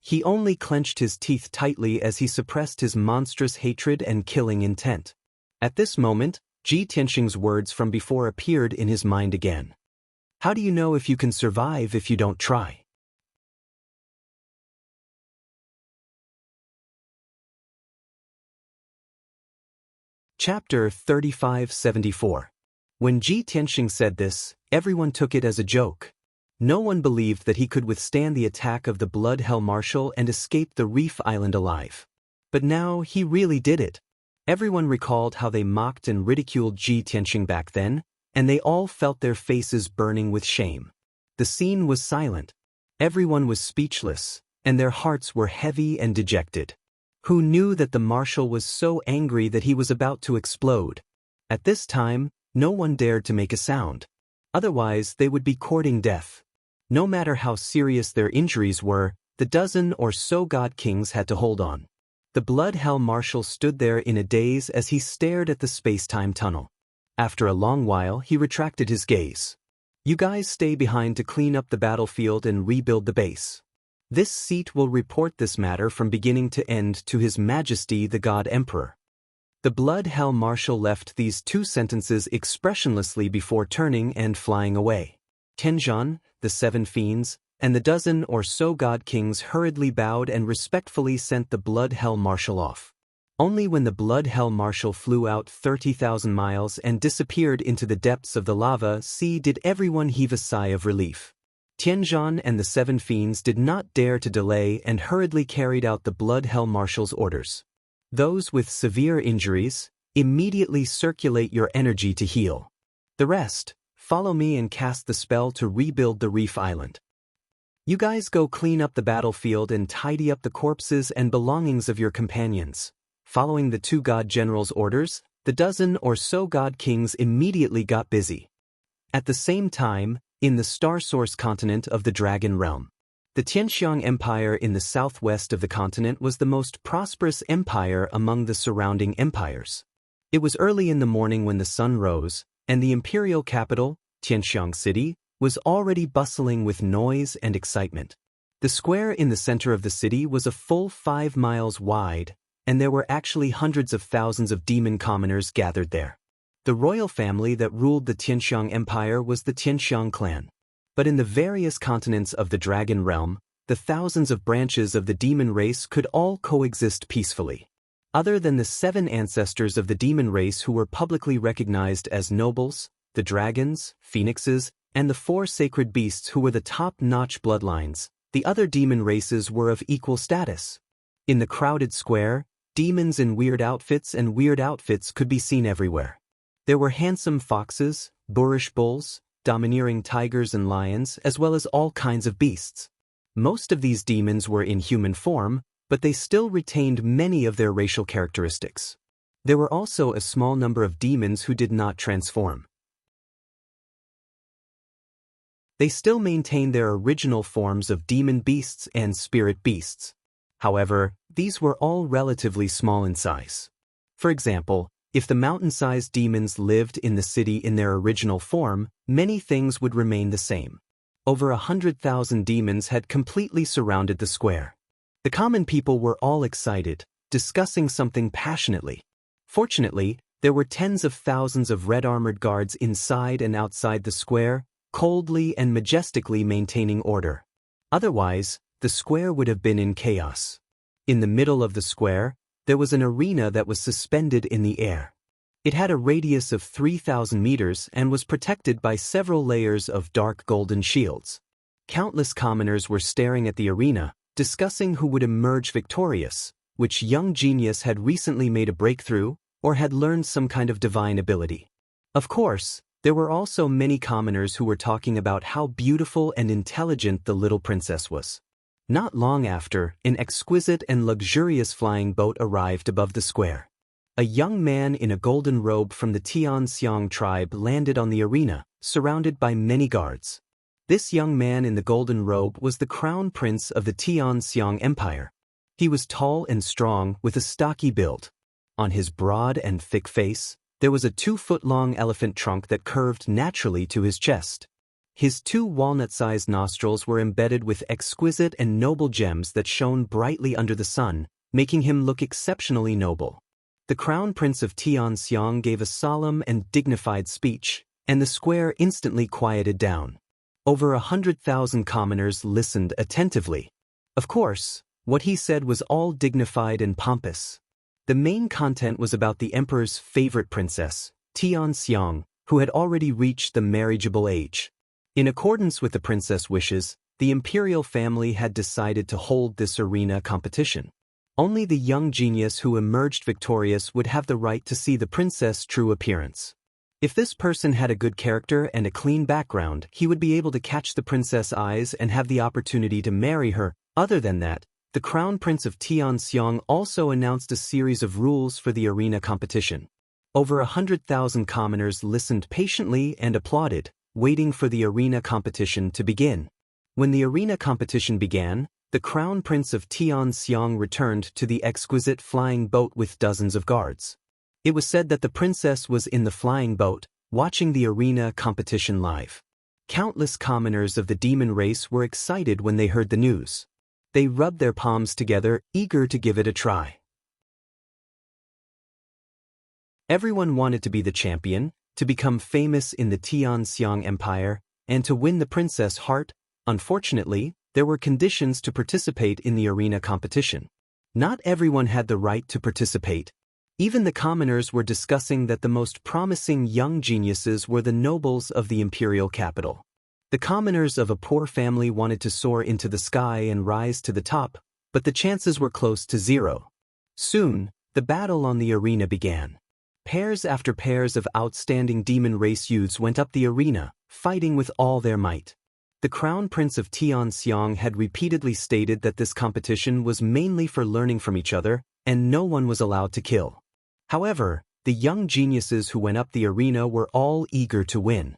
He only clenched his teeth tightly as he suppressed his monstrous hatred and killing intent. At this moment, Ji Tianxing's words from before appeared in his mind again. How do you know if you can survive if you don't try? Chapter 3574. When Ji Tianxing said this, everyone took it as a joke. No one believed that he could withstand the attack of the Blood Hell Marshal and escape the Reef Island alive. But now he really did it. Everyone recalled how they mocked and ridiculed Ji Tianxing back then, and they all felt their faces burning with shame. The scene was silent. Everyone was speechless, and their hearts were heavy and dejected. Who knew that the Marshal was so angry that he was about to explode? At this time, no one dared to make a sound. Otherwise, they would be courting death. No matter how serious their injuries were, the dozen or so god kings had to hold on. The Blood Hell Marshal stood there in a daze as he stared at the space-time tunnel. After a long while, he retracted his gaze. You guys stay behind to clean up the battlefield and rebuild the base. This seat will report this matter from beginning to end to His Majesty the God Emperor. The Blood Hell Marshal left these two sentences expressionlessly before turning and flying away. Tianzhan, the 7 fiends, and the dozen or so god kings hurriedly bowed and respectfully sent the Blood Hell Marshal off. Only when the Blood Hell Marshal flew out 30,000 miles and disappeared into the depths of the lava sea did everyone heave a sigh of relief. Tianzhan and the 7 fiends did not dare to delay and hurriedly carried out the Blood Hell Marshal's orders. Those with severe injuries, immediately circulate your energy to heal. The rest, follow me and cast the spell to rebuild the Reef Island. You guys go clean up the battlefield and tidy up the corpses and belongings of your companions. Following the 2 god generals' orders, the dozen or so god kings immediately got busy. At the same time, in the Star Source continent of the Dragon Realm, the Tianxiang Empire in the southwest of the continent was the most prosperous empire among the surrounding empires. It was early in the morning when the sun rose, and the imperial capital, Tianxiang City, was already bustling with noise and excitement. The square in the center of the city was a full 5 miles wide, and there were actually hundreds of thousands of demon commoners gathered there. The royal family that ruled the Tianxiang Empire was the Tianxiang clan. But in the various continents of the Dragon Realm, the thousands of branches of the demon race could all coexist peacefully. Other than the 7 ancestors of the demon race who were publicly recognized as nobles, the dragons, phoenixes, and the 4 sacred beasts who were the top-notch bloodlines, the other demon races were of equal status. In the crowded square, demons in weird outfits and weird outfits could be seen everywhere. There were handsome foxes, boorish bulls, domineering tigers and lions, as well as all kinds of beasts. Most of these demons were in human form, but they still retained many of their racial characteristics. There were also a small number of demons who did not transform. They still maintained their original forms of demon beasts and spirit beasts. However, these were all relatively small in size. For example, if the mountain-sized demons lived in the city in their original form, many things would remain the same. Over 100,000 demons had completely surrounded the square. The common people were all excited, discussing something passionately. Fortunately, there were tens of thousands of red-armored guards inside and outside the square, coldly and majestically maintaining order. Otherwise, the square would have been in chaos. In the middle of the square, there was an arena that was suspended in the air. It had a radius of 3,000 meters and was protected by several layers of dark golden shields. Countless commoners were staring at the arena, discussing who would emerge victorious, which young genius had recently made a breakthrough or had learned some kind of divine ability. Of course, there were also many commoners who were talking about how beautiful and intelligent the little princess was. Not long after, an exquisite and luxurious flying boat arrived above the square. A young man in a golden robe from the Xianxia tribe landed on the arena, surrounded by many guards. This young man in the golden robe was the crown prince of the Xianxia Empire. He was tall and strong with a stocky build. On his broad and thick face, there was a 2-foot-long elephant trunk that curved naturally to his chest. His 2 walnut-sized nostrils were embedded with exquisite and noble gems that shone brightly under the sun, making him look exceptionally noble. The crown prince of Xianxia gave a solemn and dignified speech, and the square instantly quieted down. Over 100,000 commoners listened attentively. Of course, what he said was all dignified and pompous. The main content was about the emperor's favorite princess, Xianxia, who had already reached the marriageable age. In accordance with the princess' wishes, the imperial family had decided to hold this arena competition. Only the young genius who emerged victorious would have the right to see the princess' true appearance. If this person had a good character and a clean background, he would be able to catch the princess' eyes and have the opportunity to marry her. Other than that, the crown prince of Xianxia also announced a series of rules for the arena competition. Over 100,000 commoners listened patiently and applauded, waiting for the arena competition to begin. When the arena competition began, the crown prince of Xianxia returned to the exquisite flying boat with dozens of guards. It was said that the princess was in the flying boat, watching the arena competition live. Countless commoners of the demon race were excited when they heard the news. They rubbed their palms together, eager to give it a try. Everyone wanted to be the champion, to become famous in the Xianxia Empire, and to win the princess' heart. Unfortunately, there were conditions to participate in the arena competition. Not everyone had the right to participate. Even the commoners were discussing that the most promising young geniuses were the nobles of the imperial capital. The commoners of a poor family wanted to soar into the sky and rise to the top, but the chances were close to zero. Soon, the battle on the arena began. Pairs after pairs of outstanding demon race youths went up the arena, fighting with all their might. The crown prince of Xianxia had repeatedly stated that this competition was mainly for learning from each other, and no one was allowed to kill. However, the young geniuses who went up the arena were all eager to win.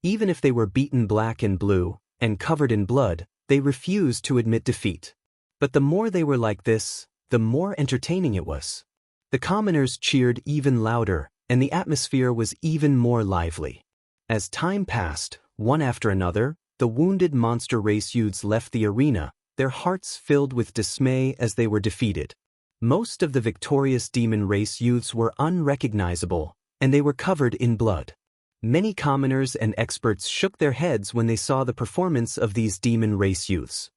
Even if they were beaten black and blue, and covered in blood, they refused to admit defeat. But the more they were like this, the more entertaining it was. The commoners cheered even louder, and the atmosphere was even more lively. As time passed, one after another, the wounded monster race youths left the arena, their hearts filled with dismay as they were defeated. Most of the victorious demon race youths were unrecognizable, and they were covered in blood. Many commoners and experts shook their heads when they saw the performance of these demon race youths.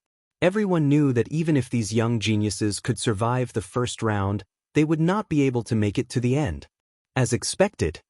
Everyone knew that even if these young geniuses could survive the first round, they would not be able to make it to the end. As expected,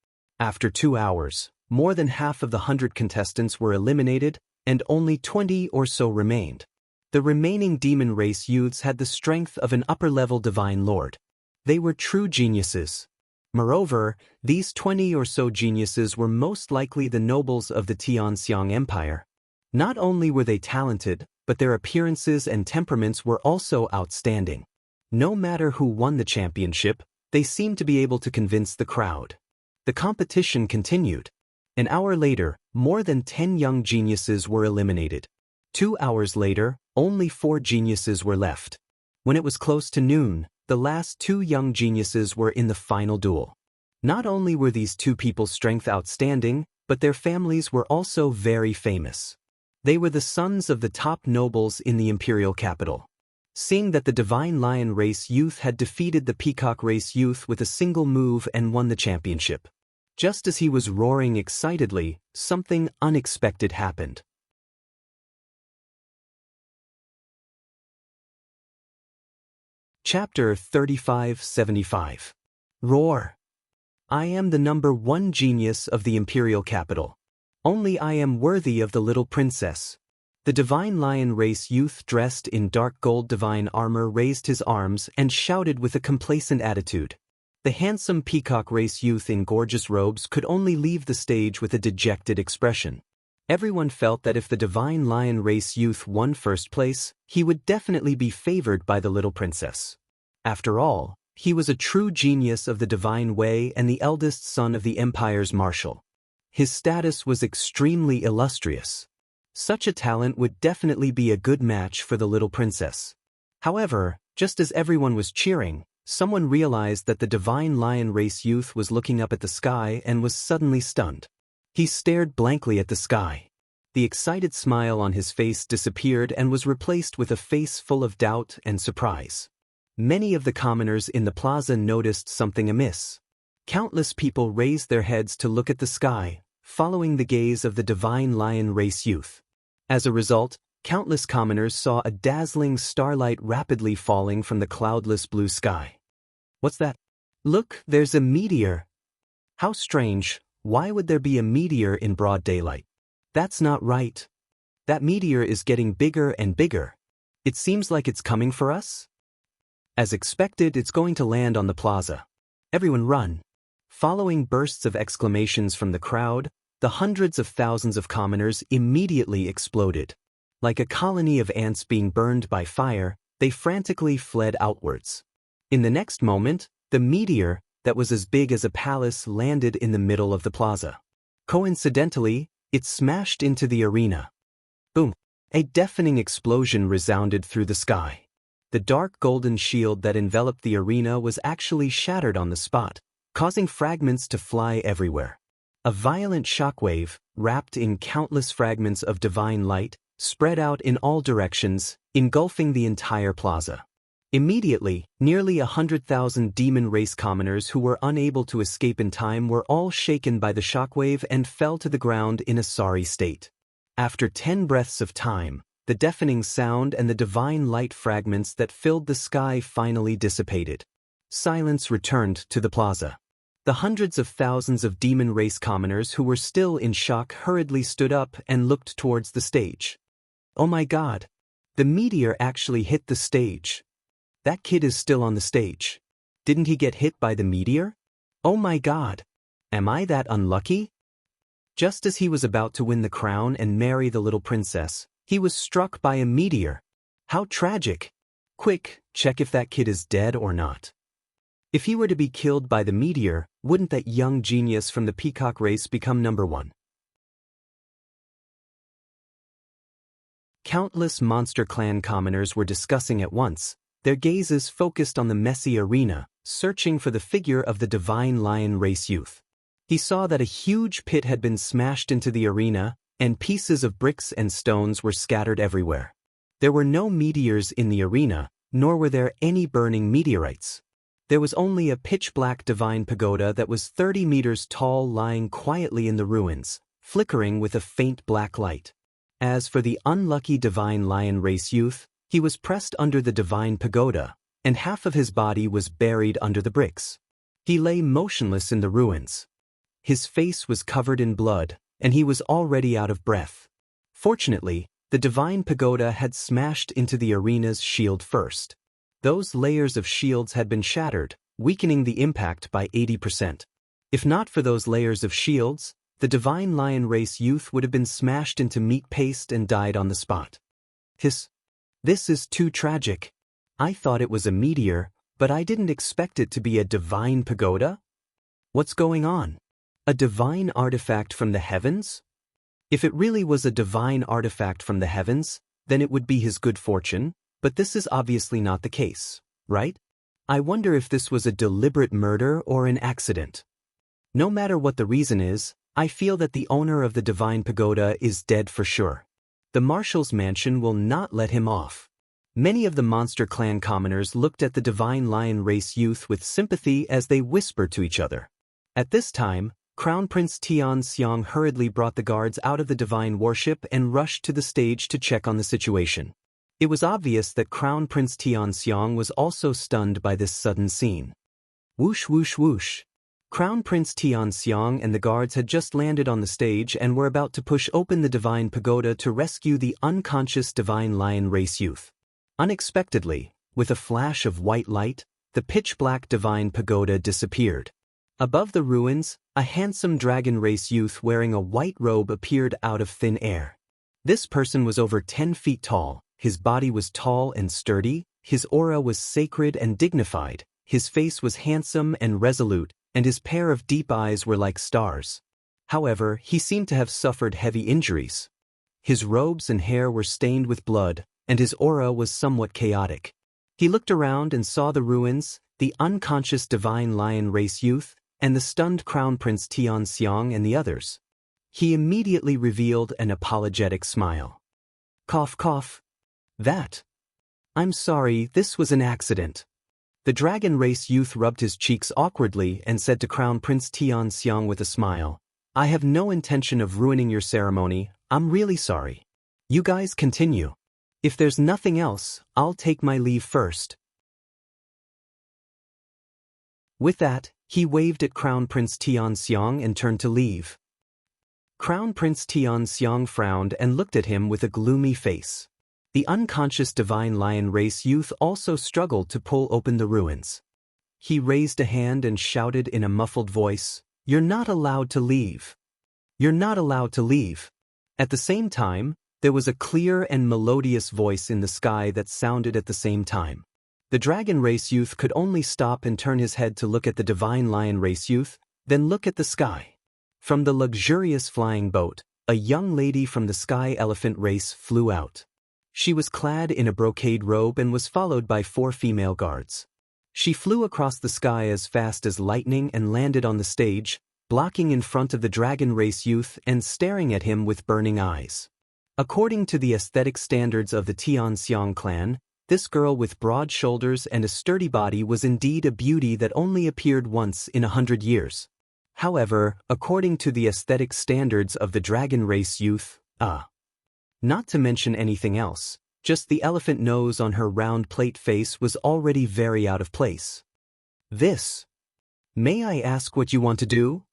after 2 hours, more than half of the 100 contestants were eliminated, and only 20 or so remained. The remaining demon race youths had the strength of an upper-level divine lord. They were true geniuses. Moreover, these 20 or so geniuses were most likely the nobles of the Xianxia Empire. Not only were they talented, but their appearances and temperaments were also outstanding. No matter who won the championship, They seemed to be able to convince the crowd. The competition continued. An hour later, more than 10 young geniuses were eliminated. 2 hours later, only 4 geniuses were left. When it was close to noon, the last 2 young geniuses were in the final duel. Not only were these 2 people's strength outstanding, but their families were also very famous. They were the sons of the top nobles in the imperial capital. Seeing that the Divine Lion Race youth had defeated the Peacock Race youth with a single move and won the championship. Just as he was roaring excitedly, something unexpected happened. Chapter 3575. Roar! I am the number 1 genius of the imperial capital. Only I am worthy of the little princess. The Divine Lion Race youth dressed in dark gold divine armor raised his arms and shouted with a complacent attitude. The handsome Peacock Race youth in gorgeous robes could only leave the stage with a dejected expression. Everyone felt that if the Divine Lion Race youth won first place, he would definitely be favored by the little princess. After all, he was a true genius of the Divine Way and the eldest son of the Empire's marshal. His status was extremely illustrious. Such a talent would definitely be a good match for the little princess. However, just as everyone was cheering, someone realized that the Divine Lion Race youth was looking up at the sky and was suddenly stunned. He stared blankly at the sky. The excited smile on his face disappeared and was replaced with a face full of doubt and surprise. Many of the commoners in the plaza noticed something amiss. Countless people raised their heads to look at the sky, following the gaze of the Divine Lion Race youth. As a result, countless commoners saw a dazzling starlight rapidly falling from the cloudless blue sky. What's that? Look, there's a meteor. How strange, why would there be a meteor in broad daylight? That's not right. That meteor is getting bigger and bigger. It seems like it's coming for us? As expected, it's going to land on the plaza. Everyone run. Following bursts of exclamations from the crowd, the hundreds of thousands of commoners immediately exploded. Like a colony of ants being burned by fire, they frantically fled outwards. In the next moment, the meteor, that was as big as a palace, landed in the middle of the plaza. Coincidentally, it smashed into the arena. Boom! A deafening explosion resounded through the sky. The dark golden shield that enveloped the arena was actually shattered on the spot, causing fragments to fly everywhere. A violent shockwave, wrapped in countless fragments of divine light, spread out in all directions, engulfing the entire plaza. Immediately, nearly 100,000 demon race commoners who were unable to escape in time were all shaken by the shockwave and fell to the ground in a sorry state. After 10 breaths of time, the deafening sound and the divine light fragments that filled the sky finally dissipated. Silence returned to the plaza. The hundreds of thousands of demon race commoners who were still in shock hurriedly stood up and looked towards the stage. Oh my God! The meteor actually hit the stage. That kid is still on the stage. Didn't he get hit by the meteor? Oh my God! Am I that unlucky? Just as he was about to win the crown and marry the little princess, he was struck by a meteor. How tragic! Quick, check if that kid is dead or not. If he were to be killed by the meteor, wouldn't that young genius from the Peacock race become number 1? Countless Monster Clan commoners were discussing at once, their gazes focused on the messy arena, searching for the figure of the Divine Lion Race youth. He saw that a huge pit had been smashed into the arena, and pieces of bricks and stones were scattered everywhere. There were no meteors in the arena, nor were there any burning meteorites. There was only a pitch-black divine pagoda that was 30 meters tall lying quietly in the ruins, flickering with a faint black light. As for the unlucky Divine Lion Race youth, he was pressed under the divine pagoda, and half of his body was buried under the bricks. He lay motionless in the ruins. His face was covered in blood, and he was already out of breath. Fortunately, the divine pagoda had smashed into the arena's shield first. Those layers of shields had been shattered, weakening the impact by 80%. If not for those layers of shields, the Divine Lion Race youth would have been smashed into meat paste and died on the spot. This is too tragic. I thought it was a meteor, But I didn't expect it to be a divine pagoda? What's going on? A divine artifact from the heavens? If it really was a divine artifact from the heavens, then it would be his good fortune, but this is obviously not the case, right? I wonder if this was a deliberate murder or an accident. No matter what the reason is, I feel that the owner of the divine pagoda is dead for sure. The Marshal's mansion will not let him off. Many of the Monster Clan commoners looked at the divine lion race youth with sympathy as they whispered to each other. At this time, Crown Prince Xianxia hurriedly brought the guards out of the divine worship and rushed to the stage to check on the situation. It was obvious that Crown Prince Xianxia was also stunned by this sudden scene. Whoosh whoosh whoosh. Crown Prince Xianxia and the guards had just landed on the stage and were about to push open the divine pagoda to rescue the unconscious divine lion race youth. Unexpectedly, with a flash of white light, the pitch-black divine pagoda disappeared. Above the ruins, a handsome dragon race youth wearing a white robe appeared out of thin air. This person was over 10 feet tall, his body was tall and sturdy, his aura was sacred and dignified, his face was handsome and resolute, and his pair of deep eyes were like stars. However, he seemed to have suffered heavy injuries. His robes and hair were stained with blood, and his aura was somewhat chaotic. He looked around and saw the ruins, the unconscious divine lion race youth, and the stunned Crown Prince Xianxia and the others. He immediately revealed an apologetic smile. Cough cough. That. I'm sorry, this was an accident. The dragon race youth rubbed his cheeks awkwardly and said to Crown Prince Xianxia with a smile, I have no intention of ruining your ceremony, I'm really sorry. You guys continue. If there's nothing else, I'll take my leave first. With that, he waved at Crown Prince Xianxia and turned to leave. Crown Prince Xianxia frowned and looked at him with a gloomy face. The unconscious divine lion race youth also struggled to pull open the ruins. He raised a hand and shouted in a muffled voice, You're not allowed to leave. You're not allowed to leave. At the same time, there was a clear and melodious voice in the sky that sounded at the same time. The dragon race youth could only stop and turn his head to look at the divine lion race youth, then look at the sky. From the luxurious flying boat, a young lady from the sky elephant race flew out. She was clad in a brocade robe and was followed by 4 female guards. She flew across the sky as fast as lightning and landed on the stage, blocking in front of the dragon race youth and staring at him with burning eyes. According to the aesthetic standards of the Xianxia clan, this girl with broad shoulders and a sturdy body was indeed a beauty that only appeared once in 100 years. However, according to the aesthetic standards of the dragon race youth, not to mention anything else, just the elephant nose on her round plate face was already very out of place. May I ask what you want to do?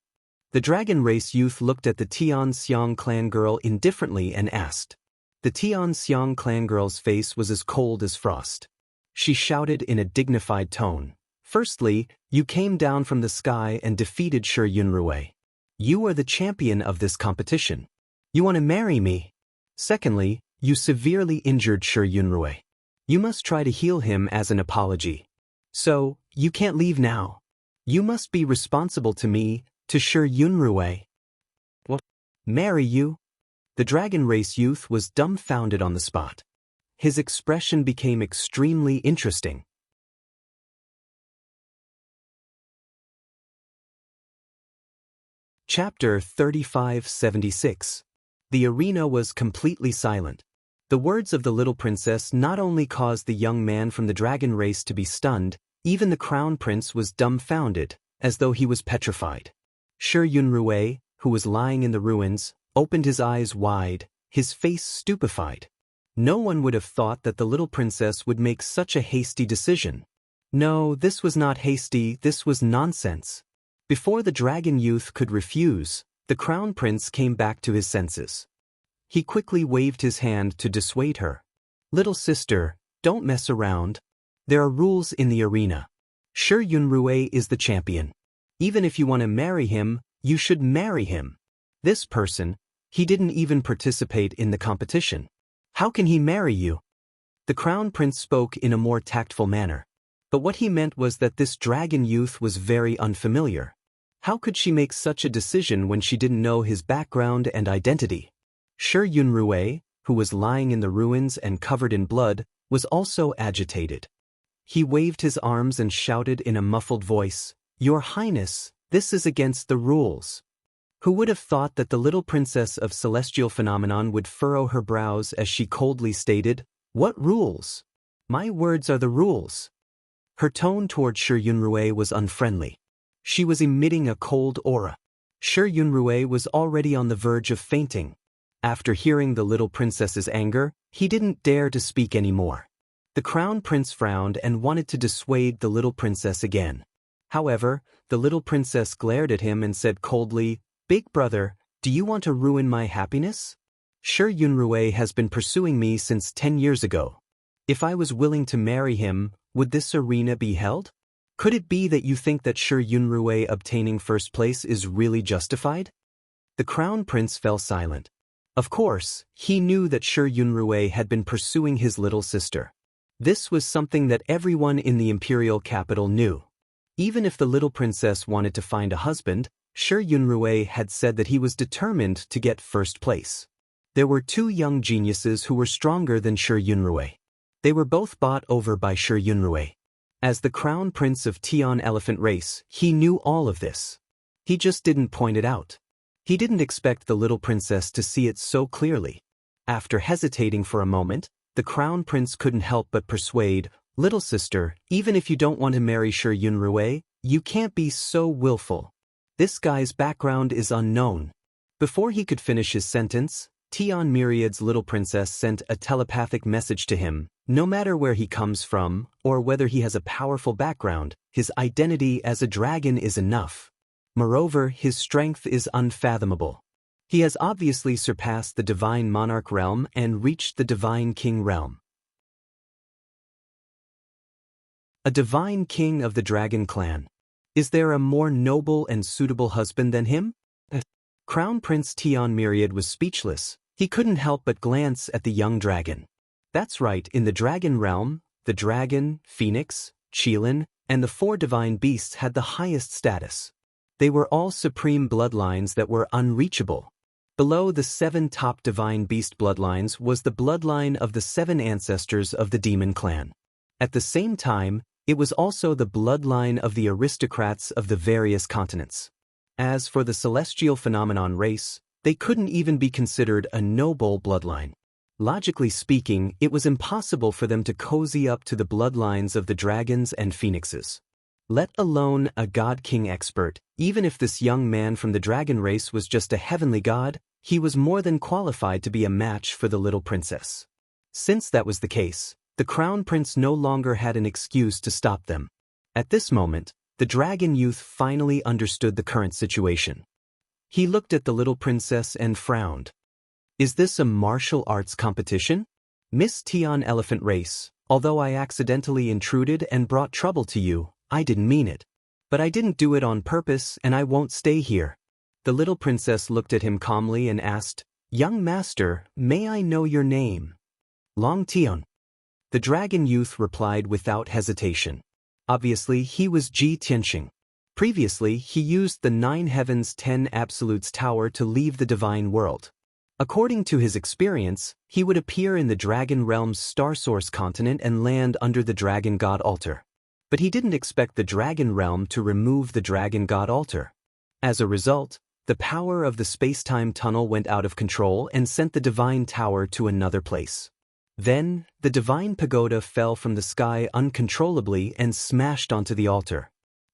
The dragon race youth looked at the Xianxia clan girl indifferently and asked. The Xianxia clan girl's face was as cold as frost. She shouted in a dignified tone, Firstly, you came down from the sky and defeated Shi Yunrui. You are the champion of this competition. You want to marry me. Secondly, you severely injured Shi Yunrui. You must try to heal him as an apology. So, you can't leave now. You must be responsible to me, to Shi Yunrui. What? Marry you? The dragon race youth was dumbfounded on the spot. His expression became extremely interesting. Chapter 3576. The arena was completely silent. The words of the little princess not only caused the young man from the dragon race to be stunned, even the crown prince was dumbfounded, as though he was petrified. Shi Yunrui, who was lying in the ruins, opened his eyes wide, his face stupefied. No one would have thought that the little princess would make such a hasty decision. No, this was not hasty, this was nonsense. Before the dragon youth could refuse, the crown prince came back to his senses. He quickly waved his hand to dissuade her. Little sister, don't mess around. There are rules in the arena. Shi Yunrui is the champion. Even if you want to marry him, you should marry him. This person, he didn't even participate in the competition. How can he marry you? The crown prince spoke in a more tactful manner. But what he meant was that this dragon youth was very unfamiliar. How could she make such a decision when she didn't know his background and identity? Shi Yunrui, who was lying in the ruins and covered in blood, was also agitated. He waved his arms and shouted in a muffled voice, "Your Highness, this is against the rules." Who would have thought that the little princess of celestial phenomenon would furrow her brows as she coldly stated, "What rules? My words are the rules." Her tone toward Shi Yunrui was unfriendly. She was emitting a cold aura. Shi Yunrui was already on the verge of fainting. After hearing the little princess's anger, he didn't dare to speak anymore. The crown prince frowned and wanted to dissuade the little princess again. However, the little princess glared at him and said coldly, "Big brother, do you want to ruin my happiness? Shi Yunrui has been pursuing me since 10 years ago. If I was willing to marry him, would this arena be held? Could it be that you think that Shi Yunrui obtaining first place is really justified?" The crown prince fell silent. Of course, he knew that Shi Yunrui had been pursuing his little sister. This was something that everyone in the imperial capital knew. Even if the little princess wanted to find a husband, Shi Yunrui had said that he was determined to get first place. There were two young geniuses who were stronger than Shi Yunrui. They were both bought over by Shi Yunrui. As the crown prince of Tian elephant race, he knew all of this. He just didn't point it out. He didn't expect the little princess to see it so clearly. After hesitating for a moment, the crown prince couldn't help but persuade, "Little sister, even if you don't want to marry Shi Yunrui, you can't be so willful. This guy's background is unknown." Before he could finish his sentence, Tian Myriad's little princess sent a telepathic message to him. No matter where he comes from, or whether he has a powerful background, his identity as a dragon is enough. Moreover, his strength is unfathomable. He has obviously surpassed the divine monarch realm and reached the divine king realm. A divine king of the dragon clan. Is there a more noble and suitable husband than him? Crown Prince Tian Myriad was speechless. He couldn't help but glance at the young dragon. That's right, in the dragon realm, the dragon, phoenix, qilin, and the 4 divine beasts had the highest status. They were all supreme bloodlines that were unreachable. Below the 7 top divine beast bloodlines was the bloodline of the 7 ancestors of the demon clan. At the same time, it was also the bloodline of the aristocrats of the various continents. As for the celestial phenomenon race, they couldn't even be considered a noble bloodline. Logically speaking, it was impossible for them to cozy up to the bloodlines of the dragons and phoenixes. Let alone a god-king expert, even if this young man from the dragon race was just a heavenly god, he was more than qualified to be a match for the little princess. Since that was the case, the crown prince no longer had an excuse to stop them. At this moment, the dragon youth finally understood the current situation. He looked at the little princess and frowned. "Is this a martial arts competition? Miss Tian Elephant Race, although I accidentally intruded and brought trouble to you, I didn't mean it. But I didn't do it on purpose and I won't stay here." The little princess looked at him calmly and asked, "Young master, may I know your name?" "Longtime." The dragon youth replied without hesitation. Obviously, he was Ji Tianxing. Previously, he used the 9 Heavens 10 Absolutes Tower to leave the divine world. According to his experience, he would appear in the Dragon Realm's Star Source continent and land under the Dragon God altar. But he didn't expect the Dragon Realm to remove the Dragon God altar. As a result, the power of the space-time tunnel went out of control and sent the divine tower to another place. Then, the divine pagoda fell from the sky uncontrollably and smashed onto the altar.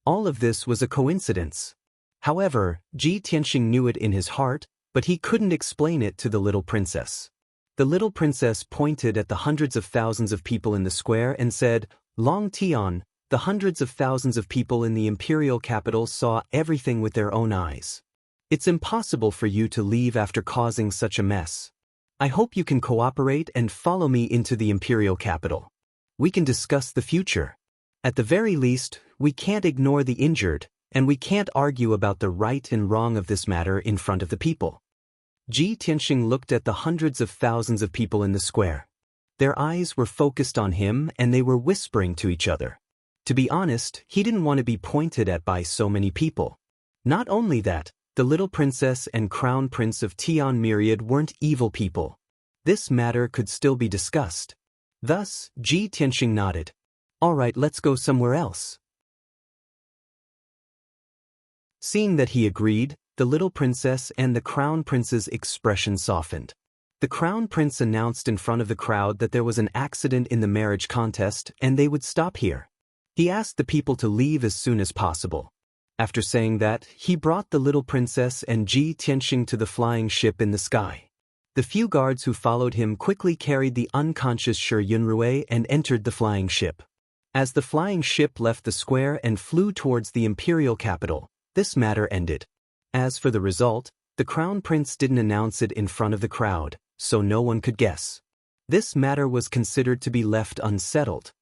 All of this was a coincidence. However, Ji Tianxing knew it in his heart, but he couldn't explain it to the little princess. The little princess pointed at the hundreds of thousands of people in the square and said, "Long Tian, the hundreds of thousands of people in the imperial capital saw everything with their own eyes. It's impossible for you to leave after causing such a mess. I hope you can cooperate and follow me into the imperial capital. We can discuss the future. At the very least, we can't ignore the injured, and we can't argue about the right and wrong of this matter in front of the people." Ji Tianxing looked at the hundreds of thousands of people in the square. Their eyes were focused on him and they were whispering to each other. To be honest, he didn't want to be pointed at by so many people. Not only that, the little princess and crown prince of Tian Myriad weren't evil people. This matter could still be discussed. Thus, Ji Tianxing nodded. All right, let's go somewhere else. Seeing that he agreed, the little princess and the crown prince's expression softened. The crown prince announced in front of the crowd that there was an accident in the marriage contest and they would stop here. He asked the people to leave as soon as possible. After saying that, he brought the little princess and Ji Tianxing to the flying ship in the sky. The few guards who followed him quickly carried the unconscious Shi Yunrui and entered the flying ship. As the flying ship left the square and flew towards the imperial capital, this matter ended. As for the result, the crown prince didn't announce it in front of the crowd, so no one could guess. This matter was considered to be left unsettled.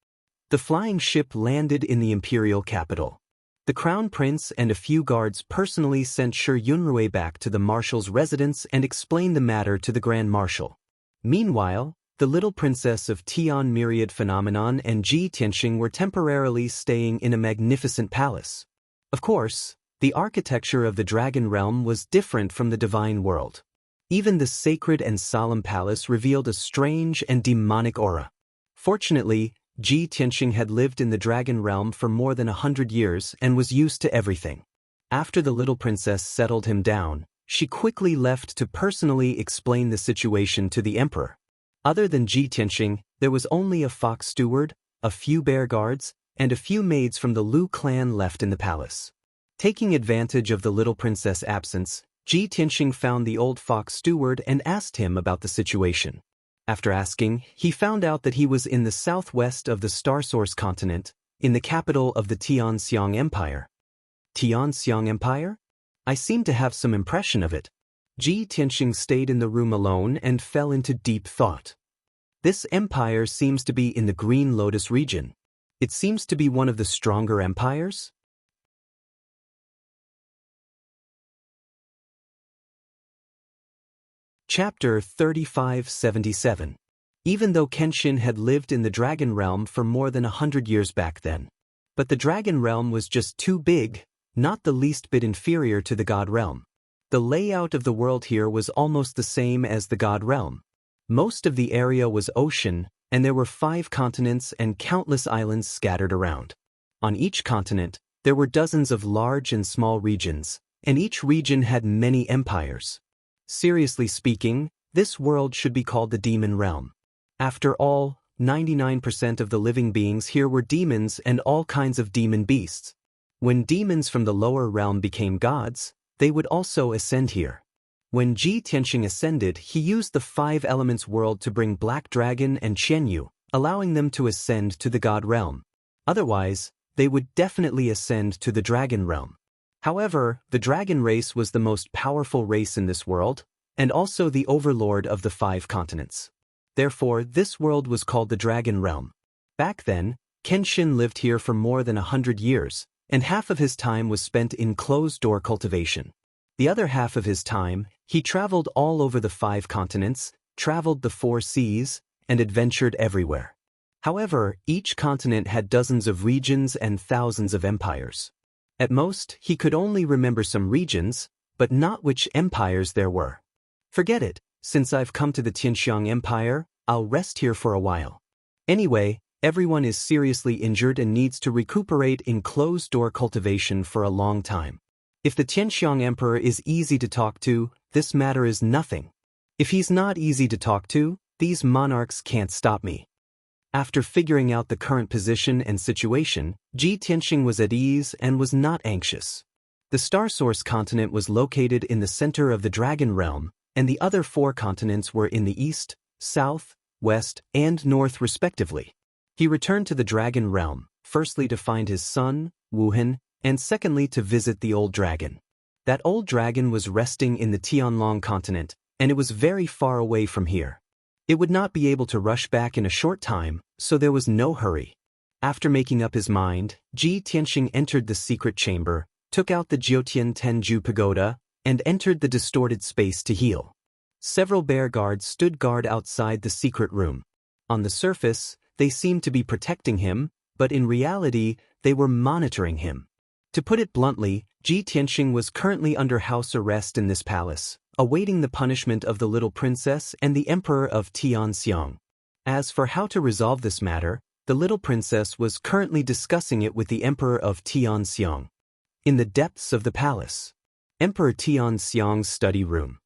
The flying ship landed in the imperial capital. The crown prince and a few guards personally sent Shi Yunrui back to the marshal's residence and explained the matter to the grand marshal. Meanwhile, the little princess of Tian Myriad Phenomenon and Ji Tianxing were temporarily staying in a magnificent palace. Of course, the architecture of the dragon realm was different from the divine world. Even the sacred and solemn palace revealed a strange and demonic aura. Fortunately, Ji Tianxing had lived in the dragon realm for more than 100 years and was used to everything. After the little princess settled him down, she quickly left to personally explain the situation to the emperor. Other than Ji Tianxing, there was only a fox steward, a few bear guards, and a few maids from the Lu clan left in the palace. Taking advantage of the little princess' absence, Ji Tianxing found the old fox steward and asked him about the situation. After asking, he found out that he was in the southwest of the Star Source continent, in the capital of the Tianxiang Empire. Tianxiang Empire? I seem to have some impression of it. Ji Tianxing stayed in the room alone and fell into deep thought. This empire seems to be in the Green Lotus region. It seems to be one of the stronger empires? Chapter 3577. Even though Kenshin had lived in the Dragon Realm for more than 100 years back then. But the Dragon Realm was just too big, not the least bit inferior to the God Realm. The layout of the world here was almost the same as the God Realm. Most of the area was ocean, and there were 5 continents and countless islands scattered around. On each continent, there were dozens of large and small regions, and each region had many empires. Seriously speaking, this world should be called the Demon Realm. After all, 99% of the living beings here were demons and all kinds of demon beasts. When demons from the lower realm became gods, they would also ascend here. When Ji Tianxing ascended, he used the 5 elements world to bring Black Dragon and Qianyu, allowing them to ascend to the God Realm. Otherwise, they would definitely ascend to the Dragon Realm. However, the dragon race was the most powerful race in this world, and also the overlord of the 5 continents. Therefore, this world was called the Dragon Realm. Back then, Kenshin lived here for more than 100 years, and half of his time was spent in closed-door cultivation. The other half of his time, he traveled all over the 5 continents, traveled the 4 seas, and adventured everywhere. However, each continent had dozens of regions and thousands of empires. At most, he could only remember some regions, but not which empires there were. Forget it, since I've come to the Tianxiang Empire, I'll rest here for a while. Anyway, everyone is seriously injured and needs to recuperate in closed-door cultivation for a long time. If the Tianxiang Emperor is easy to talk to, this matter is nothing. If he's not easy to talk to, these monarchs can't stop me. After figuring out the current position and situation, Ji Tianxing was at ease and was not anxious. The Star Source continent was located in the center of the Dragon Realm, and the other 4 continents were in the east, south, west, and north respectively. He returned to the Dragon Realm, firstly to find his son, Wuhan, and secondly to visit the old dragon. That old dragon was resting in the Tianlong continent, and it was very far away from here. It would not be able to rush back in a short time, so there was no hurry. After making up his mind, Ji Tianxing entered the secret chamber, took out the Jiutian Tenju pagoda, and entered the distorted space to heal. Several bear guards stood guard outside the secret room. On the surface, they seemed to be protecting him, but in reality, they were monitoring him. To put it bluntly, Ji Tianxing was currently under house arrest in this palace, awaiting the punishment of the little princess and the emperor of Tianxiang. As for how to resolve this matter, the little princess was currently discussing it with the emperor of Tianxiang. In the depths of the palace. Emperor Tianxiang's study room.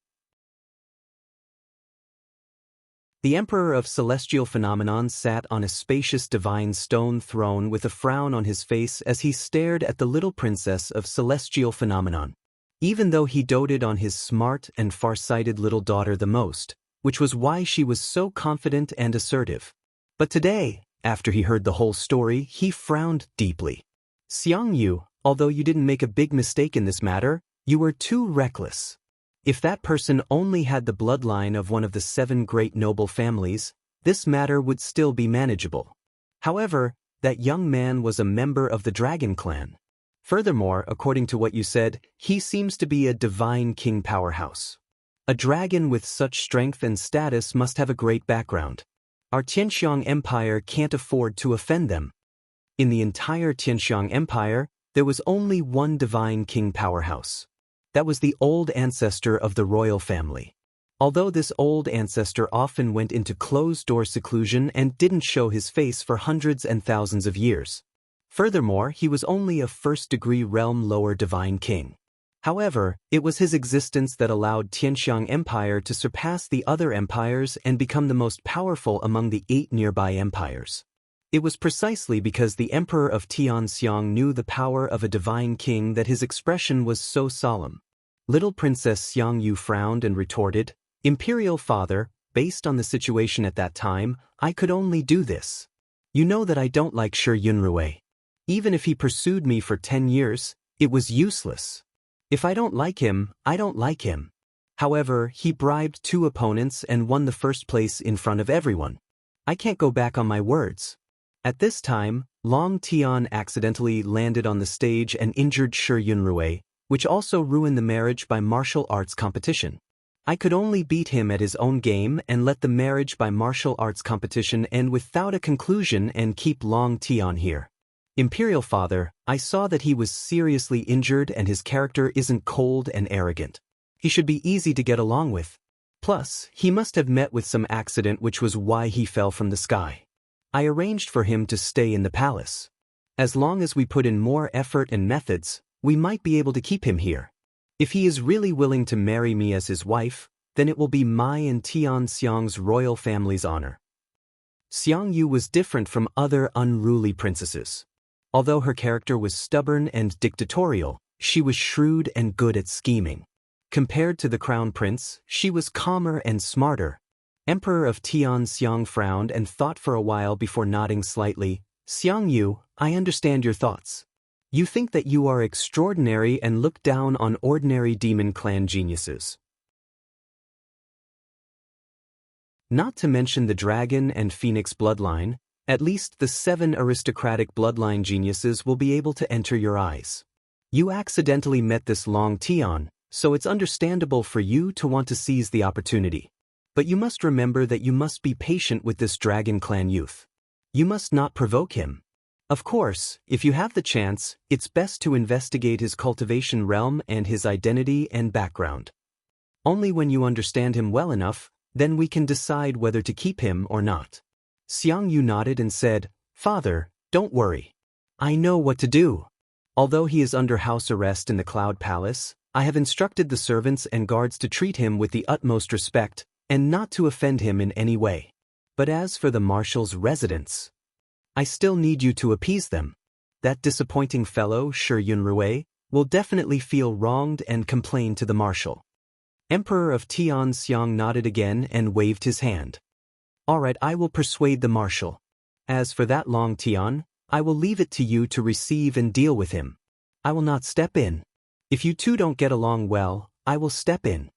The Emperor of Celestial Phenomenon sat on a spacious divine stone throne with a frown on his face as he stared at the little princess of Celestial Phenomenon. Even though he doted on his smart and far-sighted little daughter the most, which was why she was so confident and assertive. But today, after he heard the whole story, he frowned deeply. Xiangyu, although you didn't make a big mistake in this matter, you were too reckless. If that person only had the bloodline of one of the 7 great noble families, this matter would still be manageable. However, that young man was a member of the Dragon Clan. Furthermore, according to what you said, he seems to be a divine king powerhouse. A dragon with such strength and status must have a great background. Our Tianxiang Empire can't afford to offend them. In the entire Tianxiang Empire, there was only one divine king powerhouse. That was the old ancestor of the royal family. Although this old ancestor often went into closed-door seclusion and didn't show his face for hundreds and thousands of years. Furthermore, he was only a first-degree realm lower divine king. However, it was his existence that allowed Tianxiang Empire to surpass the other empires and become the most powerful among the 8 nearby empires. It was precisely because the Emperor of Tianxiang knew the power of a divine king that his expression was so solemn. Little Princess Xiangyu frowned and retorted, "Imperial Father, based on the situation at that time, I could only do this. You know that I don't like Shi Yunrui. Even if he pursued me for 10 years, it was useless. If I don't like him, I don't like him. However, he bribed 2 opponents and won the first place in front of everyone. I can't go back on my words." At this time, Long Tian accidentally landed on the stage and injured Shi Yunrui, which also ruined the marriage by martial arts competition. I could only beat him at his own game and let the marriage by martial arts competition end without a conclusion and keep Long Tian here. Imperial Father, I saw that he was seriously injured and his character isn't cold and arrogant. He should be easy to get along with. Plus, he must have met with some accident which was why he fell from the sky. I arranged for him to stay in the palace. As long as we put in more effort and methods, we might be able to keep him here. If he is really willing to marry me as his wife, then it will be my and Tianxiang's royal family's honor. Xiangyu was different from other unruly princesses. Although her character was stubborn and dictatorial, she was shrewd and good at scheming. Compared to the crown prince, she was calmer and smarter. Emperor of Tianxiang frowned and thought for a while before nodding slightly. "Xiangyu, I understand your thoughts. You think that you are extraordinary and look down on ordinary demon clan geniuses. Not to mention the dragon and phoenix bloodline, at least the 7 aristocratic bloodline geniuses will be able to enter your eyes. You accidentally met this Long Tian, so it's understandable for you to want to seize the opportunity. But you must remember that you must be patient with this Dragon Clan youth. You must not provoke him. Of course, if you have the chance, it's best to investigate his cultivation realm and his identity and background. Only when you understand him well enough, then we can decide whether to keep him or not." Xiangyu nodded and said, "Father, don't worry. I know what to do. Although he is under house arrest in the Cloud Palace, I have instructed the servants and guards to treat him with the utmost respect, and not to offend him in any way. But as for the marshal's residence, I still need you to appease them. That disappointing fellow, Shi Yunrui, will definitely feel wronged and complain to the marshal." Emperor of Tianxiang nodded again and waved his hand. "All right, I will persuade the marshal. As for that Long Tian, I will leave it to you to receive and deal with him. I will not step in. If you two don't get along well, I will step in."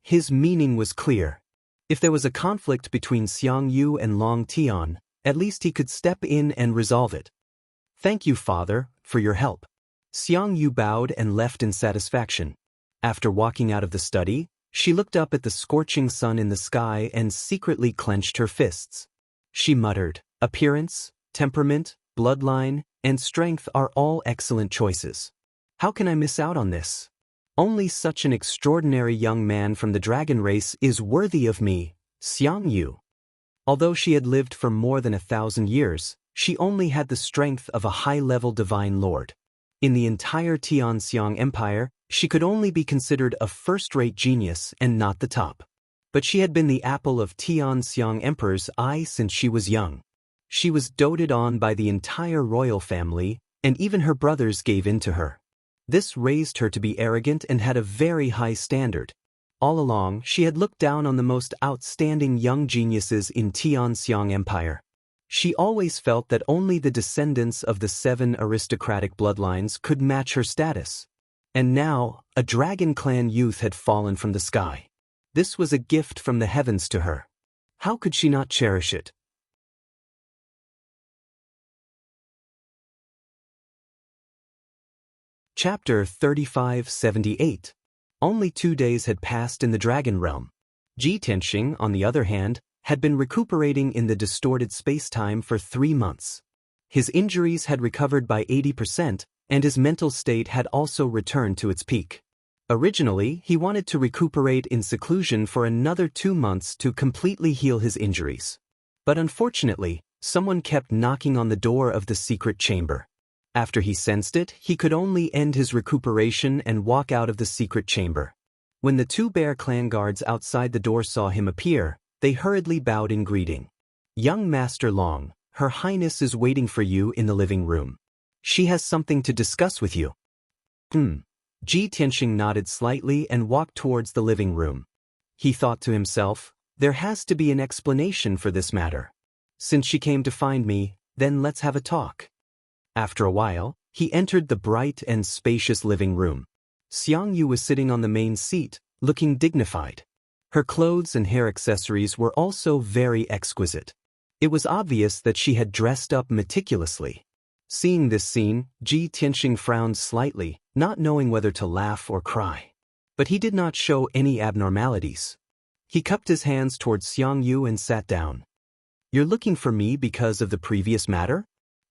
His meaning was clear. If there was a conflict between Xiangyu and Long Tian, at least he could step in and resolve it. "Thank you, Father, for your help." Xiangyu bowed and left in satisfaction. After walking out of the study, she looked up at the scorching sun in the sky and secretly clenched her fists. She muttered, "Appearance, temperament, bloodline, and strength are all excellent choices. How can I miss out on this? Only such an extraordinary young man from the dragon race is worthy of me, Xiangyu. Although she had lived for more than 1,000 years, she only had the strength of a high-level divine lord. In the entire Tianxiang Empire, she could only be considered a first-rate genius and not the top. But she had been the apple of Tianxiang Emperor's eye since she was young. She was doted on by the entire royal family, and even her brothers gave in to her. This raised her to be arrogant and had a very high standard. All along, she had looked down on the most outstanding young geniuses in Tianxiang Empire. She always felt that only the descendants of the 7 aristocratic bloodlines could match her status. And now, a dragon clan youth had fallen from the sky. This was a gift from the heavens to her. How could she not cherish it? Chapter 3578. Only 2 days had passed in the dragon realm. Ji Tianxing, on the other hand, had been recuperating in the distorted space-time for 3 months. His injuries had recovered by 80%, and his mental state had also returned to its peak. Originally, he wanted to recuperate in seclusion for another 2 months to completely heal his injuries. But unfortunately, someone kept knocking on the door of the secret chamber. After he sensed it, he could only end his recuperation and walk out of the secret chamber. When the 2 bear clan guards outside the door saw him appear, they hurriedly bowed in greeting. "Young Master Long, Her Highness is waiting for you in the living room. She has something to discuss with you." Ji Tianxing nodded slightly and walked towards the living room. He thought to himself, there has to be an explanation for this matter. Since she came to find me, then let's have a talk. After a while, he entered the bright and spacious living room. Xiangyu was sitting on the main seat, looking dignified. Her clothes and hair accessories were also very exquisite. It was obvious that she had dressed up meticulously. Seeing this scene, Ji Tianxing frowned slightly, not knowing whether to laugh or cry. But he did not show any abnormalities. He cupped his hands towards Xiangyu and sat down. "You're looking for me because of the previous matter?"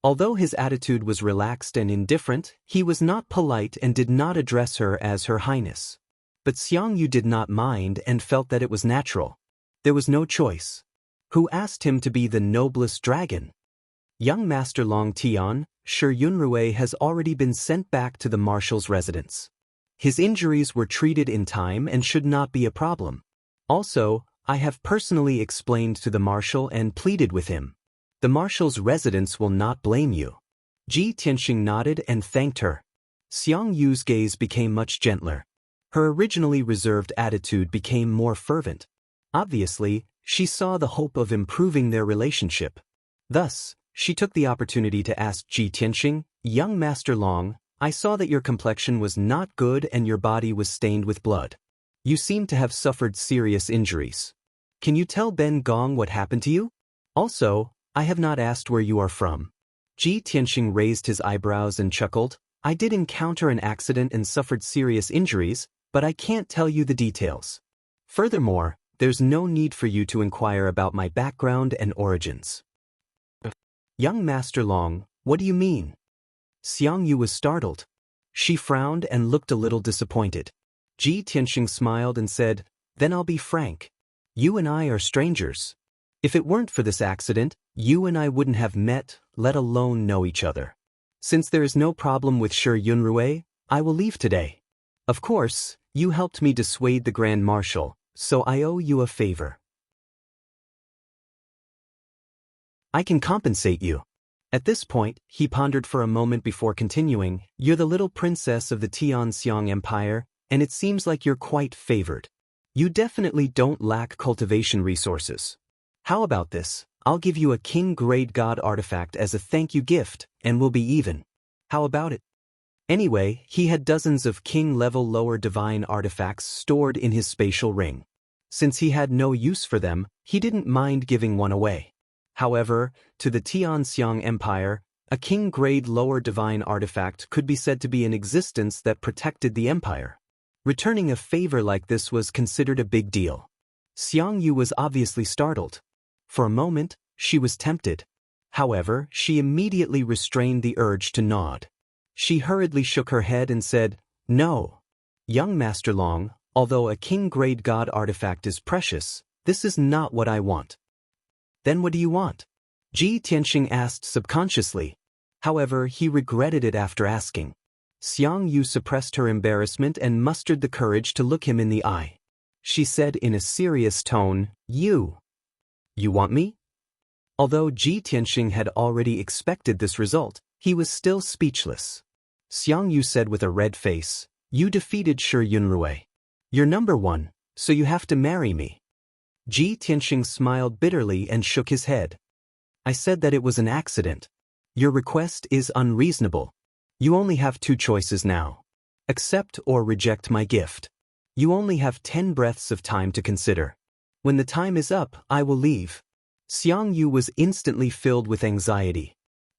Although his attitude was relaxed and indifferent, he was not polite and did not address her as Her Highness. But Xiangyu did not mind and felt that it was natural. There was no choice. Who asked him to be the noblest dragon? Young Master Long Tian, Shi Yunrui has already been sent back to the marshal's residence. His injuries were treated in time and should not be a problem. Also, I have personally explained to the marshal and pleaded with him. The marshal's residence will not blame you. Ji Tianxing nodded and thanked her. Xiangyu's gaze became much gentler. Her originally reserved attitude became more fervent. Obviously, she saw the hope of improving their relationship. Thus, she took the opportunity to ask Ji Tianxing, "Young Master Long, I saw that your complexion was not good and your body was stained with blood. You seem to have suffered serious injuries. Can you tell Ben Gong what happened to you? Also, I have not asked where you are from." Ji Tianxing raised his eyebrows and chuckled. "I did encounter an accident and suffered serious injuries, but I can't tell you the details. Furthermore, there's no need for you to inquire about my background and origins." "Young Master Long, what do you mean?" Xiangyu was startled. She frowned and looked a little disappointed. Ji Tianxing smiled and said, "Then I'll be frank. You and I are strangers. If it weren't for this accident, you and I wouldn't have met, let alone know each other. Since there is no problem with Shi Yunrui, I will leave today. Of course, you helped me dissuade the Grand Marshal, so I owe you a favor. I can compensate you." At this point, he pondered for a moment before continuing, "You're the little princess of the Tianxiang Empire, and it seems like you're quite favored. You definitely don't lack cultivation resources. How about this? I'll give you a king-grade god artifact as a thank-you gift, and we'll be even. How about it?" Anyway, he had dozens of king-level lower divine artifacts stored in his spatial ring. Since he had no use for them, he didn't mind giving one away. However, to the Tianxiang Empire, a king-grade lower divine artifact could be said to be in existence that protected the empire. Returning a favor like this was considered a big deal. Xiangyu was obviously startled. For a moment, she was tempted. However, she immediately restrained the urge to nod. She hurriedly shook her head and said, "No. Young Master Long, although a king-grade god artifact is precious, this is not what I want." "Then what do you want?" Ji Tianxing asked subconsciously. However, he regretted it after asking. Xianxia suppressed her embarrassment and mustered the courage to look him in the eye. She said in a serious tone, You want me?" Although Ji Tianxing had already expected this result, he was still speechless. Xianxia said with a red face, "You defeated Shi Yunrui. You're number one, so you have to marry me." Ji Tianxing smiled bitterly and shook his head. "I said that it was an accident. Your request is unreasonable. You only have two choices now. Accept or reject my gift. You only have 10 breaths of time to consider. When the time is up, I will leave." Xianxia was instantly filled with anxiety.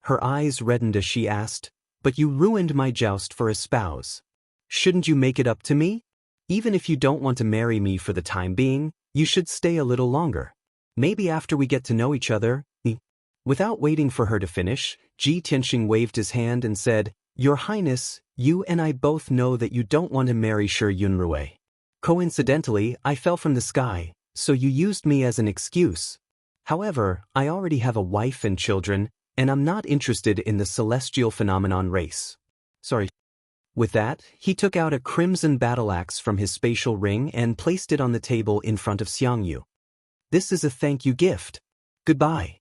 Her eyes reddened as she asked, "But you ruined my joust for a spouse. Shouldn't you make it up to me? Even if you don't want to marry me for the time being, you should stay a little longer. Maybe after we get to know each other." Without waiting for her to finish, Ji Tianxing waved his hand and said, "Your Highness, you and I both know that you don't want to marry Shi Yunrui. Coincidentally, I fell from the sky, so you used me as an excuse. However, I already have a wife and children, and I'm not interested in the celestial phenomenon race. Sorry." With that, he took out a crimson battle axe from his spatial ring and placed it on the table in front of Xianxia. "This is a thank you gift. Goodbye."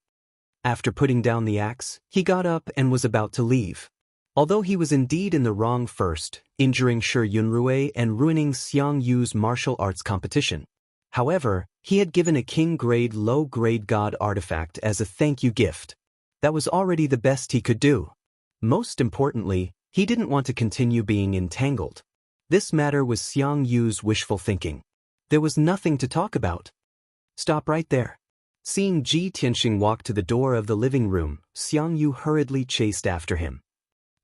After putting down the axe, he got up and was about to leave. Although he was indeed in the wrong first, injuring Shi Yunrui and ruining Xiangxia's martial arts competition. However, he had given a king-grade low-grade god artifact as a thank you gift. That was already the best he could do. Most importantly, he didn't want to continue being entangled. This matter was Xiangxia's wishful thinking. There was nothing to talk about. "Stop right there." Seeing Ji Tianxing walk to the door of the living room, Xianxia hurriedly chased after him.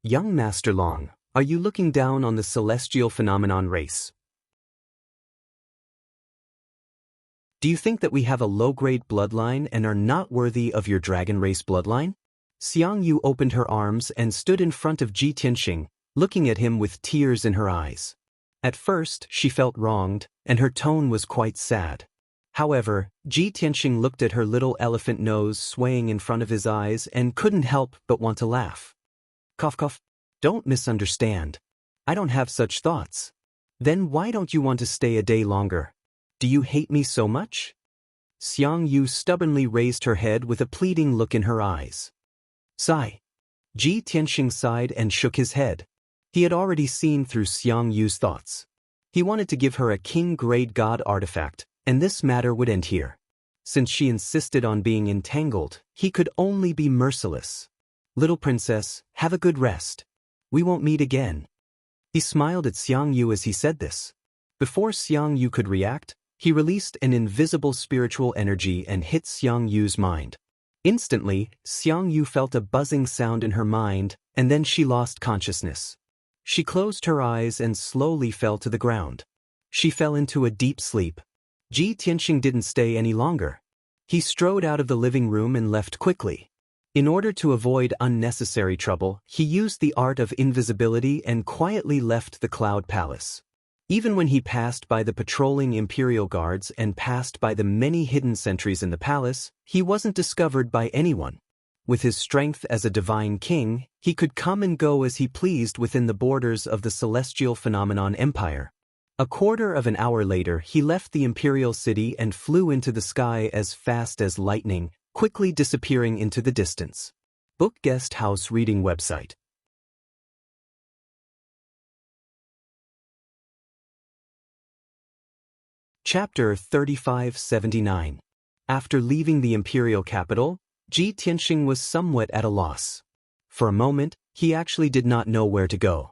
"Young Master Long, are you looking down on the celestial phenomenon race? Do you think that we have a low-grade bloodline and are not worthy of your dragon race bloodline?" Xianxia opened her arms and stood in front of Ji Tianxing, looking at him with tears in her eyes. At first, she felt wronged, and her tone was quite sad. However, Ji Tianxing looked at her little elephant nose swaying in front of his eyes and couldn't help but want to laugh. Cough cough. "Don't misunderstand. I don't have such thoughts." "Then why don't you want to stay a day longer? Do you hate me so much?" Xianxia stubbornly raised her head with a pleading look in her eyes. Sigh. Ji Tianxing sighed and shook his head. He had already seen through Xiangxia's thoughts. He wanted to give her a king-grade god artifact, and this matter would end here. Since she insisted on being entangled, he could only be merciless. "Little princess, have a good rest. We won't meet again." He smiled at Xianxia as he said this. Before Xianxia could react, he released an invisible spiritual energy and hit Xiangxia's mind. Instantly, Xianxia felt a buzzing sound in her mind, and then she lost consciousness. She closed her eyes and slowly fell to the ground. She fell into a deep sleep. Ji Tianxing didn't stay any longer. He strode out of the living room and left quickly. In order to avoid unnecessary trouble, he used the art of invisibility and quietly left the Cloud Palace. Even when he passed by the patrolling imperial guards and passed by the many hidden sentries in the palace, he wasn't discovered by anyone. With his strength as a divine king, he could come and go as he pleased within the borders of the celestial phenomenon empire. A quarter of an hour later, he left the imperial city and flew into the sky as fast as lightning, quickly disappearing into the distance. Book Guest House Reading Website. Chapter 3579. After leaving the imperial capital, Ji Tianxing was somewhat at a loss. For a moment, he actually did not know where to go.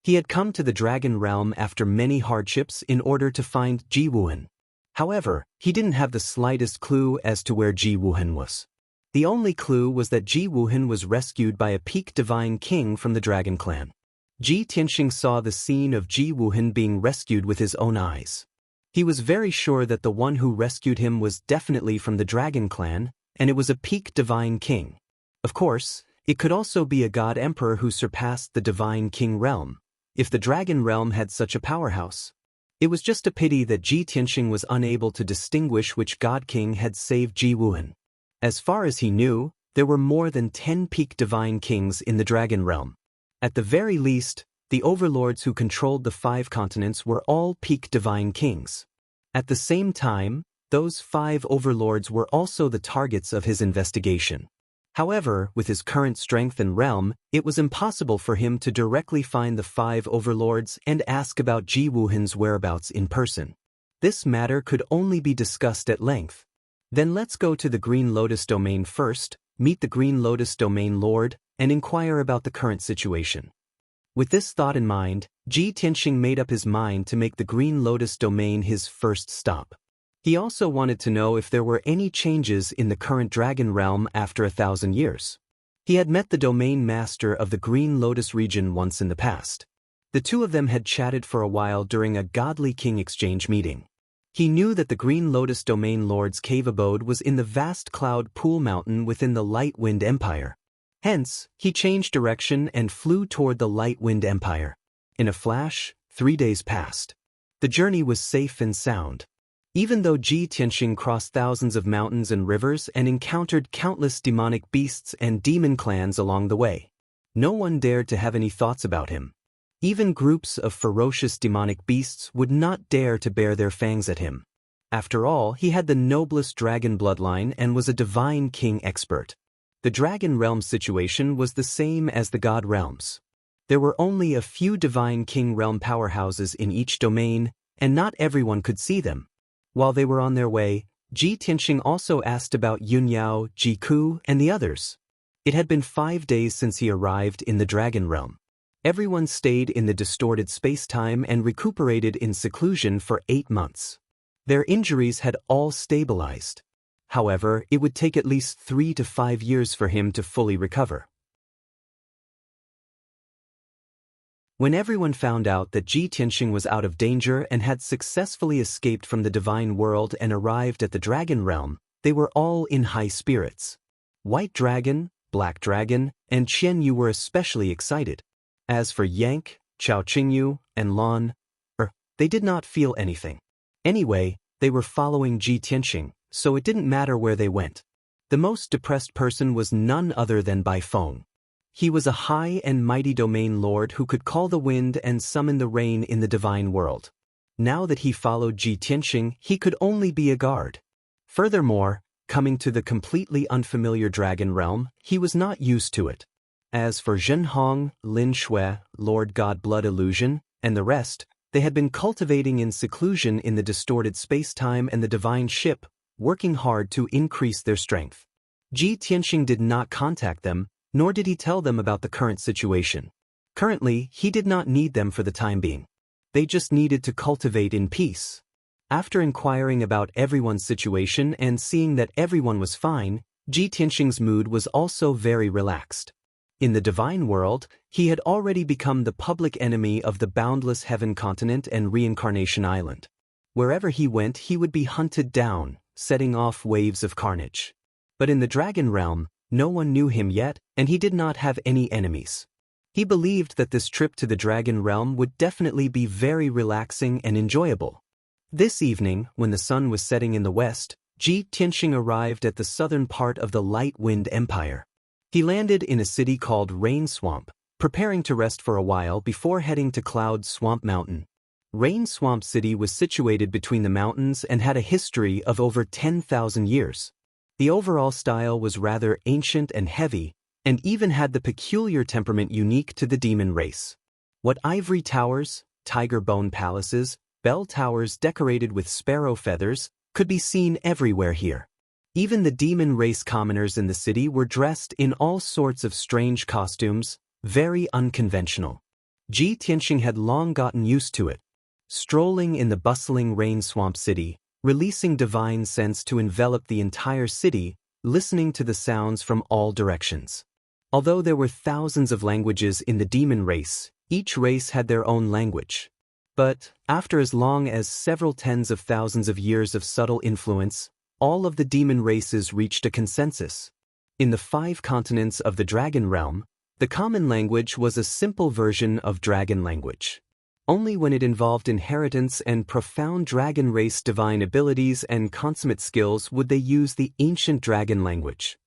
He had come to the Dragon Realm after many hardships in order to find Ji Wuhan. However, he didn't have the slightest clue as to where Ji Wuhan was. The only clue was that Ji Wuhan was rescued by a peak divine king from the Dragon Clan. Ji Tianxing saw the scene of Ji Wuhan being rescued with his own eyes. He was very sure that the one who rescued him was definitely from the Dragon Clan, and it was a peak divine king. Of course, it could also be a god emperor who surpassed the divine king realm, if the dragon realm had such a powerhouse. It was just a pity that Ji Tianxing was unable to distinguish which god king had saved Ji Wuhan. As far as he knew, there were more than 10 peak divine kings in the dragon realm. At the very least, the overlords who controlled the 5 continents were all peak divine kings. At the same time, those 5 overlords were also the targets of his investigation. However, with his current strength and realm, it was impossible for him to directly find the 5 overlords and ask about Ji Wuhan's whereabouts in person. This matter could only be discussed at length. Then let's go to the Green Lotus domain first, meet the Green Lotus domain lord, and inquire about the current situation. With this thought in mind, Ji Tianxing made up his mind to make the Green Lotus domain his first stop. He also wanted to know if there were any changes in the current dragon realm after 1,000 years. He had met the domain master of the Green Lotus region once in the past. The two of them had chatted for a while during a godly king exchange meeting. He knew that the Green Lotus domain lord's cave abode was in the vast cloud pool mountain within the Light Wind Empire. Hence, he changed direction and flew toward the Light Wind Empire. In a flash, 3 days passed. The journey was safe and sound. Even though Ji Tianxing crossed thousands of mountains and rivers and encountered countless demonic beasts and demon clans along the way, no one dared to have any thoughts about him. Even groups of ferocious demonic beasts would not dare to bare their fangs at him. After all, he had the noblest dragon bloodline and was a divine king expert. The dragon realm situation was the same as the god realms. There were only a few divine king realm powerhouses in each domain, and not everyone could see them. While they were on their way, Ji Tianxing also asked about Yunyao, Jiku, and the others. It had been 5 days since he arrived in the dragon realm. Everyone stayed in the distorted space-time and recuperated in seclusion for 8 months. Their injuries had all stabilized. However, it would take at least 3 to 5 years for him to fully recover. When everyone found out that Ji Tianxing was out of danger and had successfully escaped from the divine world and arrived at the dragon realm, they were all in high spirits. White Dragon, Black Dragon, and Qian Yu were especially excited. As for Yank, Chao Qingyu, and Lan, they did not feel anything. Anyway, they were following Ji Tianxing, so it didn't matter where they went. The most depressed person was none other than Bai Feng. He was a high and mighty domain lord who could call the wind and summon the rain in the divine world. Now that he followed Ji Tianxing, he could only be a guard. Furthermore, coming to the completely unfamiliar dragon realm, he was not used to it. As for Zhenhong, Lin Shui, Lord God Blood Illusion, and the rest, they had been cultivating in seclusion in the distorted space-time and the divine ship, working hard to increase their strength. Ji Tianxing did not contact them, nor did he tell them about the current situation. Currently, he did not need them for the time being. They just needed to cultivate in peace. After inquiring about everyone's situation and seeing that everyone was fine, Ji Tianxing's mood was also very relaxed. In the divine world, he had already become the public enemy of the boundless heaven continent and reincarnation island. Wherever he went, he would be hunted down, setting off waves of carnage. But in the dragon realm, no one knew him yet, and he did not have any enemies. He believed that this trip to the dragon realm would definitely be very relaxing and enjoyable. This evening, when the sun was setting in the west, Ji Tianxing arrived at the southern part of the Light Wind Empire. He landed in a city called Rain Swamp, preparing to rest for a while before heading to Cloud Swamp Mountain. Rain Swamp City was situated between the mountains and had a history of over 10,000 years. The overall style was rather ancient and heavy, and even had the peculiar temperament unique to the demon race. What ivory towers, tiger bone palaces, bell towers decorated with sparrow feathers, could be seen everywhere here. Even the demon race commoners in the city were dressed in all sorts of strange costumes, very unconventional. Ji Tianxing had long gotten used to it. Strolling in the bustling Rain Swamp City, releasing divine scents to envelop the entire city, listening to the sounds from all directions. Although there were thousands of languages in the demon race, each race had their own language. But, after as long as several tens of thousands of years of subtle influence, all of the demon races reached a consensus. In the 5 continents of the Dragon Realm, the common language was a simple version of dragon language. Only when it involved inheritance and profound dragon race divine abilities and consummate skills would they use the ancient dragon language.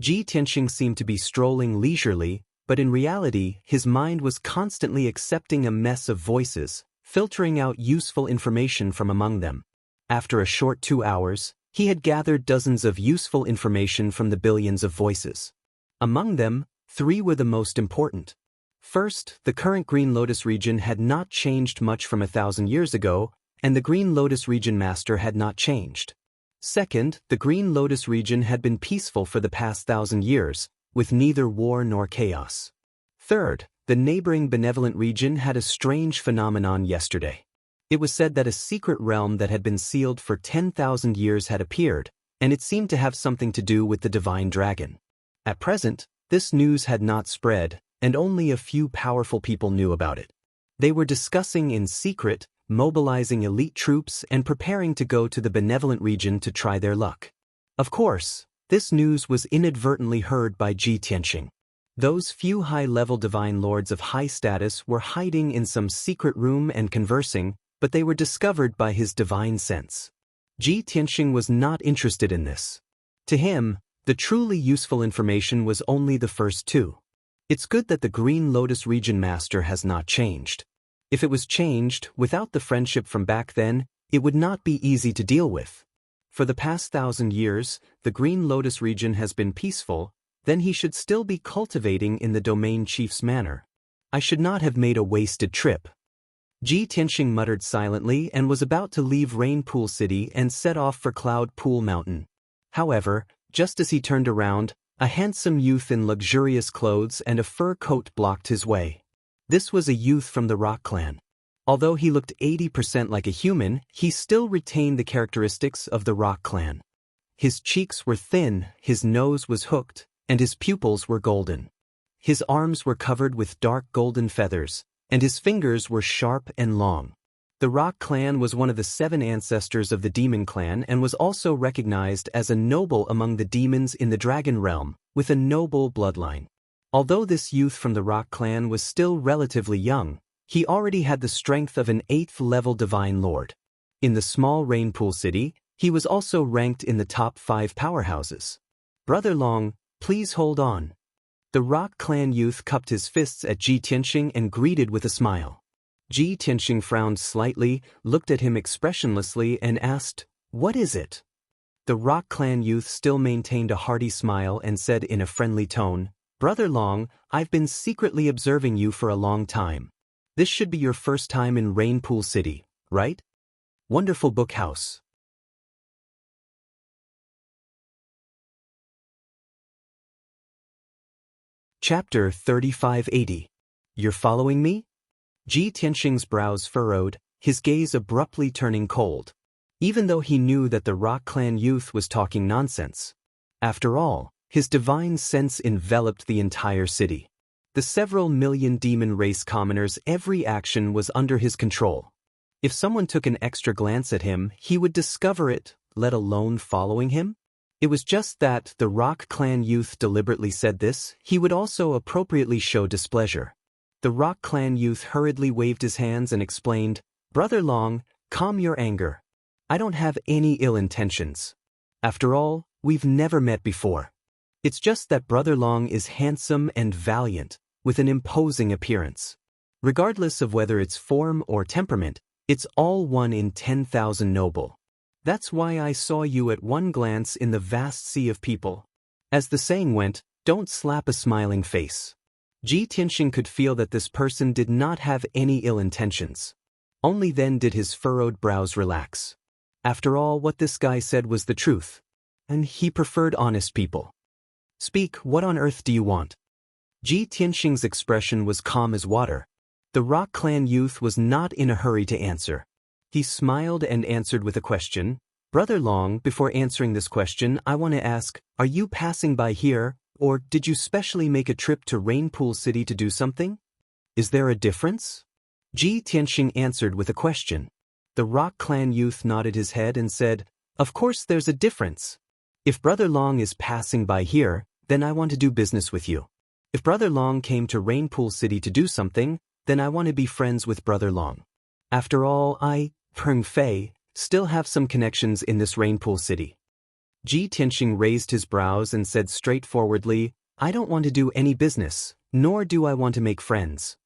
Ji Tianxing seemed to be strolling leisurely, but in reality, his mind was constantly accepting a mess of voices, filtering out useful information from among them. After a short 2 hours, he had gathered dozens of useful information from the billions of voices. Among them, 3 were the most important. First, the current Green Lotus region had not changed much from 1,000 years ago, and the Green Lotus region master had not changed. Second, the Green Lotus region had been peaceful for the past 1,000 years, with neither war nor chaos. Third, the neighboring benevolent region had a strange phenomenon yesterday. It was said that a secret realm that had been sealed for 10,000 years had appeared, and it seemed to have something to do with the divine dragon. At present, this news had not spread, and only a few powerful people knew about it. They were discussing in secret, mobilizing elite troops and preparing to go to the benevolent region to try their luck. Of course, this news was inadvertently heard by Ji Tianxing. Those few high-level divine lords of high status were hiding in some secret room and conversing, but they were discovered by his divine sense. Ji Tianxing was not interested in this. To him, the truly useful information was only the first 2. It's good that the Green Lotus region master has not changed. If it was changed, without the friendship from back then, it would not be easy to deal with. For the past 1,000 years, the Green Lotus region has been peaceful, then he should still be cultivating in the domain chief's manner. I should not have made a wasted trip. Ji Tianxing muttered silently and was about to leave Rainpool City and set off for Cloud Pool Mountain. However, just as he turned around, a handsome youth in luxurious clothes and a fur coat blocked his way. This was a youth from the Rock clan. Although he looked 80% like a human, he still retained the characteristics of the Rock clan. His cheeks were thin, his nose was hooked, and his pupils were golden. His arms were covered with dark golden feathers, and his fingers were sharp and long. The Rock clan was one of the 7 ancestors of the Demon clan and was also recognized as a noble among the demons in the Dragon Realm, with a noble bloodline. Although this youth from the Rock clan was still relatively young, he already had the strength of an 8th-level divine lord. In the small Rainpool City, he was also ranked in the top 5 powerhouses. Brother Long, please hold on. The Rock clan youth cupped his fists at Ji Tianxing and greeted with a smile. Ji Tianxing frowned slightly, looked at him expressionlessly and asked, "What is it?" The Rock clan youth still maintained a hearty smile and said in a friendly tone, "Brother Long, I've been secretly observing you for a long time. This should be your first time in Rainpool City, right? Wonderful book house." Chapter 3580. You're following me? Ji Tianxing's brows furrowed, his gaze abruptly turning cold. Even though he knew that the Rock clan youth was talking nonsense. After all, his divine sense enveloped the entire city. The several million demon race commoners' every action was under his control. If someone took an extra glance at him, he would discover it, let alone following him. It was just that the Rock clan youth deliberately said this, he would also appropriately show displeasure. The Rock clan youth hurriedly waved his hands and explained, "Brother Long, calm your anger. I don't have any ill intentions. After all, we've never met before. It's just that Brother Long is handsome and valiant, with an imposing appearance. Regardless of whether it's form or temperament, it's all 1 in 10,000 noble. That's why I saw you at one glance in the vast sea of people. As the saying went, don't slap a smiling face." Ji Tianxing could feel that this person did not have any ill intentions. Only then did his furrowed brows relax. After all, what this guy said was the truth. And he preferred honest people. "Speak, what on earth do you want?" Ji Tianxing's expression was calm as water. The Rock clan youth was not in a hurry to answer. He smiled and answered with a question. "Brother Long, before answering this question, I want to ask, are you passing by here, or did you specially make a trip to Rainpool City to do something? Is there a difference?" Ji Tianxing answered with a question. The Rock clan youth nodded his head and said, Of course there's a difference. If Brother Long is passing by here, then I want to do business with you. If Brother Long came to Rainpool City to do something, then I want to be friends with Brother Long. After all, I, Peng Fei, still have some connections in this Rainpool City. Ji Tianxing raised his brows and said straightforwardly, I don't want to do any business, nor do I want to make friends.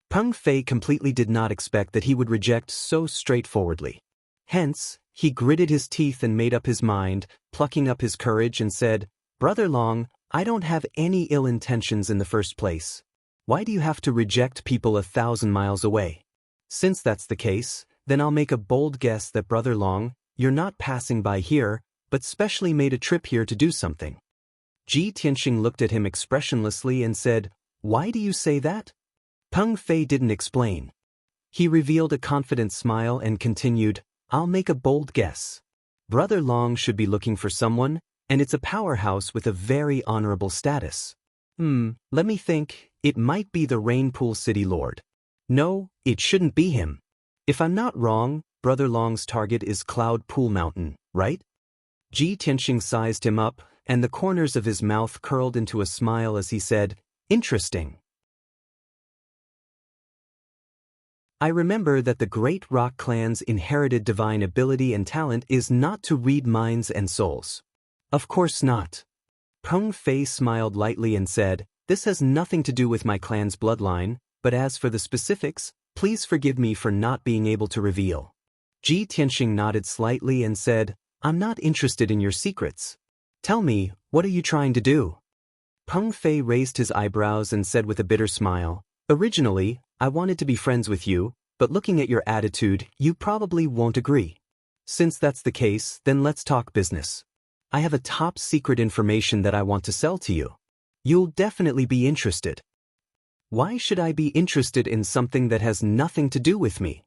Peng Fei completely did not expect that he would reject so straightforwardly. Hence, he gritted his teeth and made up his mind, plucking up his courage and said, Brother Long, I don't have any ill intentions in the first place. Why do you have to reject people 1,000 miles away? Since that's the case, then I'll make a bold guess that Brother Long, you're not passing by here, but specially made a trip here to do something. Ji Tianxing looked at him expressionlessly and said, Why do you say that? Peng Fei didn't explain. He revealed a confident smile and continued, I'll make a bold guess. Brother Long should be looking for someone, and it's a powerhouse with a very honorable status. Let me think, it might be the Rainpool City Lord. No, it shouldn't be him. If I'm not wrong, Brother Long's target is Cloud Pool Mountain, right? Ji Tianxing sized him up, and the corners of his mouth curled into a smile as he said, Interesting. I remember that the Great Rock Clan's inherited divine ability and talent is not to read minds and souls. Of course not. Peng Fei smiled lightly and said, This has nothing to do with my clan's bloodline, but as for the specifics, please forgive me for not being able to reveal. Ji Tianxing nodded slightly and said, I'm not interested in your secrets. Tell me, what are you trying to do? Peng Fei raised his eyebrows and said with a bitter smile, Originally, I wanted to be friends with you, but looking at your attitude, you probably won't agree. Since that's the case, then let's talk business. I have a top secret information that I want to sell to you. You'll definitely be interested. Why should I be interested in something that has nothing to do with me?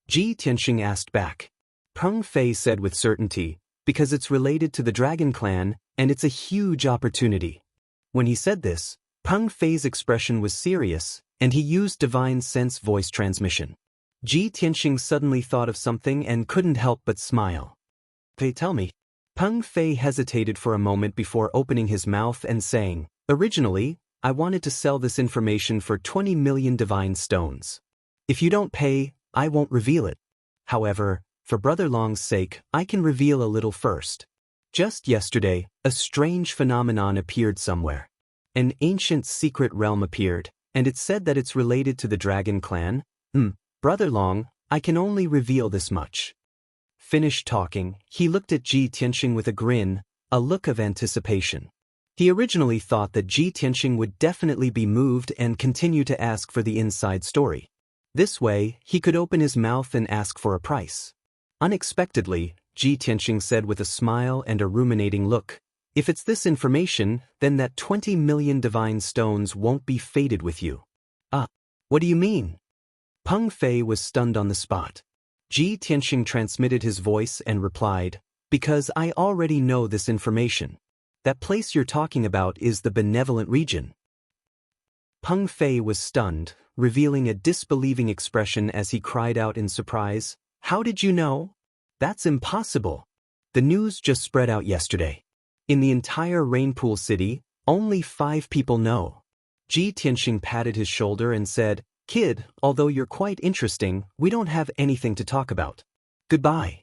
Ji Tianxing asked back. Peng Fei said with certainty, because it's related to the Dragon Clan, and it's a huge opportunity. When he said this, Peng Fei's expression was serious, and he used divine sense voice transmission. Ji Tianxing suddenly thought of something and couldn't help but smile. They tell me. Peng Fei hesitated for a moment before opening his mouth and saying, Originally, I wanted to sell this information for 20 million divine stones. If you don't pay, I won't reveal it. However, for Brother Long's sake, I can reveal a little first. Just yesterday, a strange phenomenon appeared somewhere. An ancient secret realm appeared, and it said that it's related to the Dragon Clan. Brother Long, I can only reveal this much. Finished talking, he looked at Ji Tianxing with a grin, a look of anticipation. He originally thought that Ji Tianxing would definitely be moved and continue to ask for the inside story. This way, he could open his mouth and ask for a price. Unexpectedly, Ji Tianxing said with a smile and a ruminating look, If it's this information, then that 20 million divine stones won't be fated with you. What do you mean? Peng Fei was stunned on the spot. Ji Tianxing transmitted his voice and replied, Because I already know this information. That place you're talking about is the benevolent region. Peng Fei was stunned, revealing a disbelieving expression as he cried out in surprise, How did you know? That's impossible. The news just spread out yesterday. In the entire Rainpool City, only 5 people know. Ji Tianxing patted his shoulder and said, Kid, although you're quite interesting, we don't have anything to talk about. Goodbye.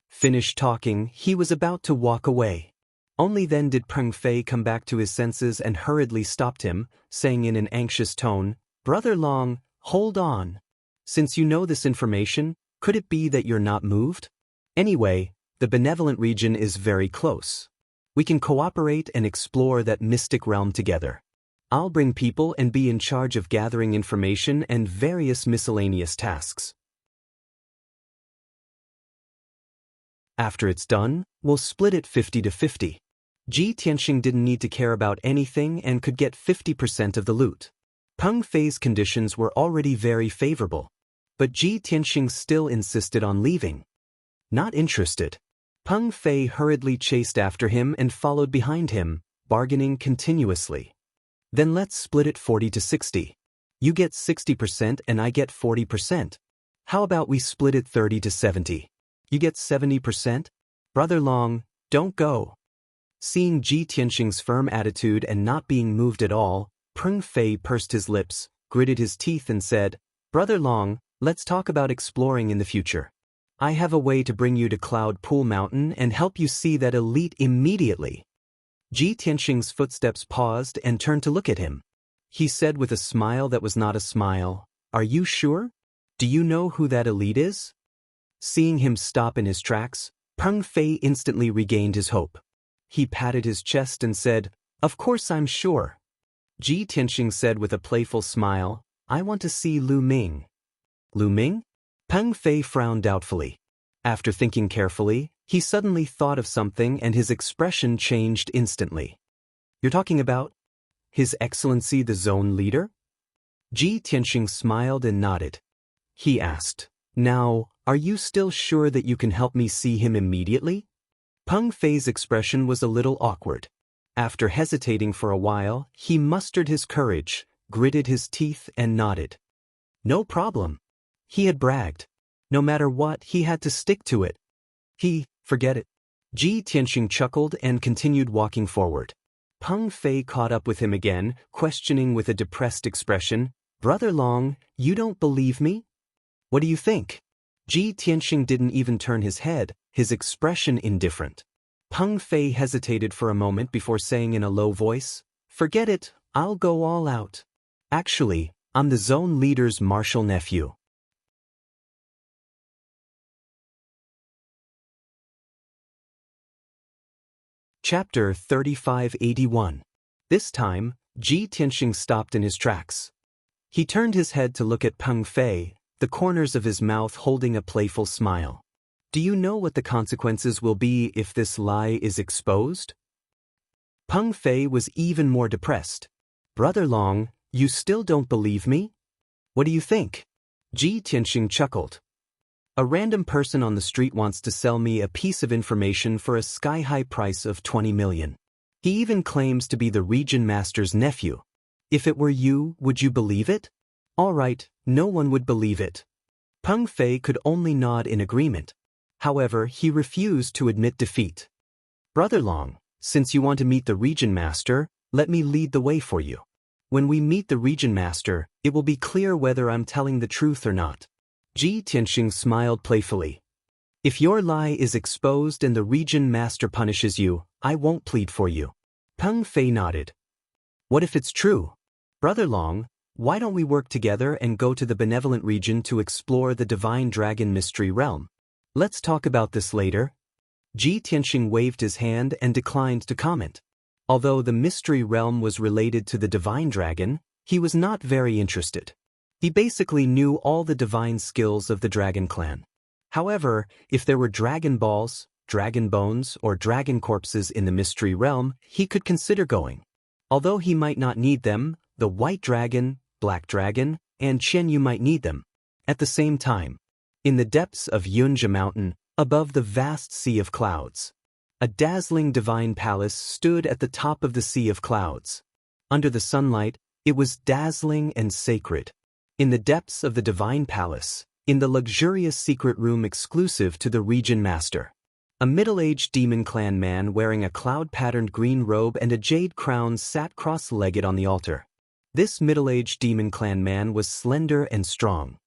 Finished talking, he was about to walk away. Only then did Peng Fei come back to his senses and hurriedly stopped him, saying in an anxious tone, Brother Long, hold on. Since you know this information, could it be that you're not moved? Anyway, the benevolent region is very close. We can cooperate and explore that mystic realm together. I'll bring people and be in charge of gathering information and various miscellaneous tasks. After it's done, we'll split it 50-50. Ji Tianxing didn't need to care about anything and could get 50% of the loot. Peng Fei's conditions were already very favorable. But Ji Tianxing still insisted on leaving. Not interested. Peng Fei hurriedly chased after him and followed behind him, bargaining continuously. Then let's split it 40-60. You get 60% and I get 40%. How about we split it 30-70? You get 70%, Brother Long, don't go. Seeing Ji Tianxing's firm attitude and not being moved at all, Peng Fei pursed his lips, gritted his teeth and said, Brother Long, let's talk about exploring in the future. I have a way to bring you to Cloud Pool Mountain and help you see that elite immediately. Ji Tianxing's footsteps paused and turned to look at him. He said with a smile that was not a smile, Are you sure? Do you know who that elite is? Seeing him stop in his tracks, Peng Fei instantly regained his hope. He patted his chest and said, Of course I'm sure. Ji Tianxing said with a playful smile, I want to see Lu Ming. Lu Ming? Peng Fei frowned doubtfully. After thinking carefully, he suddenly thought of something and his expression changed instantly. You're talking about His Excellency the Zone Leader? Ji Tianxing smiled and nodded. He asked, Now, are you still sure that you can help me see him immediately? Peng Fei's expression was a little awkward. After hesitating for a while, he mustered his courage, gritted his teeth and nodded. No problem. He had bragged. No matter what, he had to stick to it. Forget it. Ji Tianxing chuckled and continued walking forward. Peng Fei caught up with him again, questioning with a depressed expression, Brother Long, you don't believe me? What do you think? Ji Tianxing didn't even turn his head, his expression indifferent. Peng Fei hesitated for a moment before saying in a low voice, Forget it, I'll go all out. Actually, I'm the zone leader's martial nephew. Chapter 3581. This time, Ji Tianxing stopped in his tracks. He turned his head to look at Peng Fei, the corners of his mouth holding a playful smile. Do you know what the consequences will be if this lie is exposed? Peng Fei was even more depressed. Brother Long, you still don't believe me? What do you think? Ji Tianxing chuckled. A random person on the street wants to sell me a piece of information for a sky-high price of 20 million. He even claims to be the region master's nephew. If it were you, would you believe it? All right, no one would believe it. Peng Fei could only nod in agreement. However, he refused to admit defeat. Brother Long, since you want to meet the region master, let me lead the way for you. When we meet the region master, it will be clear whether I'm telling the truth or not. Ji Tianxing smiled playfully. If your lie is exposed and the region master punishes you, I won't plead for you. Peng Fei nodded. What if it's true? Brother Long, why don't we work together and go to the benevolent region to explore the divine dragon mystery realm? Let's talk about this later. Ji Tianxing waved his hand and declined to comment. Although the mystery realm was related to the divine dragon, he was not very interested. He basically knew all the divine skills of the dragon clan. However, if there were dragon balls, dragon bones, or dragon corpses in the mystery realm, he could consider going. Although he might not need them, the white dragon, black dragon, and Qianyu might need them. At the same time, in the depths of Yunjia Mountain, above the vast sea of clouds, a dazzling divine palace stood at the top of the sea of clouds. Under the sunlight, it was dazzling and sacred. In the depths of the divine palace, in the luxurious secret room exclusive to the region master, a middle-aged demon clan man wearing a cloud-patterned green robe and a jade crown sat cross-legged on the altar. This middle-aged demon clan man was slender and strong.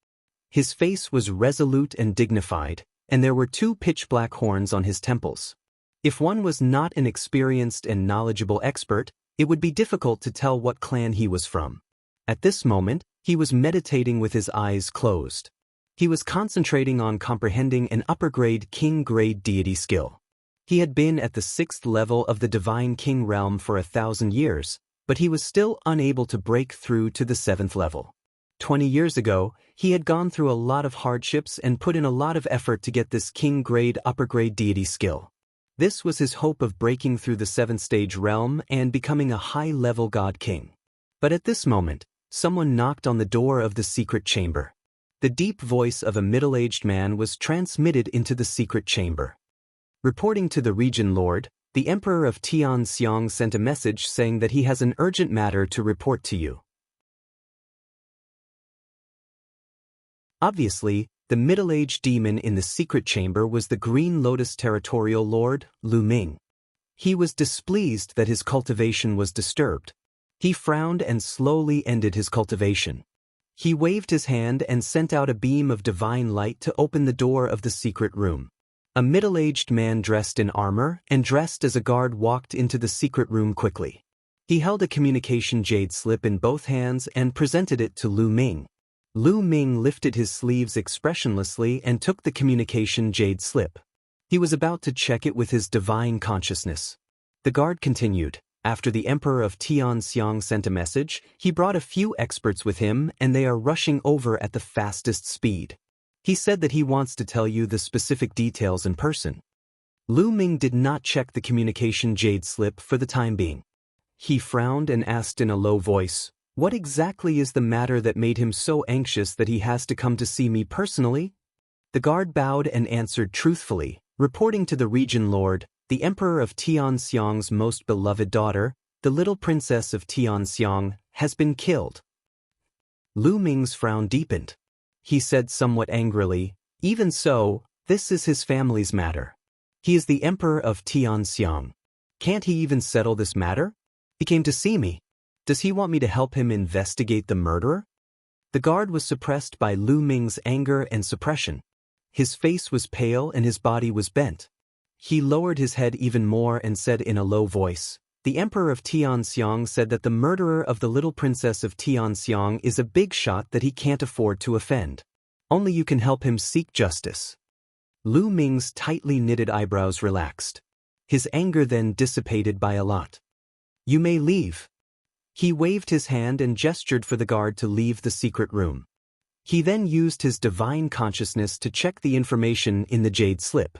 His face was resolute and dignified, and there were 2 pitch-black horns on his temples. If one was not an experienced and knowledgeable expert, it would be difficult to tell what clan he was from. At this moment, he was meditating with his eyes closed. He was concentrating on comprehending an upper-grade king-grade deity skill. He had been at the 6th level of the divine king realm for 1,000 years, but he was still unable to break through to the 7th level. 20 years ago, he had gone through a lot of hardships and put in a lot of effort to get this king-grade upper-grade deity skill. This was his hope of breaking through the 7th stage realm and becoming a high-level god king. But at this moment, someone knocked on the door of the secret chamber. The deep voice of a middle-aged man was transmitted into the secret chamber. Reporting to the region lord, the Emperor of Tianxiang sent a message saying that he has an urgent matter to report to you. Obviously, The middle-aged demon in the secret chamber was the Green Lotus Territorial Lord, Lu Ming. He was displeased that his cultivation was disturbed. He frowned and slowly ended his cultivation. He waved his hand and sent out a beam of divine light to open the door of the secret room. A middle-aged man dressed in armor and dressed as a guard walked into the secret room quickly. He held a communication jade slip in both hands and presented it to Lu Ming. Lu Ming lifted his sleeves expressionlessly and took the communication jade slip. He was about to check it with his divine consciousness. The guard continued. After the Emperor of Tianxiang sent a message, he brought a few experts with him and they are rushing over at the fastest speed. He said that he wants to tell you the specific details in person. Lu Ming did not check the communication jade slip for the time being. He frowned and asked in a low voice, "What exactly is the matter that made him so anxious that he has to come to see me personally?" The guard bowed and answered truthfully, reporting to the region lord, "The Emperor of Tianxiang's most beloved daughter, the little princess of Tianxiang, has been killed." Lu Ming's frown deepened. He said somewhat angrily, "Even so, this is his family's matter. He is the Emperor of Tianxiang. Can't he even settle this matter? He came to see me. Does he want me to help him investigate the murderer?" The guard was suppressed by Lu Ming's anger and suppression. His face was pale and his body was bent. He lowered his head even more and said in a low voice, "The Emperor of Tianxiang said that the murderer of the little princess of Tianxiang is a big shot that he can't afford to offend. Only you can help him seek justice." Lu Ming's tightly knitted eyebrows relaxed. His anger then dissipated by a lot. "You may leave." He waved his hand and gestured for the guard to leave the secret room. He then used his divine consciousness to check the information in the jade slip.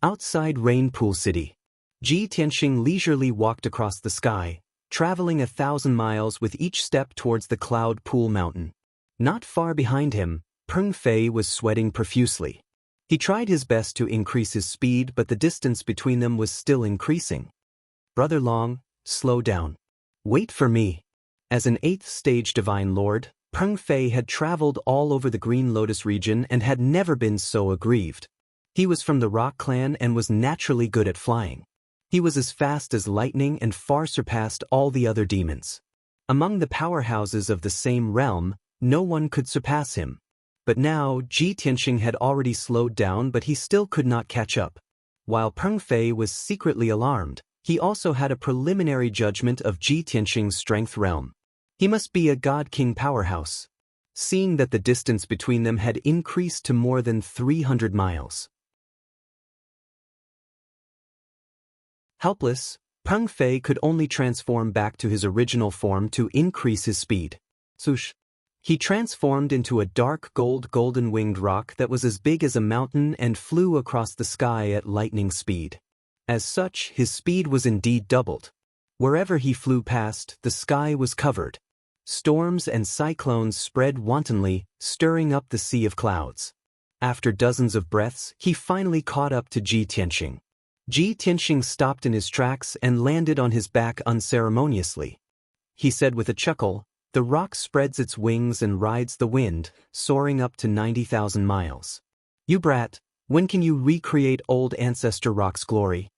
Outside Rainpool City, Ji Tianxing leisurely walked across the sky, traveling 1,000 miles with each step towards the Cloud Pool Mountain. Not far behind him, Peng Fei was sweating profusely. He tried his best to increase his speed, but the distance between them was still increasing. "Brother Long, slow down. Wait for me." As an 8th stage divine lord, Peng Fei had traveled all over the Green Lotus region and had never been so aggrieved. He was from the Rock clan and was naturally good at flying. He was as fast as lightning and far surpassed all the other demons. Among the powerhouses of the same realm, no one could surpass him. But now, Ji Tianxing had already slowed down, but he still could not catch up. While Peng Fei was secretly alarmed, he also had a preliminary judgment of Ji Tianxing's strength realm. He must be a God-King powerhouse. Seeing that the distance between them had increased to more than 300 miles. Helpless, Peng Fei could only transform back to his original form to increase his speed. Swoosh! He transformed into a dark golden-winged rock that was as big as a mountain and flew across the sky at lightning speed. As such, his speed was indeed doubled. Wherever he flew past, the sky was covered. Storms and cyclones spread wantonly, stirring up the sea of clouds. After dozens of breaths, he finally caught up to Ji Tianxing. Ji Tianxing stopped in his tracks and landed on his back unceremoniously. He said with a chuckle, "The rock spreads its wings and rides the wind, soaring up to 90,000 miles. You brat, when can you recreate old ancestor rock's glory?"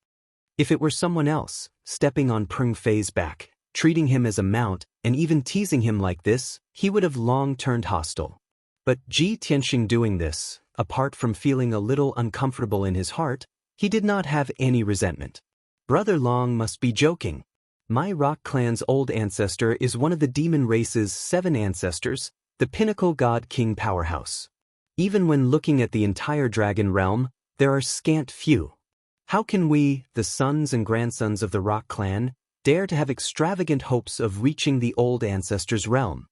If it were someone else, stepping on Peng Fei's back, treating him as a mount, and even teasing him like this, he would have long turned hostile. But Ji Tianxing doing this, apart from feeling a little uncomfortable in his heart, he did not have any resentment. "Brother Long must be joking. My Rock clan's old ancestor is one of the demon race's 7 ancestors, the pinnacle God-King powerhouse. Even when looking at the entire dragon realm, there are scant few. How can we, the sons and grandsons of the Rock clan, dare to have extravagant hopes of reaching the old ancestor's realm?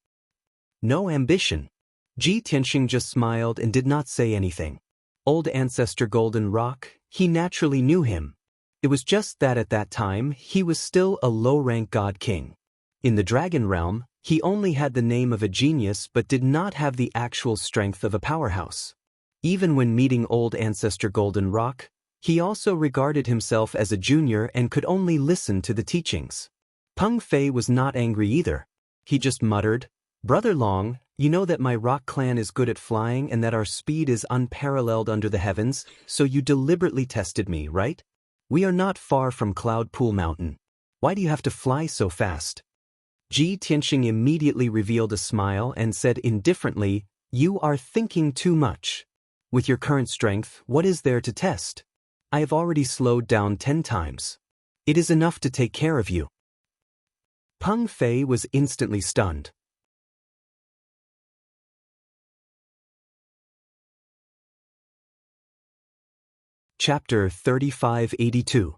No ambition." Ji Tianxing just smiled and did not say anything. Old ancestor Golden Rock, he naturally knew him. It was just that at that time, he was still a low-rank god-king. In the dragon realm, he only had the name of a genius but did not have the actual strength of a powerhouse. Even when meeting old ancestor Golden Rock, he also regarded himself as a junior and could only listen to the teachings. Peng Fei was not angry either. He just muttered, "Brother Long, You know that my rock clan is good at flying and that our speed is unparalleled under the heavens, so you deliberately tested me, right? We are not far from Cloud Pool Mountain. Why do you have to fly so fast? Ji Tianxing immediately revealed a smile and said indifferently, "You are thinking too much. With your current strength, what is there to test? I have already slowed down 10 times. It is enough to take care of you." Peng Fei was instantly stunned. Chapter 3582.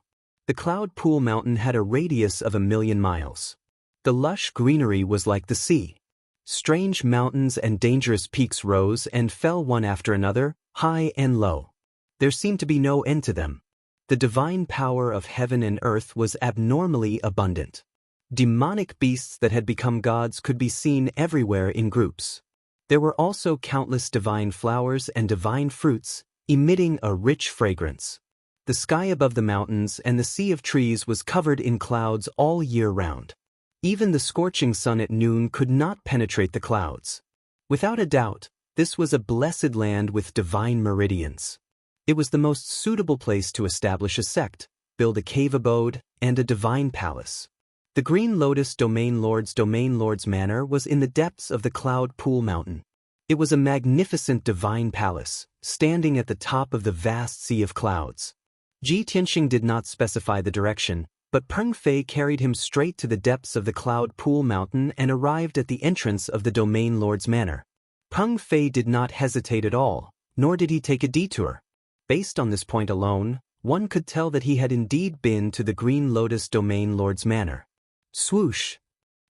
The Cloud Pool Mountain had a radius of 1,000,000 miles. The lush greenery was like the sea. Strange mountains and dangerous peaks rose and fell one after another, high and low. There seemed to be no end to them. The divine power of heaven and earth was abnormally abundant. Demonic beasts that had become gods could be seen everywhere in groups. There were also countless divine flowers and divine fruits, emitting a rich fragrance. The sky above the mountains and the sea of trees was covered in clouds all year round. Even the scorching sun at noon could not penetrate the clouds. Without a doubt, this was a blessed land with divine meridians. It was the most suitable place to establish a sect, build a cave abode, and a divine palace. The Green Lotus Domain Lord's manor was in the depths of the Cloud Pool Mountain. It was a magnificent divine palace, standing at the top of the vast sea of clouds. Ji Tianxing did not specify the direction, but Peng Fei carried him straight to the depths of the Cloud Pool Mountain and arrived at the entrance of the Domain Lord's manor. Peng Fei did not hesitate at all, nor did he take a detour. Based on this point alone, one could tell that he had indeed been to the Green Lotus Domain Lord's manor. Swoosh!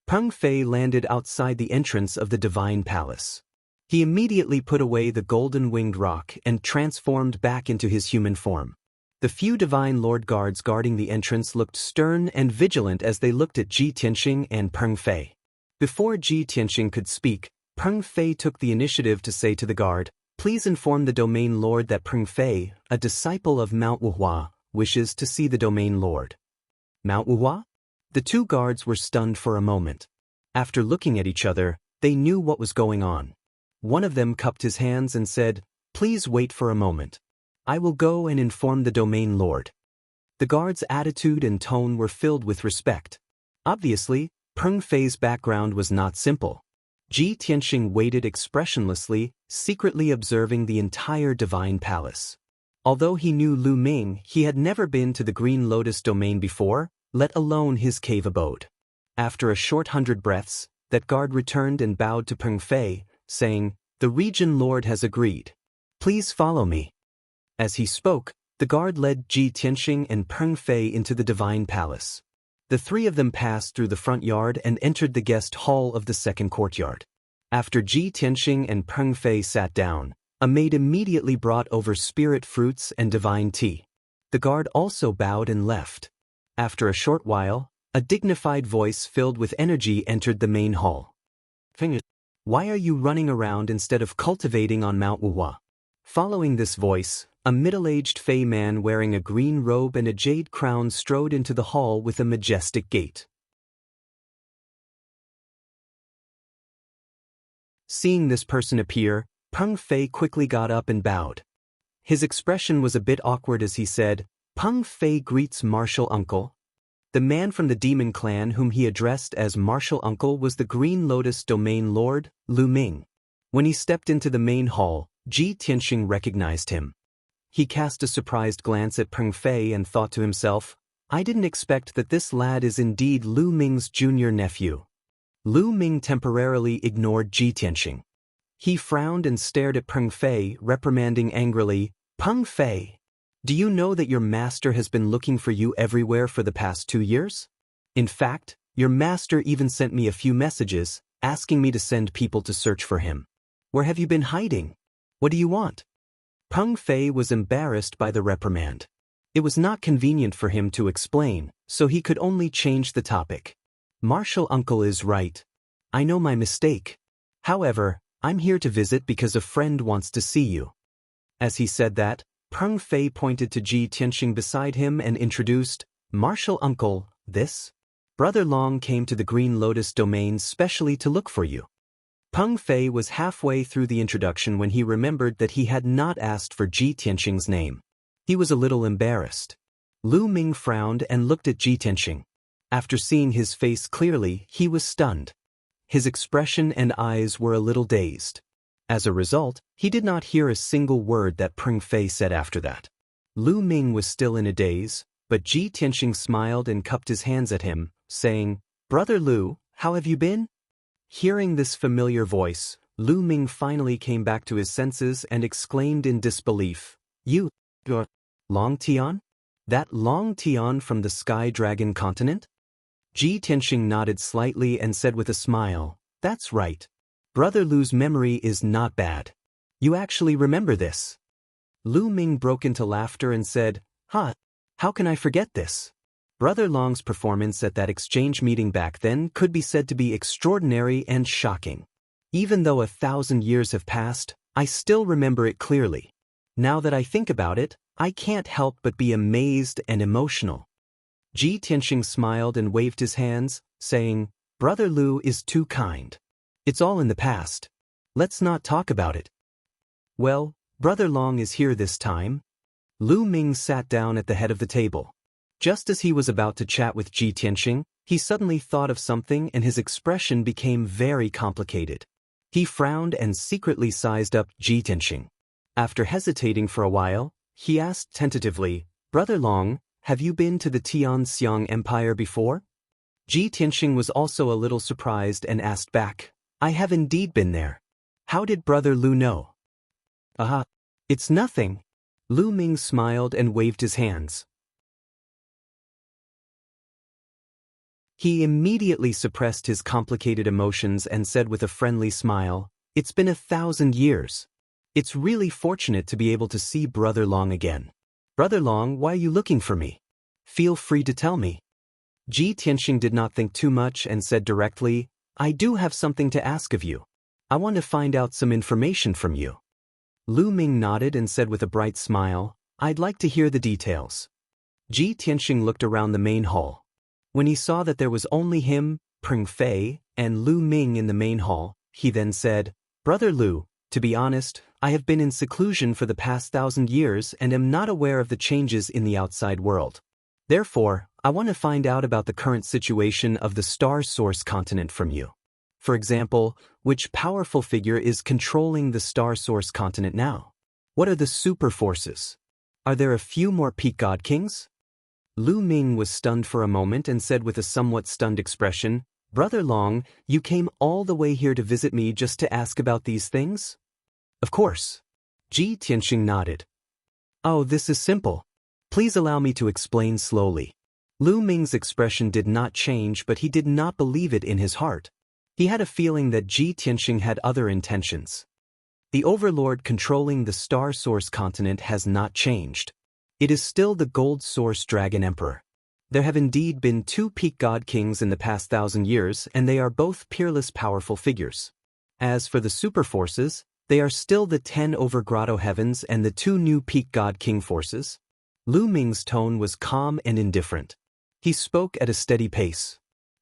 Peng Fei landed outside the entrance of the divine palace. He immediately put away the golden-winged rock and transformed back into his human form. The few divine lord guards guarding the entrance looked stern and vigilant as they looked at Ji Tianxing and Peng Fei. Before Ji Tianxing could speak, Peng Fei took the initiative to say to the guard, "Please inform the domain lord that Peng Fei, a disciple of Mount Wuhua, wishes to see the domain lord." Mount Wuhua? The two guards were stunned for a moment. After looking at each other, they knew what was going on. One of them cupped his hands and said, "Please wait for a moment. I will go and inform the domain lord." The guard's attitude and tone were filled with respect. Obviously, Peng Fei's background was not simple. Ji Tianxing waited expressionlessly, secretly observing the entire divine palace. Although he knew Lu Ming, he had never been to the Green Lotus domain before, let alone his cave abode. After a short 100 breaths, that guard returned and bowed to Peng Fei, saying, "The region lord has agreed. Please follow me." As he spoke, the guard led Ji Tianxing and Peng Fei into the divine palace. The three of them passed through the front yard and entered the guest hall of the second courtyard. After Ji Tianxing and Peng Fei sat down, a maid immediately brought over spirit fruits and divine tea. The guard also bowed and left. After a short while, a dignified voice filled with energy entered the main hall. "Why are you running around instead of cultivating on Mount Wuhua?" Following this voice, a middle-aged Fey man wearing a green robe and a jade crown strode into the hall with a majestic gait. Seeing this person appear, Peng Fei quickly got up and bowed. His expression was a bit awkward as he said, "Peng Fei greets Martial Uncle." The man from the demon clan whom he addressed as Martial Uncle was the Green Lotus Domain Lord, Lu Ming. When he stepped into the main hall, Ji Tianxing recognized him. He cast a surprised glance at Peng Fei and thought to himself, "I didn't expect that this lad is indeed Lu Ming's junior nephew." Lu Ming temporarily ignored Ji Tianxing. He frowned and stared at Peng Fei, reprimanding angrily, "Peng Fei, do you know that your master has been looking for you everywhere for the past 2 years? In fact, your master even sent me a few messages, asking me to send people to search for him. Where have you been hiding? What do you want?" Peng Fei was embarrassed by the reprimand. It was not convenient for him to explain, so he could only change the topic. "Martial Uncle is right. I know my mistake. However, I'm here to visit because a friend wants to see you." As he said that, Peng Fei pointed to Ji Tianxing beside him and introduced, "Martial Uncle, this? Brother Long came to the Green Lotus domain specially to look for you." Peng Fei was halfway through the introduction when he remembered that he had not asked for Ji Tianxing's name. He was a little embarrassed. Lu Ming frowned and looked at Ji Tianxing. After seeing his face clearly, he was stunned. His expression and eyes were a little dazed. As a result, he did not hear a single word that Peng Fei said after that. Lu Ming was still in a daze, but Ji Tianxing smiled and cupped his hands at him, saying, "Brother Lu, how have you been?" Hearing this familiar voice, Lu Ming finally came back to his senses and exclaimed in disbelief, "You're Long Tian? That Long Tian from the Sky Dragon continent?" Ji Tianxing nodded slightly and said with a smile, "That's right. Brother Lu's memory is not bad. You actually remember this." Lu Ming broke into laughter and said, "Huh, how can I forget this? Brother Long's performance at that exchange meeting back then could be said to be extraordinary and shocking. Even though 1,000 years have passed, I still remember it clearly. Now that I think about it, I can't help but be amazed and emotional." Ji Tianxing smiled and waved his hands, saying, "Brother Lu is too kind. It's all in the past. Let's not talk about it." "Well, Brother Long is here this time." Lu Ming sat down at the head of the table. Just as he was about to chat with Ji Tianxing, he suddenly thought of something and his expression became very complicated. He frowned and secretly sized up Ji Tianxing. After hesitating for a while, he asked tentatively, "Brother Long, have you been to the Tianxiang Empire before?" Ji Tianxing was also a little surprised and asked back, "I have indeed been there. How did Brother Lu know?" "Aha, it's nothing." Lu Ming smiled and waved his hands. He immediately suppressed his complicated emotions and said with a friendly smile, "It's been 1,000 years. It's really fortunate to be able to see Brother Long again. Brother Long, why are you looking for me? Feel free to tell me." Ji Tianxing did not think too much and said directly, "I do have something to ask of you. I want to find out some information from you." Lu Ming nodded and said with a bright smile, "I'd like to hear the details." Ji Tianxing looked around the main hall. When he saw that there was only him, Peng Fei, and Lu Ming in the main hall, he then said, "Brother Lu, to be honest, I have been in seclusion for the past 1,000 years and am not aware of the changes in the outside world. Therefore, I want to find out about the current situation of the Star Source continent from you. For example, which powerful figure is controlling the Star Source continent now? What are the super forces? Are there a few more peak god kings?" Lu Ming was stunned for a moment and said with a somewhat stunned expression, "Brother Long, you came all the way here to visit me just to ask about these things?" "Of course." Ji Tianxing nodded. "Oh, this is simple. Please allow me to explain slowly." Lu Ming's expression did not change, but he did not believe it in his heart. He had a feeling that Ji Tianxing had other intentions. The overlord controlling the Star Source continent has not changed. It is still the Gold Source Dragon Emperor. There have indeed been 2 peak god kings in the past 1,000 years, and they are both peerless powerful figures. As for the super forces, they are still the 10 over Grotto Heavens and the 2 new peak god king forces. Lu Ming's tone was calm and indifferent. He spoke at a steady pace.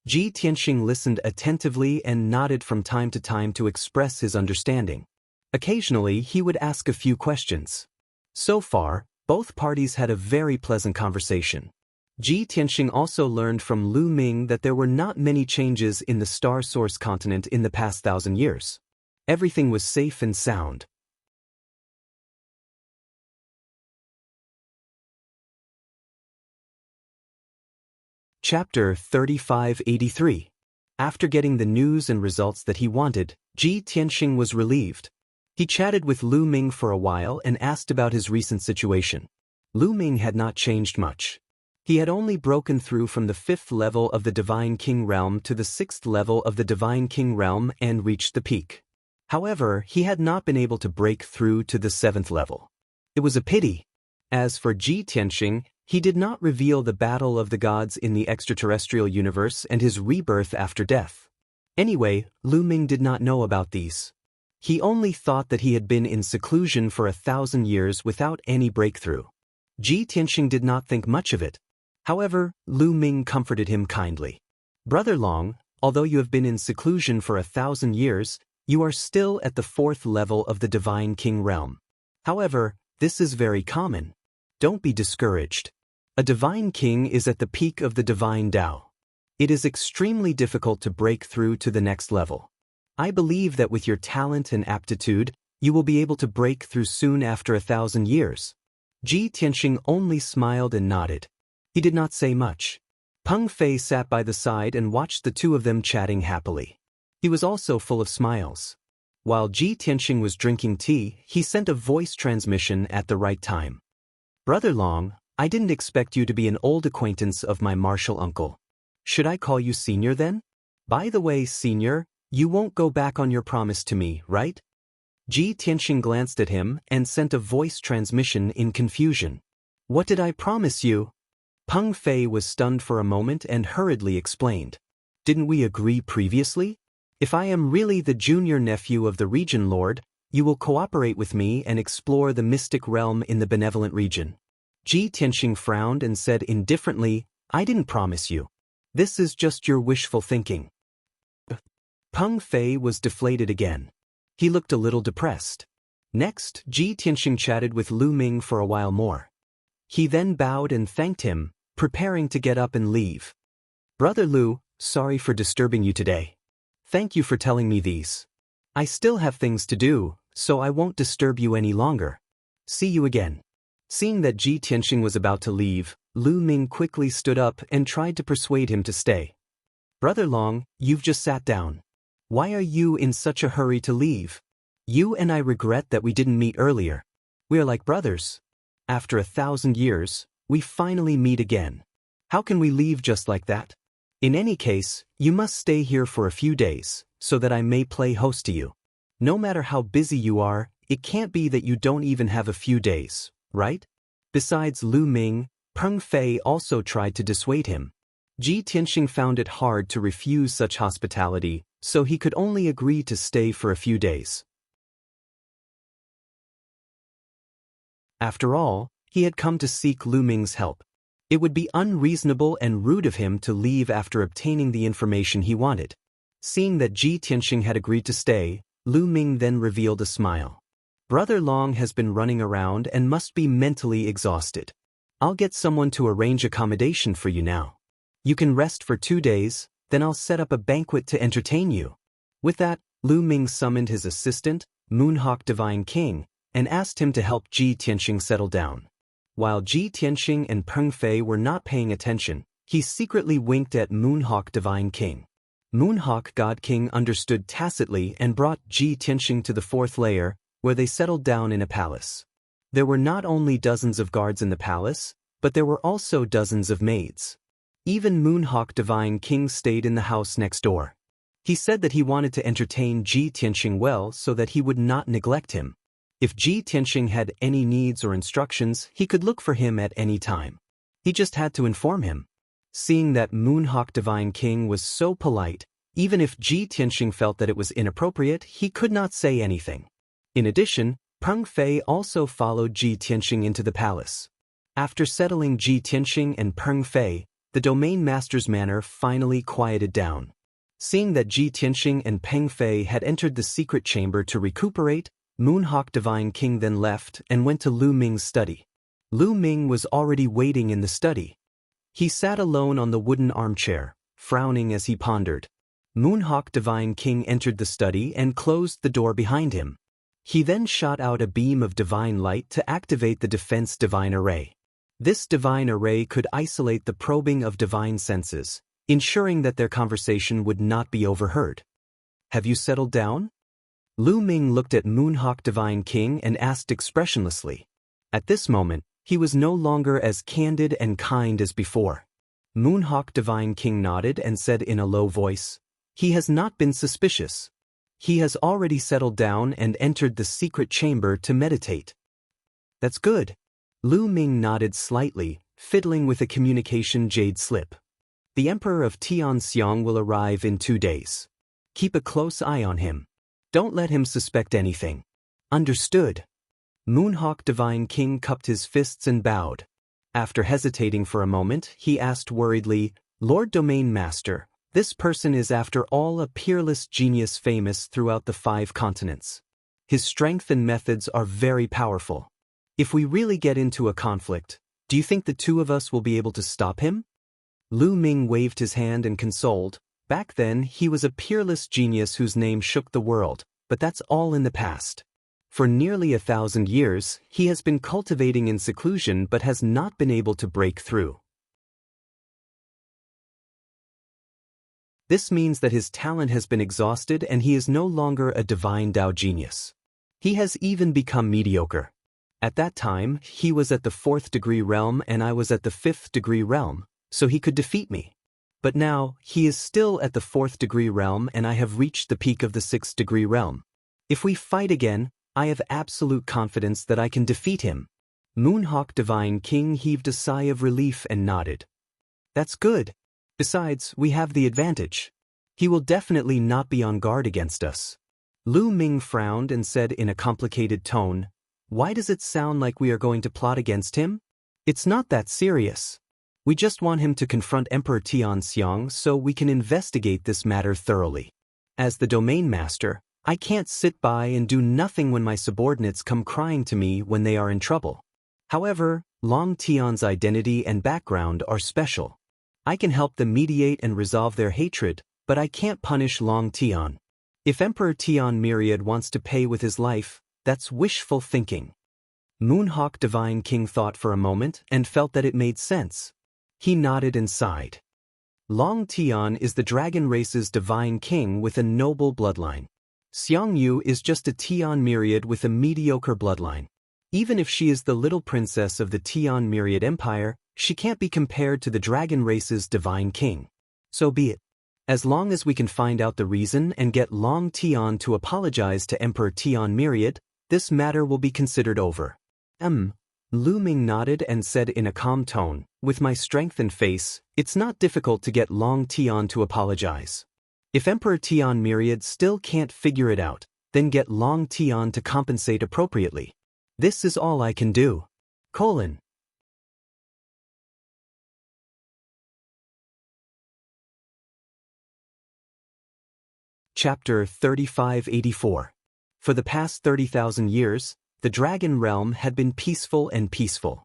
Ji Tianxing listened attentively and nodded from time to time to express his understanding. Occasionally, he would ask a few questions. So far, both parties had a very pleasant conversation. Ji Tianxing also learned from Lu Ming that there were not many changes in the Star Source continent in the past 1,000 years. Everything was safe and sound. Chapter 3583. After getting the news and results that he wanted, Ji Tianxing was relieved. He chatted with Lu Ming for a while and asked about his recent situation. Lu Ming had not changed much. He had only broken through from the 5th level of the Divine King Realm to the 6th level of the Divine King Realm and reached the peak. However, he had not been able to break through to the 7th level. It was a pity. As for Ji Tianxing, he did not reveal the battle of the gods in the extraterrestrial universe and his rebirth after death. Anyway, Lu Ming did not know about these. He only thought that he had been in seclusion for 1,000 years without any breakthrough. Ji Tianxing did not think much of it. However, Lu Ming comforted him kindly. "Brother Long, although you have been in seclusion for 1,000 years, You are still at the 4th level of the Divine King realm. However, this is very common. Don't be discouraged. A Divine King is at the peak of the Divine Tao. It is extremely difficult to break through to the next level. I believe that with your talent and aptitude, you will be able to break through soon after 1,000 years. Ji Tianxing only smiled and nodded. He did not say much. Peng Fei sat by the side and watched the two of them chatting happily. He was also full of smiles. While Ji Tianxing was drinking tea, he sent a voice transmission at the right time. Brother Long, I didn't expect you to be an old acquaintance of my martial uncle. Should I call you Senior then? By the way, Senior, you won't go back on your promise to me, right? Ji Tianxing glanced at him and sent a voice transmission in confusion. What did I promise you? Peng Fei was stunned for a moment and hurriedly explained. Didn't we agree previously? If I am really the junior nephew of the region lord, you will cooperate with me and explore the mystic realm in the benevolent region. Ji Tianxing frowned and said indifferently, I didn't promise you. This is just your wishful thinking. Peng Fei was deflated again. He looked a little depressed. Next, Ji Tianxing chatted with Lu Ming for a while more. He then bowed and thanked him, preparing to get up and leave. Brother Lu, sorry for disturbing you today. Thank you for telling me these. I still have things to do, so I won't disturb you any longer. See you again. Seeing that Ji Tianxing was about to leave, Lu Ming quickly stood up and tried to persuade him to stay. Brother Long, you've just sat down. Why are you in such a hurry to leave? You and I regret that we didn't meet earlier. We are like brothers. After 1,000 years, we finally meet again. How can we leave just like that? In any case, you must stay here for a few days, so that I may play host to you. No matter how busy you are, it can't be that you don't even have a few days, right? Besides Lu Ming, Peng Fei also tried to dissuade him. Ji Tianxing found it hard to refuse such hospitality, so he could only agree to stay for a few days. After all, he had come to seek Lu Ming's help. It would be unreasonable and rude of him to leave after obtaining the information he wanted. Seeing that Ji Tianxing had agreed to stay, Lu Ming then revealed a smile. Brother Long has been running around and must be mentally exhausted. I'll get someone to arrange accommodation for you now. You can rest for 2 days, then I'll set up a banquet to entertain you. With that, Lu Ming summoned his assistant, Moonhawk Divine King, and asked him to help Ji Tianxing settle down. While Ji Tianxing and Peng Fei were not paying attention, he secretly winked at Moonhawk Divine King. Moonhawk God King understood tacitly and brought Ji Tianxing to the 4th layer, where they settled down in a palace. There were not only dozens of guards in the palace, but there were also dozens of maids. Even Moonhawk Divine King stayed in the house next door. He said that he wanted to entertain Ji Tianxing well so that he would not neglect him. If Ji Tianxing had any needs or instructions, he could look for him at any time. He just had to inform him. Seeing that Moonhawk Divine King was so polite, even if Ji Tianxing felt that it was inappropriate, he could not say anything. In addition, Peng Fei also followed Ji Tianxing into the palace. After settling Ji Tianxing and Peng Fei, the domain master's manner finally quieted down. Seeing that Ji Tianxing and Peng Fei had entered the secret chamber to recuperate, Moonhawk Divine King then left and went to Lu Ming's study. Lu Ming was already waiting in the study. He sat alone on the wooden armchair, frowning as he pondered. Moonhawk Divine King entered the study and closed the door behind him. He then shot out a beam of divine light to activate the defense divine array. This divine array could isolate the probing of divine senses, ensuring that their conversation would not be overheard. Have you settled down? Lu Ming looked at Moonhawk Divine King and asked expressionlessly. At this moment, he was no longer as candid and kind as before. Moonhawk Divine King nodded and said in a low voice, "He has not been suspicious. He has already settled down and entered the secret chamber to meditate." That's good. Lu Ming nodded slightly, fiddling with a communication jade slip. The Emperor of Tianxiang will arrive in 2 days. Keep a close eye on him. Don't let him suspect anything. Understood. Moonhawk Divine King cupped his fists and bowed. After hesitating for a moment, he asked worriedly, "Lord Domain Master, This person is after all a peerless genius famous throughout the 5 continents. His strength and methods are very powerful. If we really get into a conflict, do you think the two of us will be able to stop him? Lu Ming waved his hand and consoled. Back then, he was a peerless genius whose name shook the world, but that's all in the past. For nearly 1,000 years, he has been cultivating in seclusion but has not been able to break through. This means that his talent has been exhausted and he is no longer a divine Dao genius. He has even become mediocre. At that time, he was at the 4th degree realm and I was at the 5th degree realm, so he could defeat me. But now, he is still at the 4th degree realm and I have reached the peak of the 6th degree realm. If we fight again, I have absolute confidence that I can defeat him. Moonhawk Divine King heaved a sigh of relief and nodded. That's good. Besides, we have the advantage. He will definitely not be on guard against us. Lu Ming frowned and said in a complicated tone, "Why does it sound like we are going to plot against him? It's not that serious. We just want him to confront Emperor Tianxiang so we can investigate this matter thoroughly. As the domain master, I can't sit by and do nothing when my subordinates come crying to me when they are in trouble. However, Long Tian's identity and background are special. I can help them mediate and resolve their hatred, but I can't punish Long Tian. If Emperor Tian Myriad wants to pay with his life, that's wishful thinking." Moonhawk Divine King thought for a moment and felt that it made sense. He nodded and sighed. Long Tian is the dragon race's divine king with a noble bloodline. Xiangyu is just a Tian Myriad with a mediocre bloodline. Even if she is the little princess of the Tian Myriad Empire, she can't be compared to the dragon race's divine king. So be it. As long as we can find out the reason and get Long Tian to apologize to Emperor Tian Myriad, this matter will be considered over. Lu Ming nodded and said in a calm tone, "With my strength and face, it's not difficult to get Long Tian to apologize. If Emperor Tian Myriad still can't figure it out, then get Long Tian to compensate appropriately. This is all I can do. Chapter 3584. For the past 30,000 years, the Dragon Realm had been peaceful and peaceful.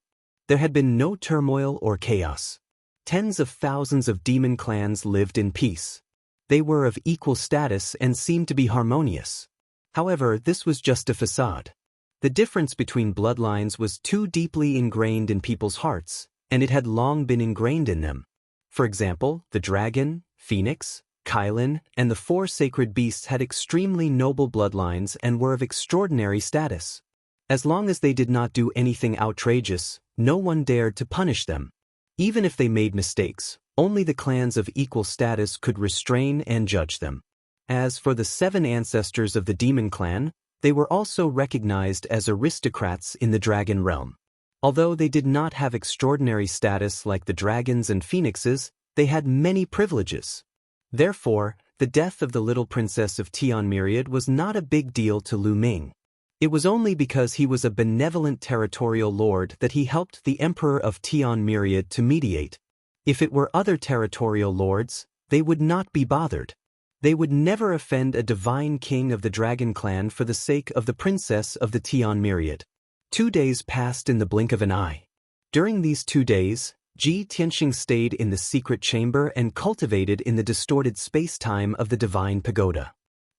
There had been no turmoil or chaos. Tens of thousands of demon clans lived in peace. They were of equal status and seemed to be harmonious. However, this was just a facade. The difference between bloodlines was too deeply ingrained in people's hearts, and it had long been ingrained in them. For example, the dragon, phoenix, Kylin, and the 4 sacred beasts had extremely noble bloodlines and were of extraordinary status. As long as they did not do anything outrageous, no one dared to punish them. Even if they made mistakes, only the clans of equal status could restrain and judge them. As for the 7 ancestors of the demon clan, they were also recognized as aristocrats in the dragon realm. Although they did not have extraordinary status like the dragons and phoenixes, they had many privileges. Therefore, the death of the little princess of Tian Myriad was not a big deal to Lu Ming. It was only because he was a benevolent territorial lord that he helped the emperor of Tian Myriad to mediate. If it were other territorial lords, they would not be bothered. They would never offend a divine king of the dragon clan for the sake of the princess of the Tian Myriad. 2 days passed in the blink of an eye. During these 2 days, Ji Tianxing stayed in the secret chamber and cultivated in the distorted space-time of the divine pagoda.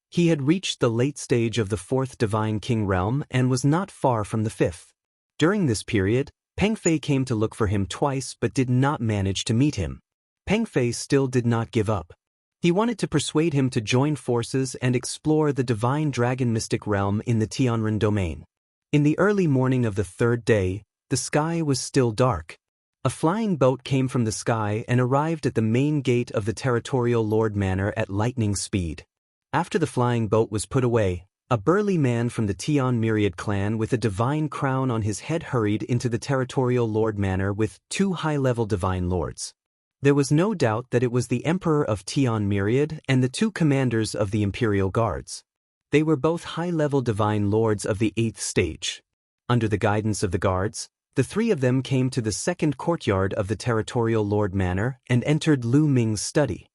He had reached the late stage of the 4th divine king realm and was not far from the 5th. During this period, Peng Fei came to look for him twice but did not manage to meet him. Peng Fei still did not give up. He wanted to persuade him to join forces and explore the divine dragon mystic realm in the Tianren domain. In the early morning of the 3rd day, the sky was still dark. A flying boat came from the sky and arrived at the main gate of the territorial lord manor at lightning speed. After the flying boat was put away, a burly man from the Tian Myriad clan with a divine crown on his head hurried into the territorial lord manor with 2 high-level divine lords. There was no doubt that it was the emperor of Tian Myriad and the 2 commanders of the imperial guards. They were both high-level divine lords of the 8th stage. Under the guidance of the guards, the 3 of them came to the 2nd courtyard of the territorial lord manor and entered Lu Ming's study.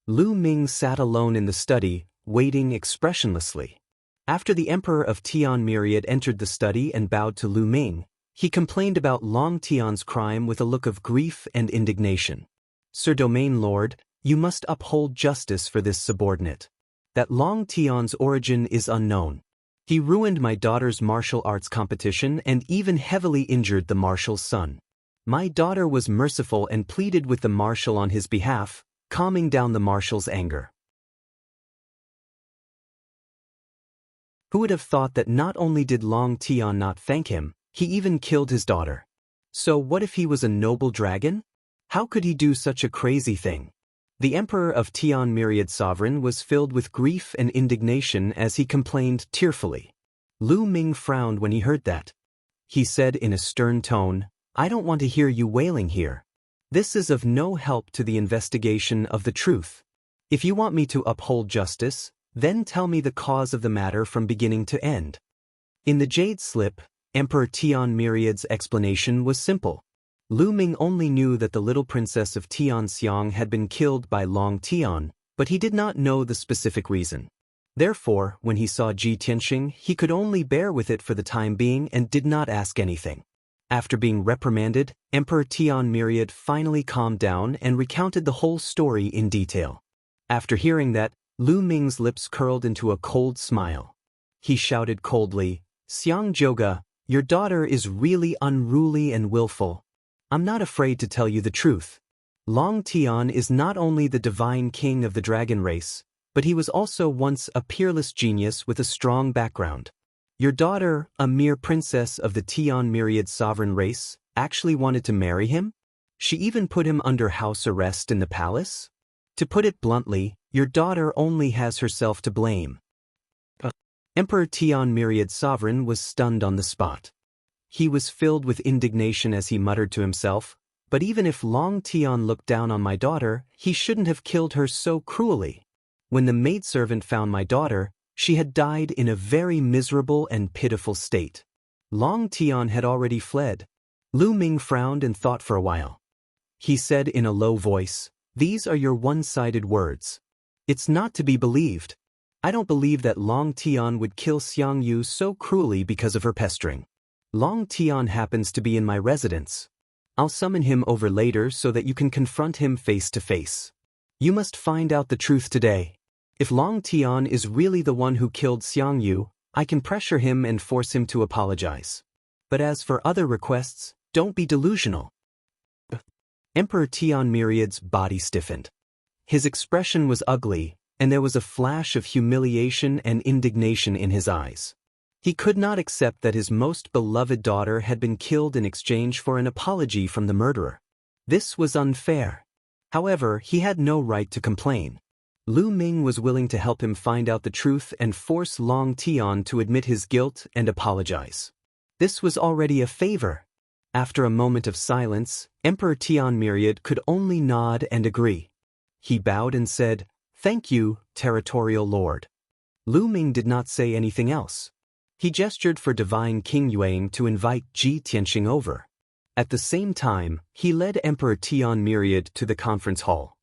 Lu Ming sat alone in the study, waiting expressionlessly. After the Emperor of Tian Myriad entered the study and bowed to Lu Ming, he complained about Long Tian's crime with a look of grief and indignation. Sir Domain Lord, you must uphold justice for this subordinate. That Long Tian's origin is unknown. He ruined my daughter's martial arts competition and even heavily injured the marshal's son. My daughter was merciful and pleaded with the marshal on his behalf, calming down the marshal's anger. Who would have thought that not only did Long Tian not thank him, he even killed his daughter? So what if he was a noble dragon? How could he do such a crazy thing? The Emperor of Tian Myriad Sovereign was filled with grief and indignation as he complained tearfully. Lu Ming frowned when he heard that. He said in a stern tone, I don't want to hear you wailing here. This is of no help to the investigation of the truth. If you want me to uphold justice, then tell me the cause of the matter from beginning to end. In the Jade Slip, Emperor Tian Myriad's explanation was simple. Lu Ming only knew that the little princess of Tianxiang had been killed by Long Tian, but he did not know the specific reason. Therefore, when he saw Ji Tianxing, he could only bear with it for the time being and did not ask anything. After being reprimanded, Emperor Tian Myriad finally calmed down and recounted the whole story in detail. After hearing that, Lu Ming's lips curled into a cold smile. He shouted coldly, Xiangjioga, your daughter is really unruly and willful. I'm not afraid to tell you the truth. Long Tian is not only the divine king of the dragon race, but he was also once a peerless genius with a strong background. Your daughter, a mere princess of the Tian Myriad sovereign race, actually wanted to marry him? She even put him under house arrest in the palace? To put it bluntly, your daughter only has herself to blame. Emperor Tian Myriad Sovereign was stunned on the spot. He was filled with indignation as he muttered to himself, but even if Long Tian looked down on my daughter, he shouldn't have killed her so cruelly. When the maidservant found my daughter, she had died in a very miserable and pitiful state. Long Tian had already fled. Lu Ming frowned and thought for a while. He said in a low voice, These are your one-sided words. It's not to be believed. I don't believe that Long Tian would kill Xiang Yu so cruelly because of her pestering. Long Tian happens to be in my residence. I'll summon him over later so that you can confront him face to face. You must find out the truth today. If Long Tian is really the one who killed Xiang Yu, I can pressure him and force him to apologize. But as for other requests, don't be delusional. Emperor Tian Myriad's body stiffened. His expression was ugly, and there was a flash of humiliation and indignation in his eyes. He could not accept that his most beloved daughter had been killed in exchange for an apology from the murderer. This was unfair. However, he had no right to complain. Lu Ming was willing to help him find out the truth and force Long Tian to admit his guilt and apologize. This was already a favor. After a moment of silence, Emperor Tian Myriad could only nod and agree. He bowed and said, Thank you, Territorial Lord. Lu Ming did not say anything else. He gestured for Divine King Yuang to invite Ji Tianxing over. At the same time, he led Emperor Tian Myriad to the conference hall.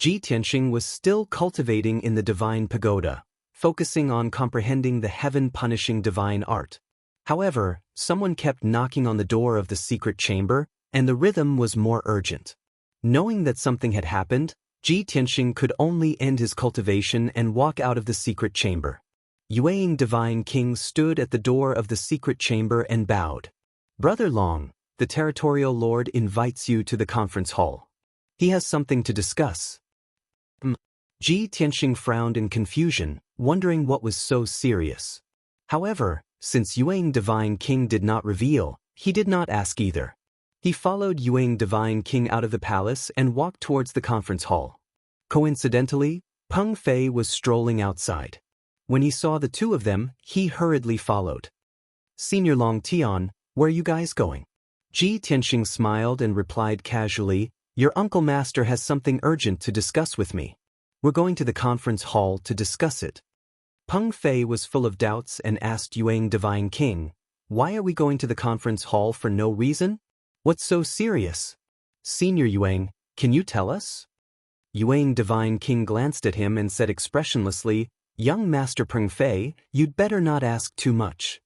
Ji Tianxing was still cultivating in the divine pagoda, focusing on comprehending the heaven-punishing divine art. However, someone kept knocking on the door of the secret chamber, and the rhythm was more urgent. Knowing that something had happened, Ji Tianxing could only end his cultivation and walk out of the secret chamber. Yuang Divine King stood at the door of the secret chamber and bowed. Brother Long, the Territorial Lord invites you to the conference hall. He has something to discuss. Ji Tianxing frowned in confusion, wondering what was so serious. However, since Yuang Divine King did not reveal, he did not ask either. He followed Yuang Divine King out of the palace and walked towards the conference hall. Coincidentally, Peng Fei was strolling outside. When he saw the two of them, he hurriedly followed. Senior Long Tian, where are you guys going? Ji Tianxing smiled and replied casually, Your uncle master has something urgent to discuss with me. We're going to the conference hall to discuss it. Peng Fei was full of doubts and asked Yuang Divine King, Why are we going to the conference hall for no reason? What's so serious? Senior Yuang, can you tell us? Yuang Divine King glanced at him and said expressionlessly, Young Master Peng Fei, you'd better not ask too much.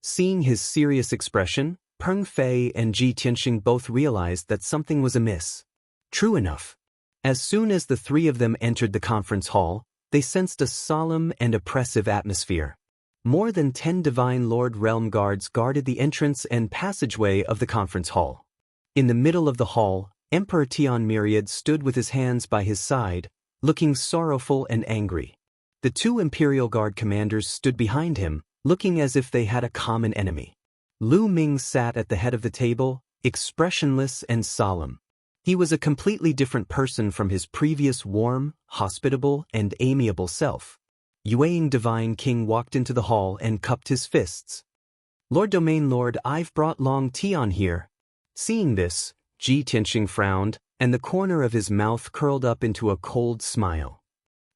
Seeing his serious expression, Peng Fei and Ji Tianxing both realized that something was amiss. True enough. As soon as the three of them entered the conference hall, they sensed a solemn and oppressive atmosphere. More than 10 Divine Lord Realm Guards guarded the entrance and passageway of the conference hall. In the middle of the hall, Emperor Tian Myriad stood with his hands by his side, looking sorrowful and angry. The two Imperial Guard commanders stood behind him, looking as if they had a common enemy. Lu Ming sat at the head of the table, expressionless and solemn. He was a completely different person from his previous warm, hospitable, and amiable self. Yuang Divine King walked into the hall and cupped his fists. Lord Domain Lord, I've brought Long Tian here. Seeing this, Ji Tianxing frowned, and the corner of his mouth curled up into a cold smile.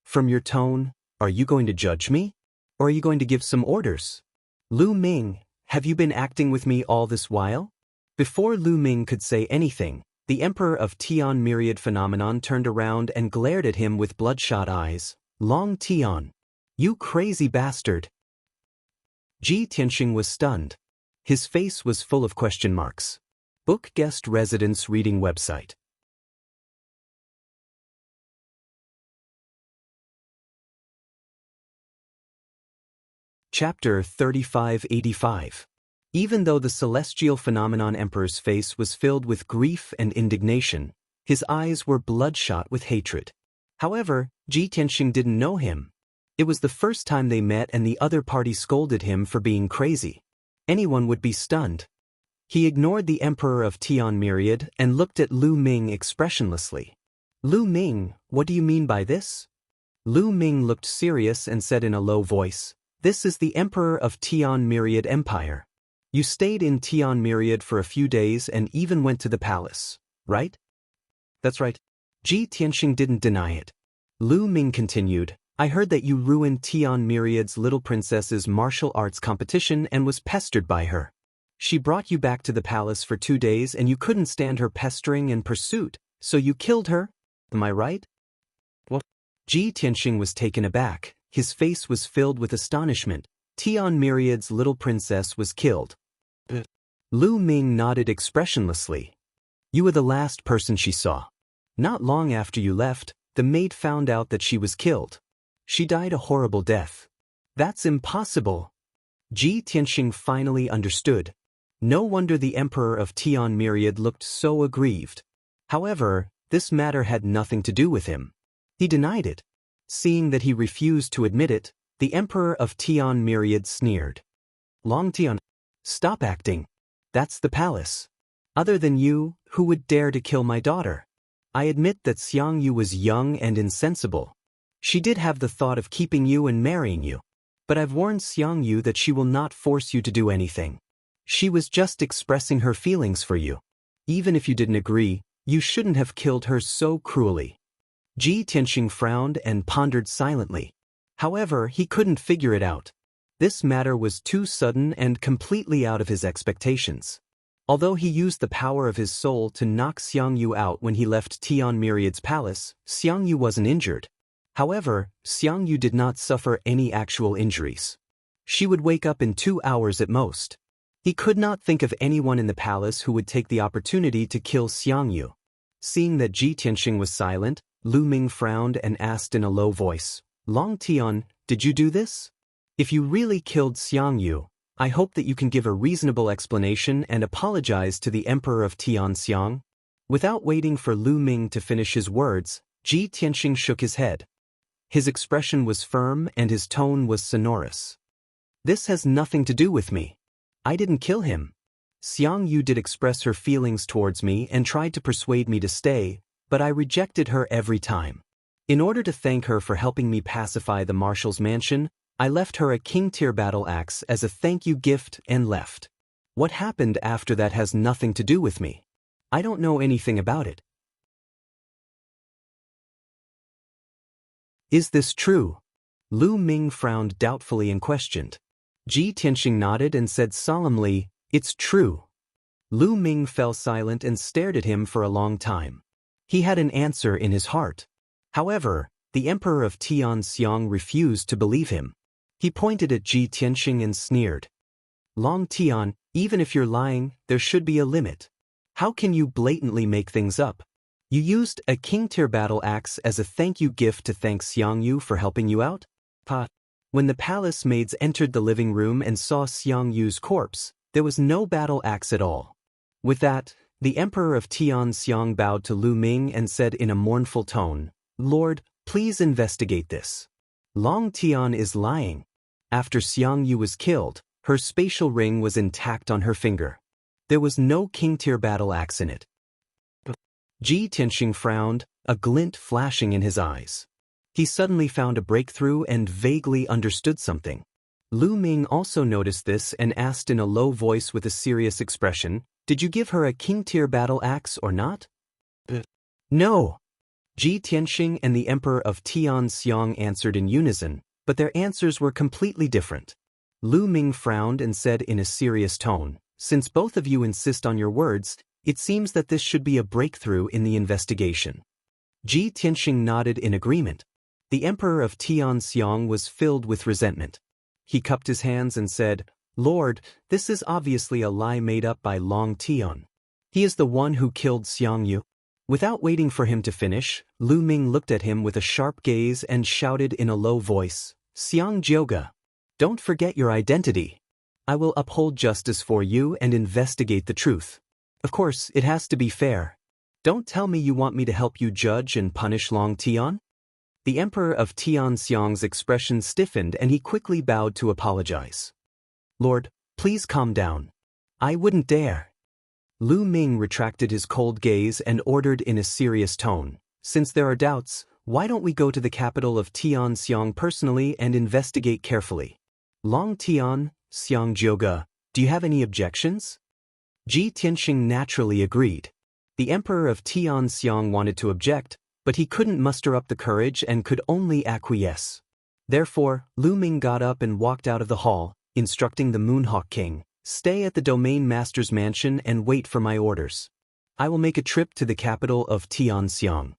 From your tone, are you going to judge me? Or are you going to give some orders? Lu Ming, have you been acting with me all this while? Before Lu Ming could say anything, the Emperor of Tian Myriad Phenomenon turned around and glared at him with bloodshot eyes. Long Tian. You crazy bastard. Ji Tianxing was stunned. His face was full of question marks. Book Guest Residence Reading Website. Chapter 3585. Even though the Celestial Phenomenon Emperor's face was filled with grief and indignation, his eyes were bloodshot with hatred. However, Ji Tianxing didn't know him. It was the first time they met and the other party scolded him for being crazy. Anyone would be stunned. He ignored the Emperor of Tian Myriad and looked at Lu Ming expressionlessly. Lu Ming, what do you mean by this? Lu Ming looked serious and said in a low voice, This is the Emperor of Tian Myriad Empire. You stayed in Tian Myriad for a few days and even went to the palace, right? That's right. Ji Tianxing didn't deny it. Lu Ming continued, I heard that you ruined Tian Myriad's little princess's martial arts competition and was pestered by her. She brought you back to the palace for 2 days and you couldn't stand her pestering and pursuit, so you killed her? Am I right? What? Ji Tianxing was taken aback. His face was filled with astonishment. Tian Myriad's little princess was killed. Lu Ming nodded expressionlessly. You were the last person she saw. Not long after you left, the maid found out that she was killed. She died a horrible death. That's impossible. Ji Tianxing finally understood. No wonder the Emperor of Tian Myriad looked so aggrieved. However, this matter had nothing to do with him. He denied it. Seeing that he refused to admit it, the Emperor of Tian Myriad sneered. Long Tian, stop acting. That's the palace. Other than you, who would dare to kill my daughter? I admit that Xianxia was young and insensible. She did have the thought of keeping you and marrying you. But I've warned Xianxia that she will not force you to do anything. She was just expressing her feelings for you. Even if you didn't agree, you shouldn't have killed her so cruelly. Ji Tianxing frowned and pondered silently. However, he couldn't figure it out. This matter was too sudden and completely out of his expectations. Although he used the power of his soul to knock Xianxia out when he left Tian Myriad's palace, Xianxia wasn't injured. However, Xianxia did not suffer any actual injuries. She would wake up in 2 hours at most. He could not think of anyone in the palace who would take the opportunity to kill Xianxia. Seeing that Ji Tianxing was silent, Lu Ming frowned and asked in a low voice, Long Tian, did you do this? If you really killed Xianxia, I hope that you can give a reasonable explanation and apologize to the Emperor of Tianxiang. Without waiting for Lu Ming to finish his words, Ji Tianxing shook his head. His expression was firm and his tone was sonorous. This has nothing to do with me. I didn't kill him. Xianxia did express her feelings towards me and tried to persuade me to stay, but I rejected her every time. In order to thank her for helping me pacify the Marshal's mansion, I left her a king-tier battle axe as a thank you gift and left. What happened after that has nothing to do with me. I don't know anything about it. Is this true? Lu Ming frowned doubtfully and questioned. Ji Tianxing nodded and said solemnly, It's true. Lu Ming fell silent and stared at him for a long time. He had an answer in his heart. However, the Emperor of Xianxia refused to believe him. He pointed at Ji Tianxing and sneered. Long Tian, even if you're lying, there should be a limit. How can you blatantly make things up? You used a king-tier battle axe as a thank-you gift to thank Xiangyu for helping you out? When the palace maids entered the living room and saw Xiangyu's corpse, there was no battle axe at all. With that, the Emperor of Tianxiang bowed to Lu Ming and said in a mournful tone, Lord, please investigate this. Long Tian is lying. After Xiangyu was killed, her spatial ring was intact on her finger. There was no king-tier battle axe in it. Ji Tianxing frowned, a glint flashing in his eyes. He suddenly found a breakthrough and vaguely understood something. Lu Ming also noticed this and asked in a low voice with a serious expression, Did you give her a king-tier battle axe or not? No. Ji Tianxing and the Emperor of Tianxiang answered in unison, but their answers were completely different. Lu Ming frowned and said in a serious tone, Since both of you insist on your words, it seems that this should be a breakthrough in the investigation. Ji Tianxing nodded in agreement. The Emperor of Tianxiang was filled with resentment. He cupped his hands and said, Lord, this is obviously a lie made up by Long Tian. He is the one who killed Xiangyu. Without waiting for him to finish, Lu Ming looked at him with a sharp gaze and shouted in a low voice, Xiangjioga, don't forget your identity. I will uphold justice for you and investigate the truth. Of course, it has to be fair. Don't tell me you want me to help you judge and punish Long Tian? The Emperor of Tianxiang's expression stiffened and he quickly bowed to apologize. Lord, please calm down. I wouldn't dare. Lu Ming retracted his cold gaze and ordered in a serious tone, Since there are doubts, why don't we go to the capital of Tianxiang personally and investigate carefully? Long Tian, Xiangjioga, do you have any objections? Ji Tianxing naturally agreed. The Emperor of Tianxiang wanted to object, but he couldn't muster up the courage and could only acquiesce. Therefore, Lu Ming got up and walked out of the hall, instructing the Moonhawk King, Stay at the Domain Master's mansion and wait for my orders. I will make a trip to the capital of Tianxiang.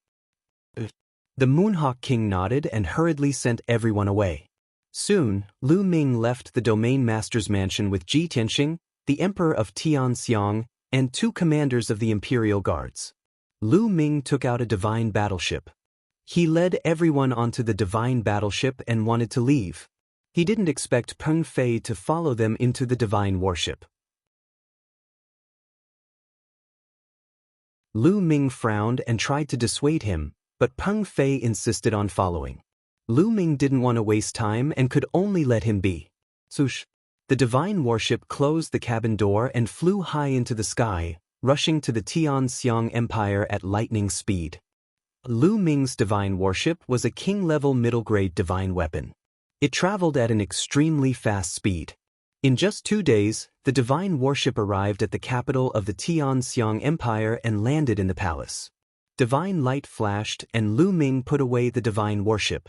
The Moonhawk King nodded and hurriedly sent everyone away. Soon, Lu Ming left the Domain Master's mansion with Ji Tianxing, the Emperor of Tianxiang, and 2 commanders of the Imperial Guards. Lu Ming took out a divine battleship. He led everyone onto the divine battleship and wanted to leave. He didn't expect Peng Fei to follow them into the divine warship. Lu Ming frowned and tried to dissuade him, but Peng Fei insisted on following. Lu Ming didn't want to waste time and could only let him be. Swoosh! The divine warship closed the cabin door and flew high into the sky, rushing to the Tianxiang Empire at lightning speed. Lu Ming's divine warship was a king-level middle-grade divine weapon. It traveled at an extremely fast speed. In just 2 days, the divine warship arrived at the capital of the Tianxiang Empire and landed in the palace. Divine light flashed and Lu Ming put away the divine warship.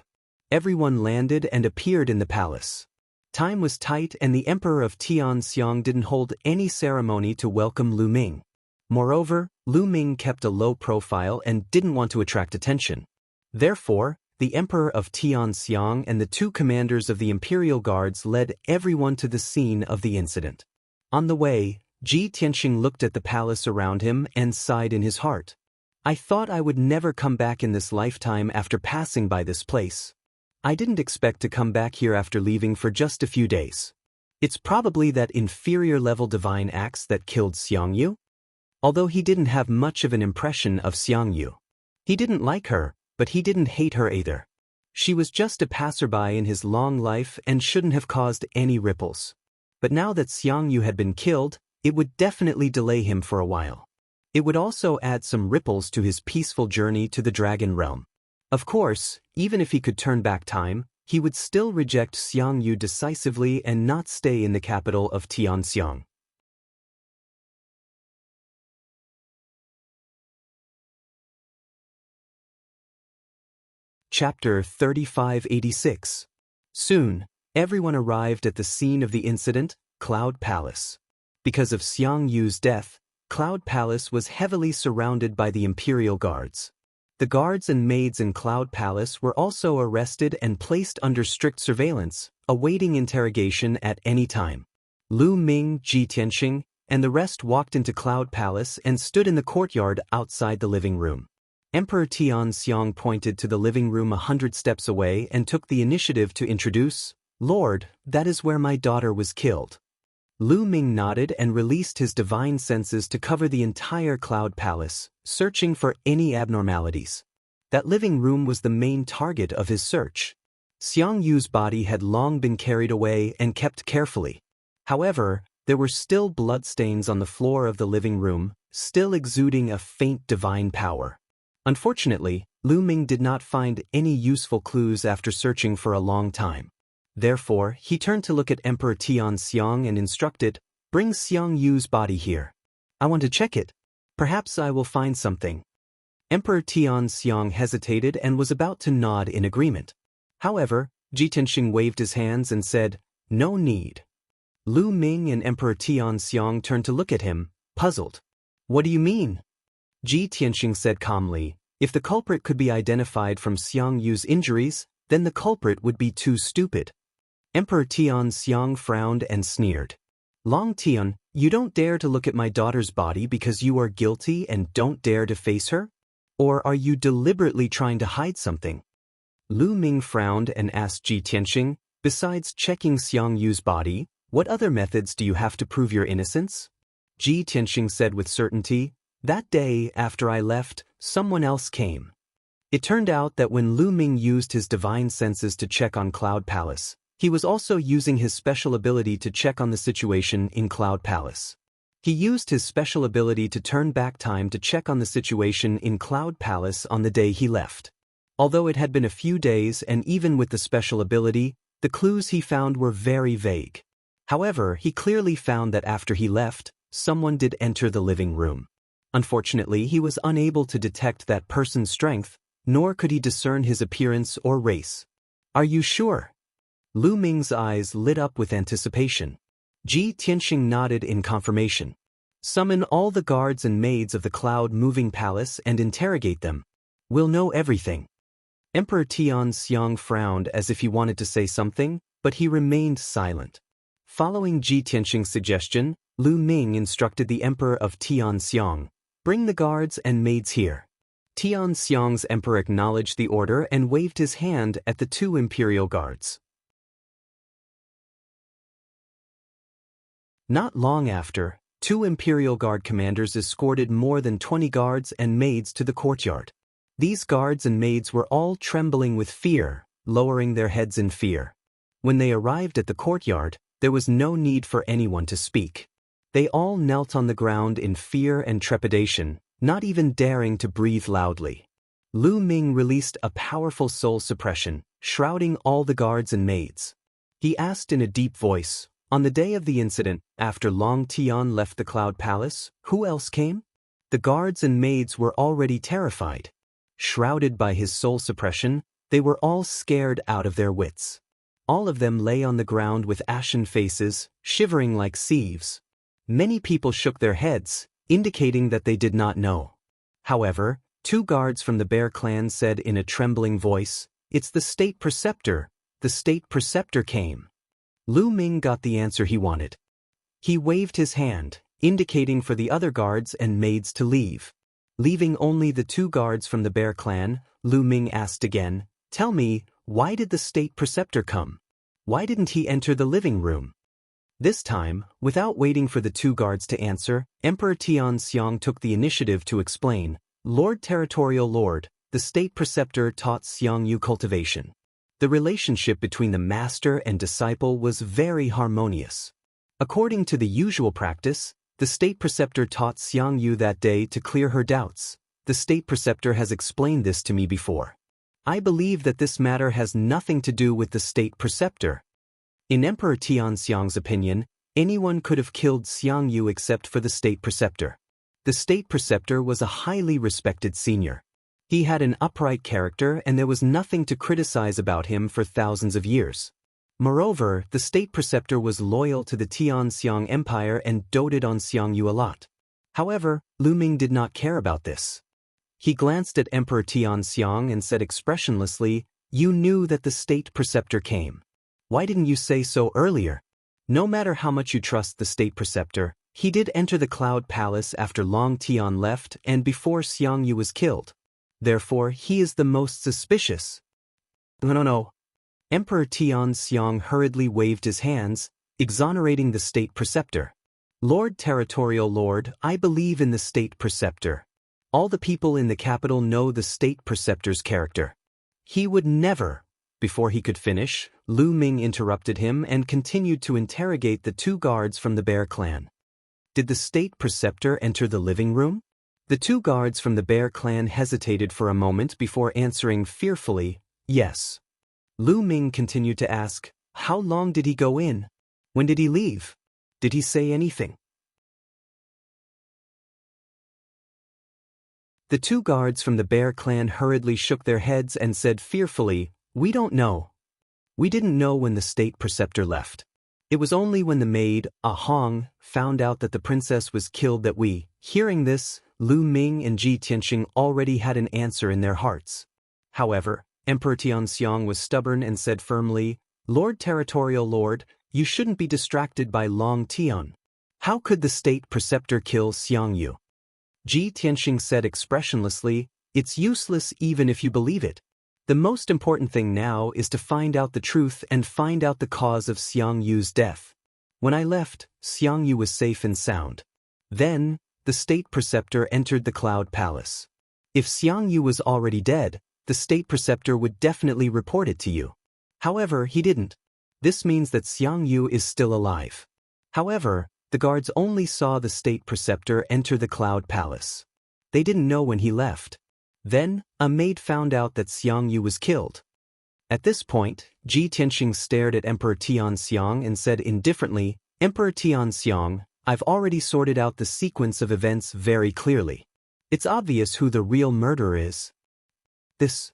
Everyone landed and appeared in the palace. Time was tight and the Emperor of Tianxiang didn't hold any ceremony to welcome Lu Ming. Moreover, Lu Ming kept a low profile and didn't want to attract attention. Therefore, the Emperor of Tianxiang and the 2 commanders of the Imperial Guards led everyone to the scene of the incident. On the way, Ji Tianxing looked at the palace around him and sighed in his heart. I thought I would never come back in this lifetime after passing by this place. I didn't expect to come back here after leaving for just a few days. It's probably that inferior-level divine axe that killed Xiangyu. Although he didn't have much of an impression of Xiangyu. He didn't like her, but he didn't hate her either. She was just a passerby in his long life and shouldn't have caused any ripples. But now that Xiangyu had been killed, it would definitely delay him for a while. It would also add some ripples to his peaceful journey to the Dragon Realm. Of course, even if he could turn back time, he would still reject Xiangyu decisively and not stay in the capital of Tianxiang. Chapter 3586. Soon, everyone arrived at the scene of the incident, Cloud Palace. Because of Xiangyu's death, Cloud Palace was heavily surrounded by the imperial guards. The guards and maids in Cloud Palace were also arrested and placed under strict surveillance, awaiting interrogation at any time. Lu Ming, Ji Tianxing, and the rest walked into Cloud Palace and stood in the courtyard outside the living room. Emperor Tianxiang pointed to the living room 100 steps away and took the initiative to introduce, "Lord, that is where my daughter was killed." Lu Ming nodded and released his divine senses to cover the entire Cloud Palace, searching for any abnormalities. That living room was the main target of his search. Xiang Yu's body had long been carried away and kept carefully. However, there were still bloodstains on the floor of the living room, still exuding a faint divine power. Unfortunately, Lu Ming did not find any useful clues after searching for a long time. Therefore, he turned to look at Emperor Tianxiang and instructed, "Bring Xiang Yu's body here. I want to check it. Perhaps I will find something." Emperor Tianxiang hesitated and was about to nod in agreement. However, Ji Tianxing waved his hands and said, "No need." Lu Ming and Emperor Tianxiang turned to look at him, puzzled. "What do you mean?" Ji Tianxing said calmly, "If the culprit could be identified from Xiang Yu's injuries, then the culprit would be too stupid." Emperor Tianxiang frowned and sneered. "Long Tian, you don't dare to look at my daughter's body because you are guilty and don't dare to face her? Or are you deliberately trying to hide something?" Lu Ming frowned and asked Ji Tianxing, "Besides checking Xiang Yu's body, what other methods do you have to prove your innocence?" Ji Tianxing said with certainty, "That day, after I left, someone else came." It turned out that when Lu Ming used his divine senses to check on Cloud Palace, he was also using his special ability to check on the situation in Cloud Palace. He used his special ability to turn back time to check on the situation in Cloud Palace on the day he left. Although it had been a few days and even with the special ability, the clues he found were very vague. However, he clearly found that after he left, someone did enter the living room. Unfortunately, he was unable to detect that person's strength, nor could he discern his appearance or race. "Are you sure?" Lu Ming's eyes lit up with anticipation. Ji Tianxing nodded in confirmation. "Summon all the guards and maids of the cloud-moving palace and interrogate them. We'll know everything." Emperor Tianxiang frowned as if he wanted to say something, but he remained silent. Following Ji Tianxing's suggestion, Lu Ming instructed the Emperor of Tianxiang, "Bring the guards and maids here." Tianxiang's emperor acknowledged the order and waved his hand at the two imperial guards. Not long after, two imperial guard commanders escorted more than 20 guards and maids to the courtyard. These guards and maids were all trembling with fear, lowering their heads in fear. When they arrived at the courtyard, there was no need for anyone to speak. They all knelt on the ground in fear and trepidation, not even daring to breathe loudly. Lu Ming released a powerful soul suppression, shrouding all the guards and maids. He asked in a deep voice, "On the day of the incident, after Long Tian left the Cloud Palace, who else came?" The guards and maids were already terrified. Shrouded by his soul suppression, they were all scared out of their wits. All of them lay on the ground with ashen faces, shivering like sieves. Many people shook their heads, indicating that they did not know. However, two guards from the Bear clan said in a trembling voice, "It's the state preceptor. The state preceptor came." Lu Ming got the answer he wanted. He waved his hand, indicating for the other guards and maids to leave. Leaving only the two guards from the Bear clan, Lu Ming asked again, "Tell me, why did the state preceptor come? Why didn't he enter the living room?" This time, without waiting for the two guards to answer, Emperor Tianxiang took the initiative to explain, "Lord Territorial Lord, the state preceptor taught Xiang Yu cultivation. The relationship between the master and disciple was very harmonious. According to the usual practice, the state preceptor taught Xiang Yu that day to clear her doubts. The state preceptor has explained this to me before. I believe that this matter has nothing to do with the state preceptor." In Emperor Tianxiang's opinion, anyone could have killed Xiang Yu except for the state preceptor. The state preceptor was a highly respected senior. He had an upright character and there was nothing to criticize about him for thousands of years. Moreover, the state preceptor was loyal to the Tianxiang Empire and doted on Xiang Yu a lot. However, Lu Ming did not care about this. He glanced at Emperor Tianxiang and said expressionlessly, "You knew that the state preceptor came. Why didn't you say so earlier?" No matter how much you trust the state preceptor, he did enter the Cloud Palace after Long Tian left and before Xiangyu was killed. Therefore, he is the most suspicious. No. Emperor Tianxiang hurriedly waved his hands, exonerating the state preceptor. "Lord Territorial Lord, I believe in the state preceptor. All the people in the capital know the state preceptor's character. He would never." Before he could finish, Lu Ming interrupted him and continued to interrogate the two guards from the Bear clan. "Did the state preceptor enter the living room?" The two guards from the Bear clan hesitated for a moment before answering fearfully, "Yes." Lu Ming continued to ask, "How long did he go in? When did he leave? Did he say anything?" The two guards from the Bear clan hurriedly shook their heads and said fearfully, "We don't know. We didn't know when the state preceptor left. It was only when the maid, Hong, found out that the princess was killed that we." Hearing this, Lu Ming and Ji Tianxing already had an answer in their hearts. However, Emperor Tianxiang was stubborn and said firmly, "Lord Territorial Lord, you shouldn't be distracted by Long Tian. How could the state preceptor kill Xiangyu?" Ji Tianxing said expressionlessly, "It's useless even if you believe it. The most important thing now is to find out the truth and find out the cause of Xiangyu's death. When I left, Xiangyu was safe and sound. Then, the state preceptor entered the Cloud Palace. If Xiangyu was already dead, the state preceptor would definitely report it to you. However, he didn't. This means that Xiangyu is still alive." However, the guards only saw the state preceptor enter the Cloud Palace. They didn't know when he left. Then, a maid found out that Xiangyu was killed. At this point, Ji Tianxing stared at Emperor Tianxiang and said indifferently, "Emperor Tianxiang, I've already sorted out the sequence of events very clearly. It's obvious who the real murderer is." This.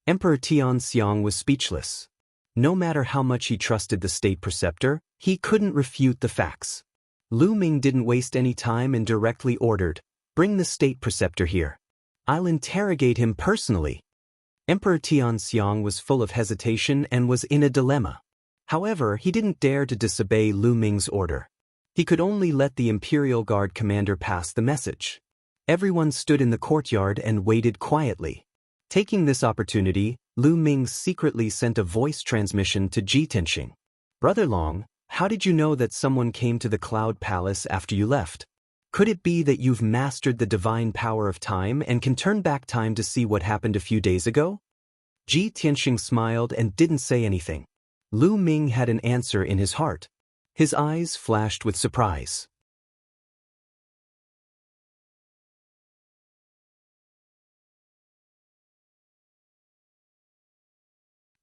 Emperor Tianxiang was speechless. No matter how much he trusted the state preceptor, he couldn't refute the facts. Lu Ming didn't waste any time and directly ordered, "Bring the state preceptor here. I'll interrogate him personally." Emperor Tianxiang was full of hesitation and was in a dilemma. However, he didn't dare to disobey Lu Ming's order. He could only let the Imperial Guard commander pass the message. Everyone stood in the courtyard and waited quietly. Taking this opportunity, Lu Ming secretly sent a voice transmission to Ji Tianxing. "Brother Long, how did you know that someone came to the Cloud Palace after you left? Could it be that you've mastered the divine power of time and can turn back time to see what happened a few days ago?" Ji Tianxing smiled and didn't say anything. Lu Ming had an answer in his heart. His eyes flashed with surprise.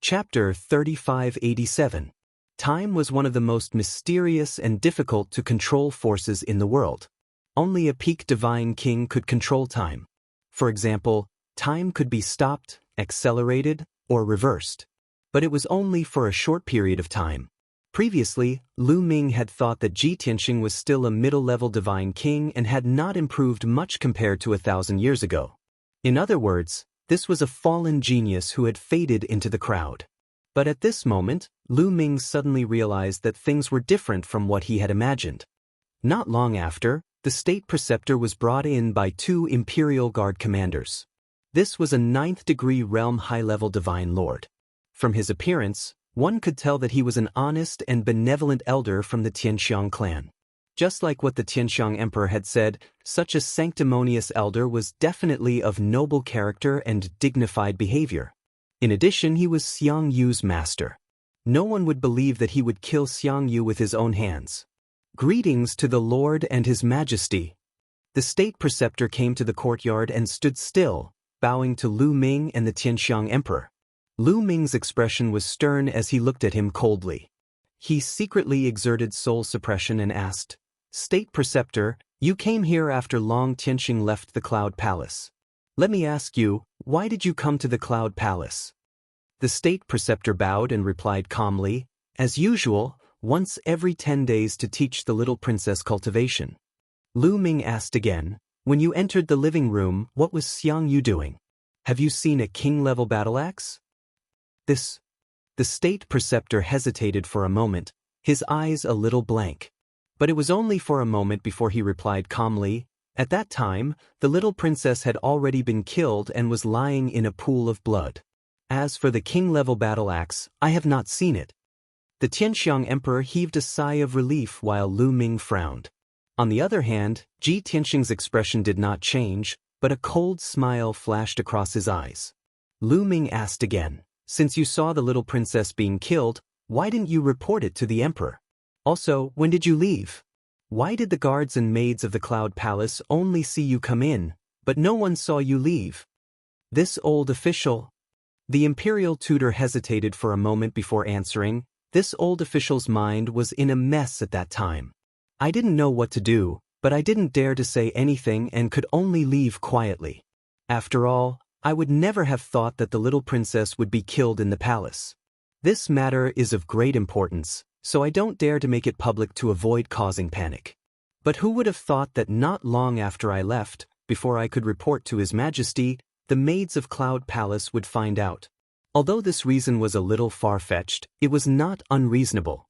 Chapter 3587. Time was one of the most mysterious and difficult to control forces in the world. Only a peak divine king could control time. For example, time could be stopped, accelerated, or reversed. But it was only for a short period of time. Previously, Lu Ming had thought that Ji Tianxing was still a middle-level divine king and had not improved much compared to 1,000 years ago. In other words, this was a fallen genius who had faded into the crowd. But at this moment, Lu Ming suddenly realized that things were different from what he had imagined. Not long after, the state preceptor was brought in by two Imperial Guard commanders. This was a 9th-degree realm high-level divine lord. From his appearance, one could tell that he was an honest and benevolent elder from the Tianxiang clan. Just like what the Tianxiang emperor had said, such a sanctimonious elder was definitely of noble character and dignified behavior. In addition, he was Xiangyu's master. No one would believe that he would kill Xiangyu with his own hands. "Greetings to the Lord and His Majesty." The state preceptor came to the courtyard and stood still, bowing to Lu Ming and the Tianxiang emperor. Lu Ming's expression was stern as he looked at him coldly. He secretly exerted soul suppression and asked, "State preceptor, you came here after Long Tianxing left the Cloud Palace. Let me ask you, why did you come to the Cloud Palace?" The state preceptor bowed and replied calmly, "As usual, once every 10 days to teach the little princess cultivation." Lu Ming asked again, "When you entered the living room, what was Xianxia doing? Have you seen a king-level battle axe?" The state preceptor hesitated for a moment, his eyes a little blank. But it was only for a moment before he replied calmly, "At that time, the little princess had already been killed and was lying in a pool of blood. As for the king-level battle axe, I have not seen it." The Tianxiang emperor heaved a sigh of relief while Lu Ming frowned. On the other hand, Ji Tianxing's expression did not change, but a cold smile flashed across his eyes. Lu Ming asked again, "Since you saw the little princess being killed, why didn't you report it to the emperor? Also, when did you leave? Why did the guards and maids of the Cloud Palace only see you come in, but no one saw you leave?" This old official. The imperial tutor hesitated for a moment before answering. This old official's mind was in a mess at that time. "I didn't know what to do, but I didn't dare to say anything and could only leave quietly. After all, I would never have thought that the little princess would be killed in the palace. This matter is of great importance, so I don't dare to make it public to avoid causing panic. But who would have thought that not long after I left, before I could report to His Majesty, the maids of Cloud Palace would find out? Although this reason was a little far-fetched, it was not unreasonable."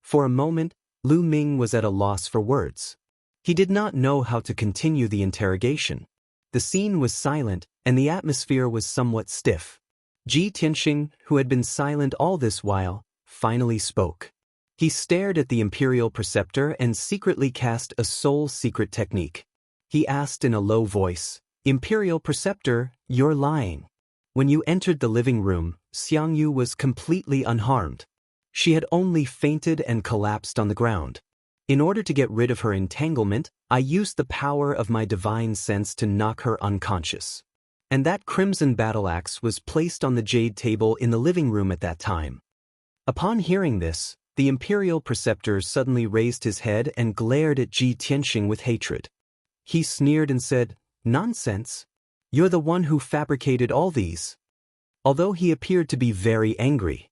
For a moment, Lu Ming was at a loss for words. He did not know how to continue the interrogation. The scene was silent, and the atmosphere was somewhat stiff. Ji Tianxing, who had been silent all this while, finally spoke. He stared at the imperial preceptor and secretly cast a soul-secret technique. He asked in a low voice, "Imperial preceptor, you're lying. When you entered the living room, Xianxia was completely unharmed. She had only fainted and collapsed on the ground. In order to get rid of her entanglement, I used the power of my divine sense to knock her unconscious. And that crimson battle axe was placed on the jade table in the living room at that time." Upon hearing this, the imperial preceptor suddenly raised his head and glared at Ji Tianxing with hatred. He sneered and said, "Nonsense! You're the one who fabricated all these." Although he appeared to be very angry.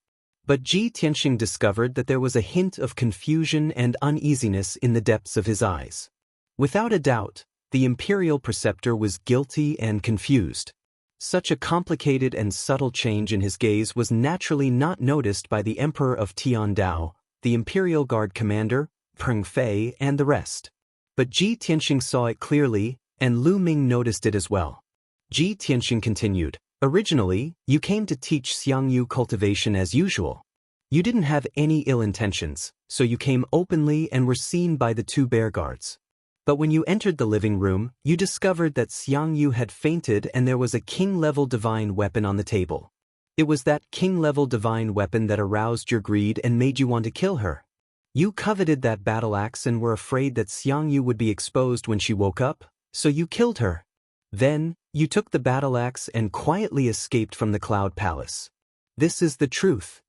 But Ji Tianxing discovered that there was a hint of confusion and uneasiness in the depths of his eyes. Without a doubt, the imperial preceptor was guilty and confused. Such a complicated and subtle change in his gaze was naturally not noticed by the emperor of Tiandao, the imperial guard commander, Peng Fei, and the rest. But Ji Tianxing saw it clearly, and Lu Ming noticed it as well. Ji Tianxing continued, "Originally, you came to teach Xianxia cultivation as usual. You didn't have any ill intentions, so you came openly and were seen by the two bear guards. But when you entered the living room, you discovered that Xianxia had fainted and there was a king-level divine weapon on the table. It was that king-level divine weapon that aroused your greed and made you want to kill her. You coveted that battle axe and were afraid that Xianxia would be exposed when she woke up, so you killed her. Then, you took the battle axe and quietly escaped from the Cloud Palace. This is the truth."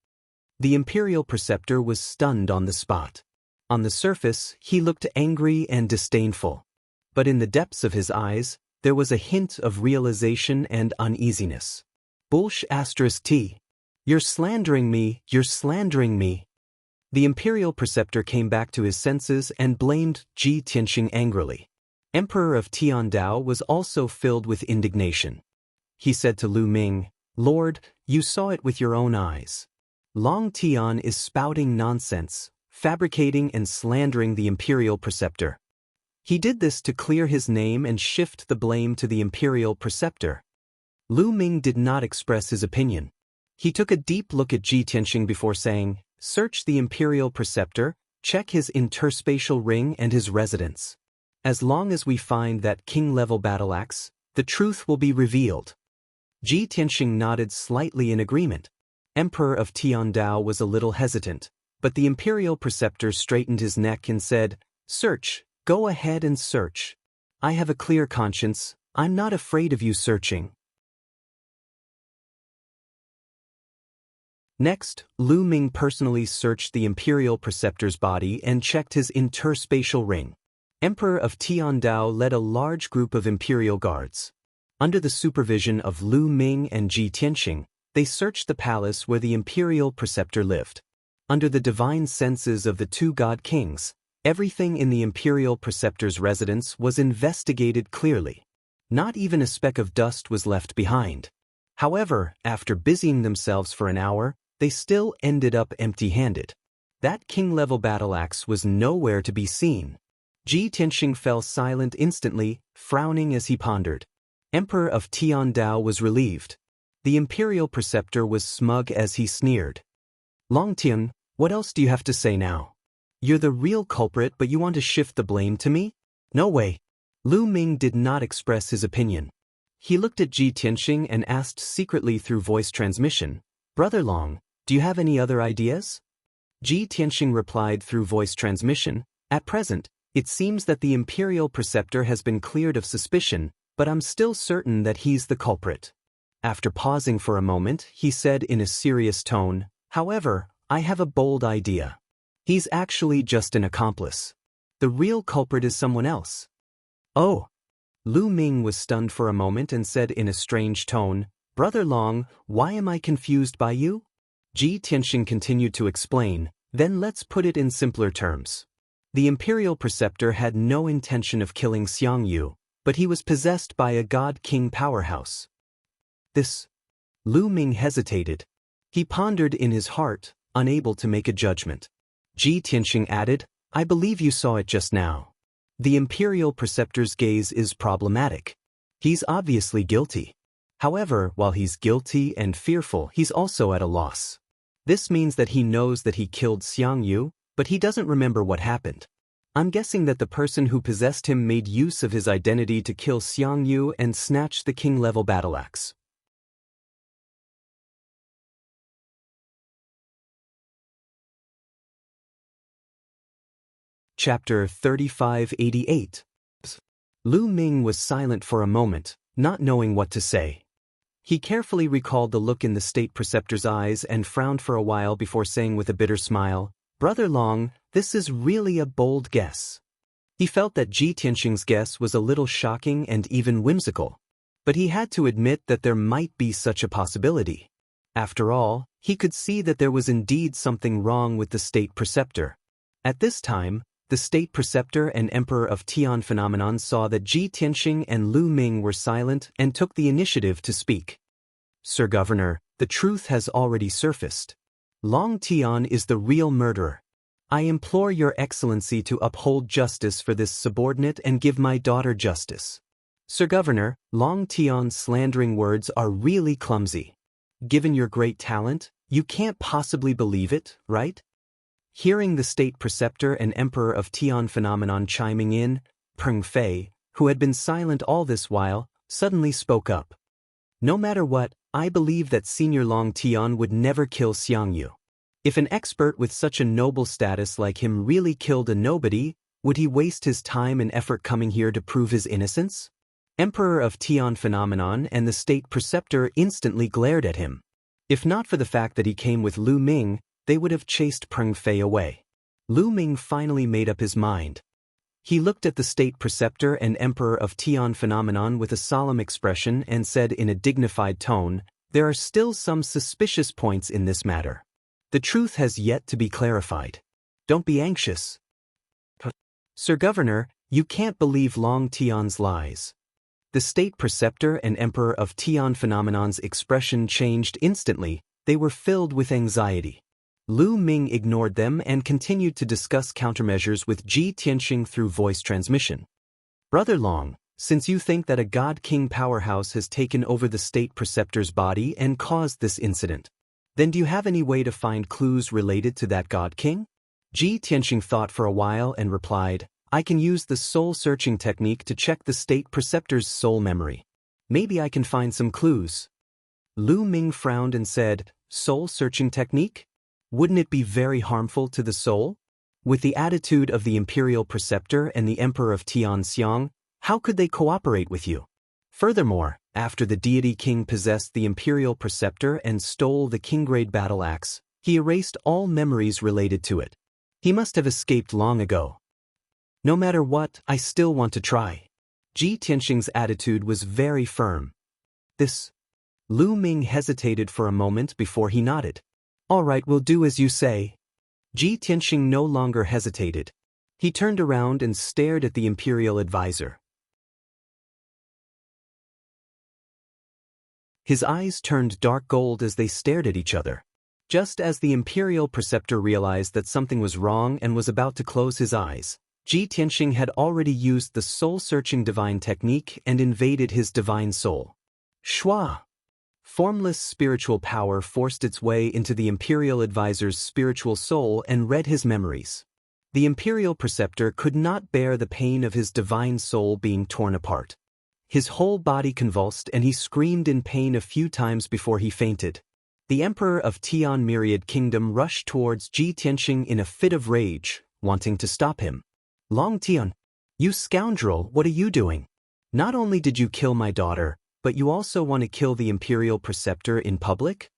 The imperial preceptor was stunned on the spot. On the surface, he looked angry and disdainful. But in the depths of his eyes, there was a hint of realization and uneasiness. "T. You're slandering me, you're slandering me." The imperial preceptor came back to his senses and blamed Ji Tianxing angrily. Emperor of Tiandao was also filled with indignation. He said to Lu Ming, "Lord, you saw it with your own eyes. Long Tian is spouting nonsense, fabricating and slandering the imperial preceptor. He did this to clear his name and shift the blame to the imperial preceptor." Lu Ming did not express his opinion. He took a deep look at Ji Tianxing before saying, "Search the imperial preceptor, check his interspatial ring and his residence. As long as we find that king-level battle axe, the truth will be revealed." Ji Tianxing nodded slightly in agreement. Emperor of Tiandao was a little hesitant, but the imperial preceptor straightened his neck and said, "Search, go ahead and search. I have a clear conscience, I'm not afraid of you searching." Next, Lu Ming personally searched the imperial preceptor's body and checked his interspatial ring. Emperor of Tiandao led a large group of imperial guards. Under the supervision of Lu Ming and Ji Tianxing, they searched the palace where the imperial preceptor lived. Under the divine senses of the two god kings, everything in the imperial preceptor's residence was investigated clearly. Not even a speck of dust was left behind. However, after busying themselves for an hour, they still ended up empty-handed. That king-level battle axe was nowhere to be seen. Ji Tianxing fell silent instantly, frowning as he pondered. Emperor of Tian Dao was relieved. The imperial preceptor was smug as he sneered. Longtime, what else do you have to say now? You're the real culprit, but you want to shift the blame to me? No way. Lu Ming did not express his opinion. He looked at Ji Tianxing and asked secretly through voice transmission, Brother Long, do you have any other ideas? Ji Tianxing replied through voice transmission, At present, it seems that the imperial preceptor has been cleared of suspicion, but I'm still certain that he's the culprit. After pausing for a moment, he said in a serious tone, However, I have a bold idea. He's actually just an accomplice. The real culprit is someone else. Oh. Lu Ming was stunned for a moment and said in a strange tone, Brother Long, why am I confused by you? Ji Tianxing continued to explain, Then let's put it in simpler terms. The imperial preceptor had no intention of killing Xiangyu, but he was possessed by a god-king powerhouse. This. Lu Ming hesitated. He pondered in his heart, unable to make a judgment. Ji Tianxing added, I believe you saw it just now. The imperial preceptor's gaze is problematic. He's obviously guilty. However, while he's guilty and fearful, he's also at a loss. This means that he knows that he killed Xiangyu, but he doesn't remember what happened. I'm guessing that the person who possessed him made use of his identity to kill Xiangyu and snatch the king-level battle axe. Chapter 3588. Lu Ming was silent for a moment, not knowing what to say. He carefully recalled the look in the state preceptor's eyes and frowned for a while before saying with a bitter smile, Brother Long, this is really a bold guess. He felt that Ji Tianxing's guess was a little shocking and even whimsical, but he had to admit that there might be such a possibility. After all, he could see that there was indeed something wrong with the state preceptor. At this time, the state preceptor and emperor of Tian phenomenon saw that Ji Tianxing and Lu Ming were silent and took the initiative to speak. Sir Governor, the truth has already surfaced. Long Tian is the real murderer. I implore your excellency to uphold justice for this subordinate and give my daughter justice. Sir Governor, Long Tian's slandering words are really clumsy. Given your great talent, you can't possibly believe it, right? Hearing the state preceptor and emperor of Tian phenomenon chiming in, Peng Fei, who had been silent all this while, suddenly spoke up. No matter what, I believe that Senior Long Tian would never kill Xiangyu. If an expert with such a noble status like him really killed a nobody, would he waste his time and effort coming here to prove his innocence? Emperor of Tian phenomenon and the state preceptor instantly glared at him. If not for the fact that he came with Lu Ming, they would have chased Peng Fei away. Lu Ming finally made up his mind. He looked at the state preceptor and emperor of Tian phenomenon with a solemn expression and said in a dignified tone, There are still some suspicious points in this matter. The truth has yet to be clarified. Don't be anxious. Sir Governor, you can't believe Long Tian's lies. The state preceptor and emperor of Tian phenomenon's expression changed instantly. They were filled with anxiety. Lu Ming ignored them and continued to discuss countermeasures with Ji Tianxing through voice transmission. Brother Long, since you think that a god-king powerhouse has taken over the state preceptor's body and caused this incident, then do you have any way to find clues related to that god-king? Ji Tianxing thought for a while and replied, I can use the soul-searching technique to check the state preceptor's soul memory. Maybe I can find some clues. Lu Ming frowned and said, Soul-searching technique? Wouldn't it be very harmful to the soul? With the attitude of the imperial preceptor and the emperor of Tianxiang, how could they cooperate with you? Furthermore, after the deity king possessed the imperial preceptor and stole the king-grade battle axe, he erased all memories related to it. He must have escaped long ago. No matter what, I still want to try. Ji Tianxing's attitude was very firm. This. Lu Ming hesitated for a moment before he nodded. All right, we'll do as you say. Ji Tianxing no longer hesitated. He turned around and stared at the imperial advisor. His eyes turned dark gold as they stared at each other. Just as the imperial preceptor realized that something was wrong and was about to close his eyes, Ji Tianxing had already used the soul-searching divine technique and invaded his divine soul. Shua! Formless spiritual power forced its way into the imperial advisor's spiritual soul and read his memories. The imperial preceptor could not bear the pain of his divine soul being torn apart. His whole body convulsed and he screamed in pain a few times before he fainted. The emperor of Tian Myriad Kingdom rushed towards Ji Tianxing in a fit of rage, wanting to stop him. Longtime, you scoundrel, what are you doing? Not only did you kill my daughter, but you also want to kill the imperial preceptor in public?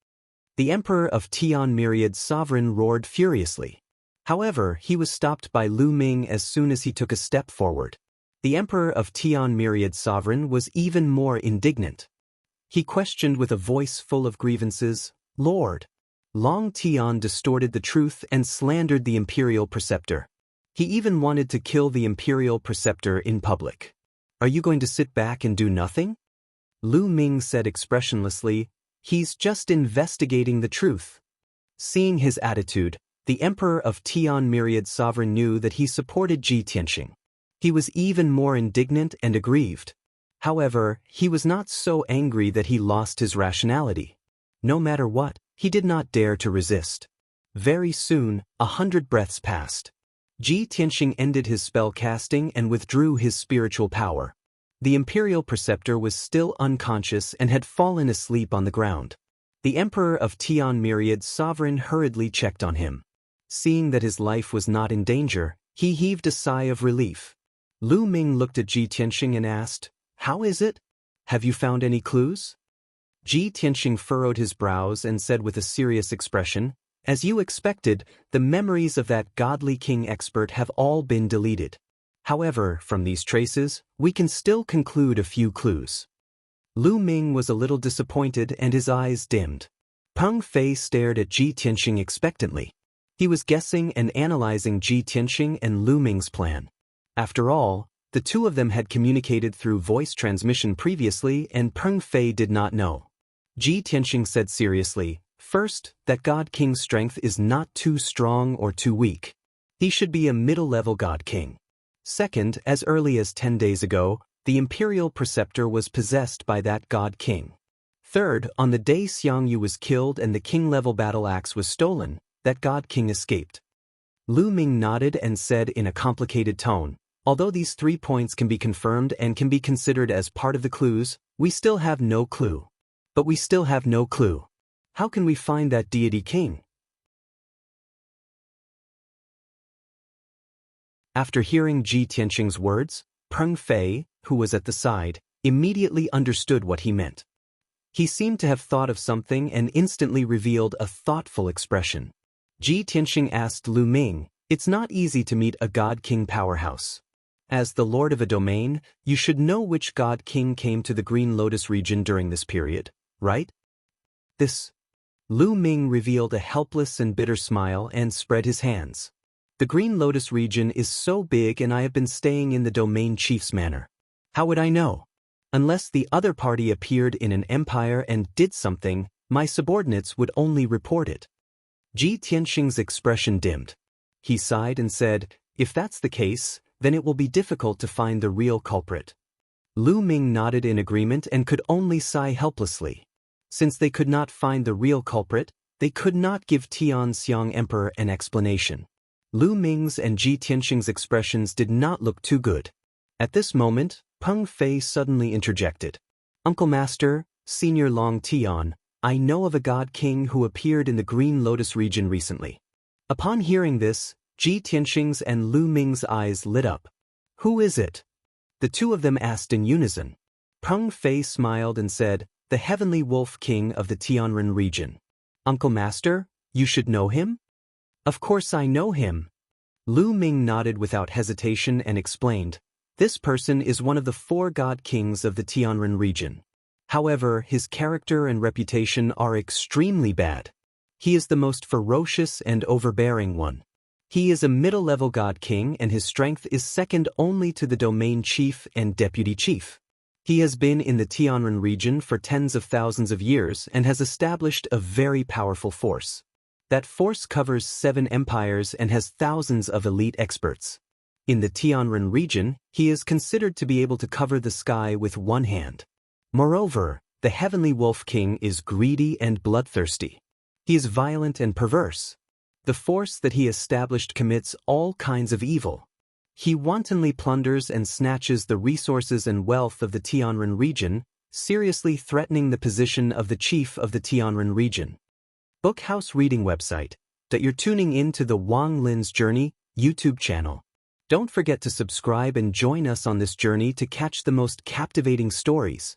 The emperor of Tian Myriad's sovereign roared furiously. However, he was stopped by Lu Ming as soon as he took a step forward. The emperor of Tian Myriad's sovereign was even more indignant. He questioned with a voice full of grievances, Lord. Long Tian distorted the truth and slandered the imperial preceptor. He even wanted to kill the imperial preceptor in public. Are you going to sit back and do nothing? Lu Ming said expressionlessly, he's just investigating the truth. Seeing his attitude, the emperor of Tian Myriad's sovereign knew that he supported Ji Tianxing. He was even more indignant and aggrieved. However, he was not so angry that he lost his rationality. No matter what, he did not dare to resist. Very soon, 100 breaths passed. Ji Tianxing ended his spell casting and withdrew his spiritual power. The imperial preceptor was still unconscious and had fallen asleep on the ground. The emperor of Tian Myriad's sovereign hurriedly checked on him. Seeing that his life was not in danger, he heaved a sigh of relief. Lu Ming looked at Ji Tianxing and asked, How is it? Have you found any clues? Ji Tianxing furrowed his brows and said with a serious expression, As you expected, the memories of that godly king expert have all been deleted. However, from these traces, we can still conclude a few clues. Lu Ming was a little disappointed and his eyes dimmed. Peng Fei stared at Ji Tianxing expectantly. He was guessing and analyzing Ji Tianxing and Lu Ming's plan. After all, the two of them had communicated through voice transmission previously and Peng Fei did not know. Ji Tianxing said seriously, First, that God King's strength is not too strong or too weak. He should be a middle-level God King. Second, as early as 10 days ago, the imperial preceptor was possessed by that God King. Third, on the day Xiangyu was killed and the king-level battle axe was stolen, that God King escaped. Lu Ming nodded and said in a complicated tone, Although these 3 points can be confirmed and can be considered as part of the clues, we still have no clue. But we still have no clue. How can we find that deity king? After hearing Ji Tianxing's words, Peng Fei, who was at the side, immediately understood what he meant. He seemed to have thought of something and instantly revealed a thoughtful expression. Ji Tianxing asked Lu Ming, It's not easy to meet a God King powerhouse. As the lord of a domain, you should know which God King came to the Green Lotus region during this period, right? Lu Ming revealed a helpless and bitter smile and spread his hands. The Green Lotus region is so big and I have been staying in the domain chief's manor. How would I know? Unless the other party appeared in an empire and did something, my subordinates would only report it. Ji Tianxing's expression dimmed. He sighed and said, If that's the case, then it will be difficult to find the real culprit. Lu Ming nodded in agreement and could only sigh helplessly. Since they could not find the real culprit, they could not give Tianxiang Emperor an explanation. Lu Ming's and Ji Tianxing's expressions did not look too good. At this moment, Peng Fei suddenly interjected. Uncle Master, Senior Long Tian, I know of a God King who appeared in the Green Lotus region recently. Upon hearing this, Ji Tianxing's and Lu Ming's eyes lit up. Who is it? The two of them asked in unison. Peng Fei smiled and said, The Heavenly Wolf King of the Tianren region. Uncle Master, you should know him? Of course I know him. Lu Ming nodded without hesitation and explained, This person is one of the 4 God Kings of the Tianren region. However, his character and reputation are extremely bad. He is the most ferocious and overbearing one. He is a middle-level god king and his strength is second only to the domain chief and deputy chief. He has been in the Tianren region for tens of thousands of years and has established a very powerful force. That force covers 7 empires and has thousands of elite experts. In the Tianren region, he is considered to be able to cover the sky with one hand. Moreover, the Heavenly Wolf King is greedy and bloodthirsty. He is violent and perverse. The force that he established commits all kinds of evil. He wantonly plunders and snatches the resources and wealth of the Tianren region, seriously threatening the position of the chief of the Tianren region. Bookhouse reading website, that you're tuning in to the Wang Lin's Journey YouTube channel. Don't forget to subscribe and join us on this journey to catch the most captivating stories.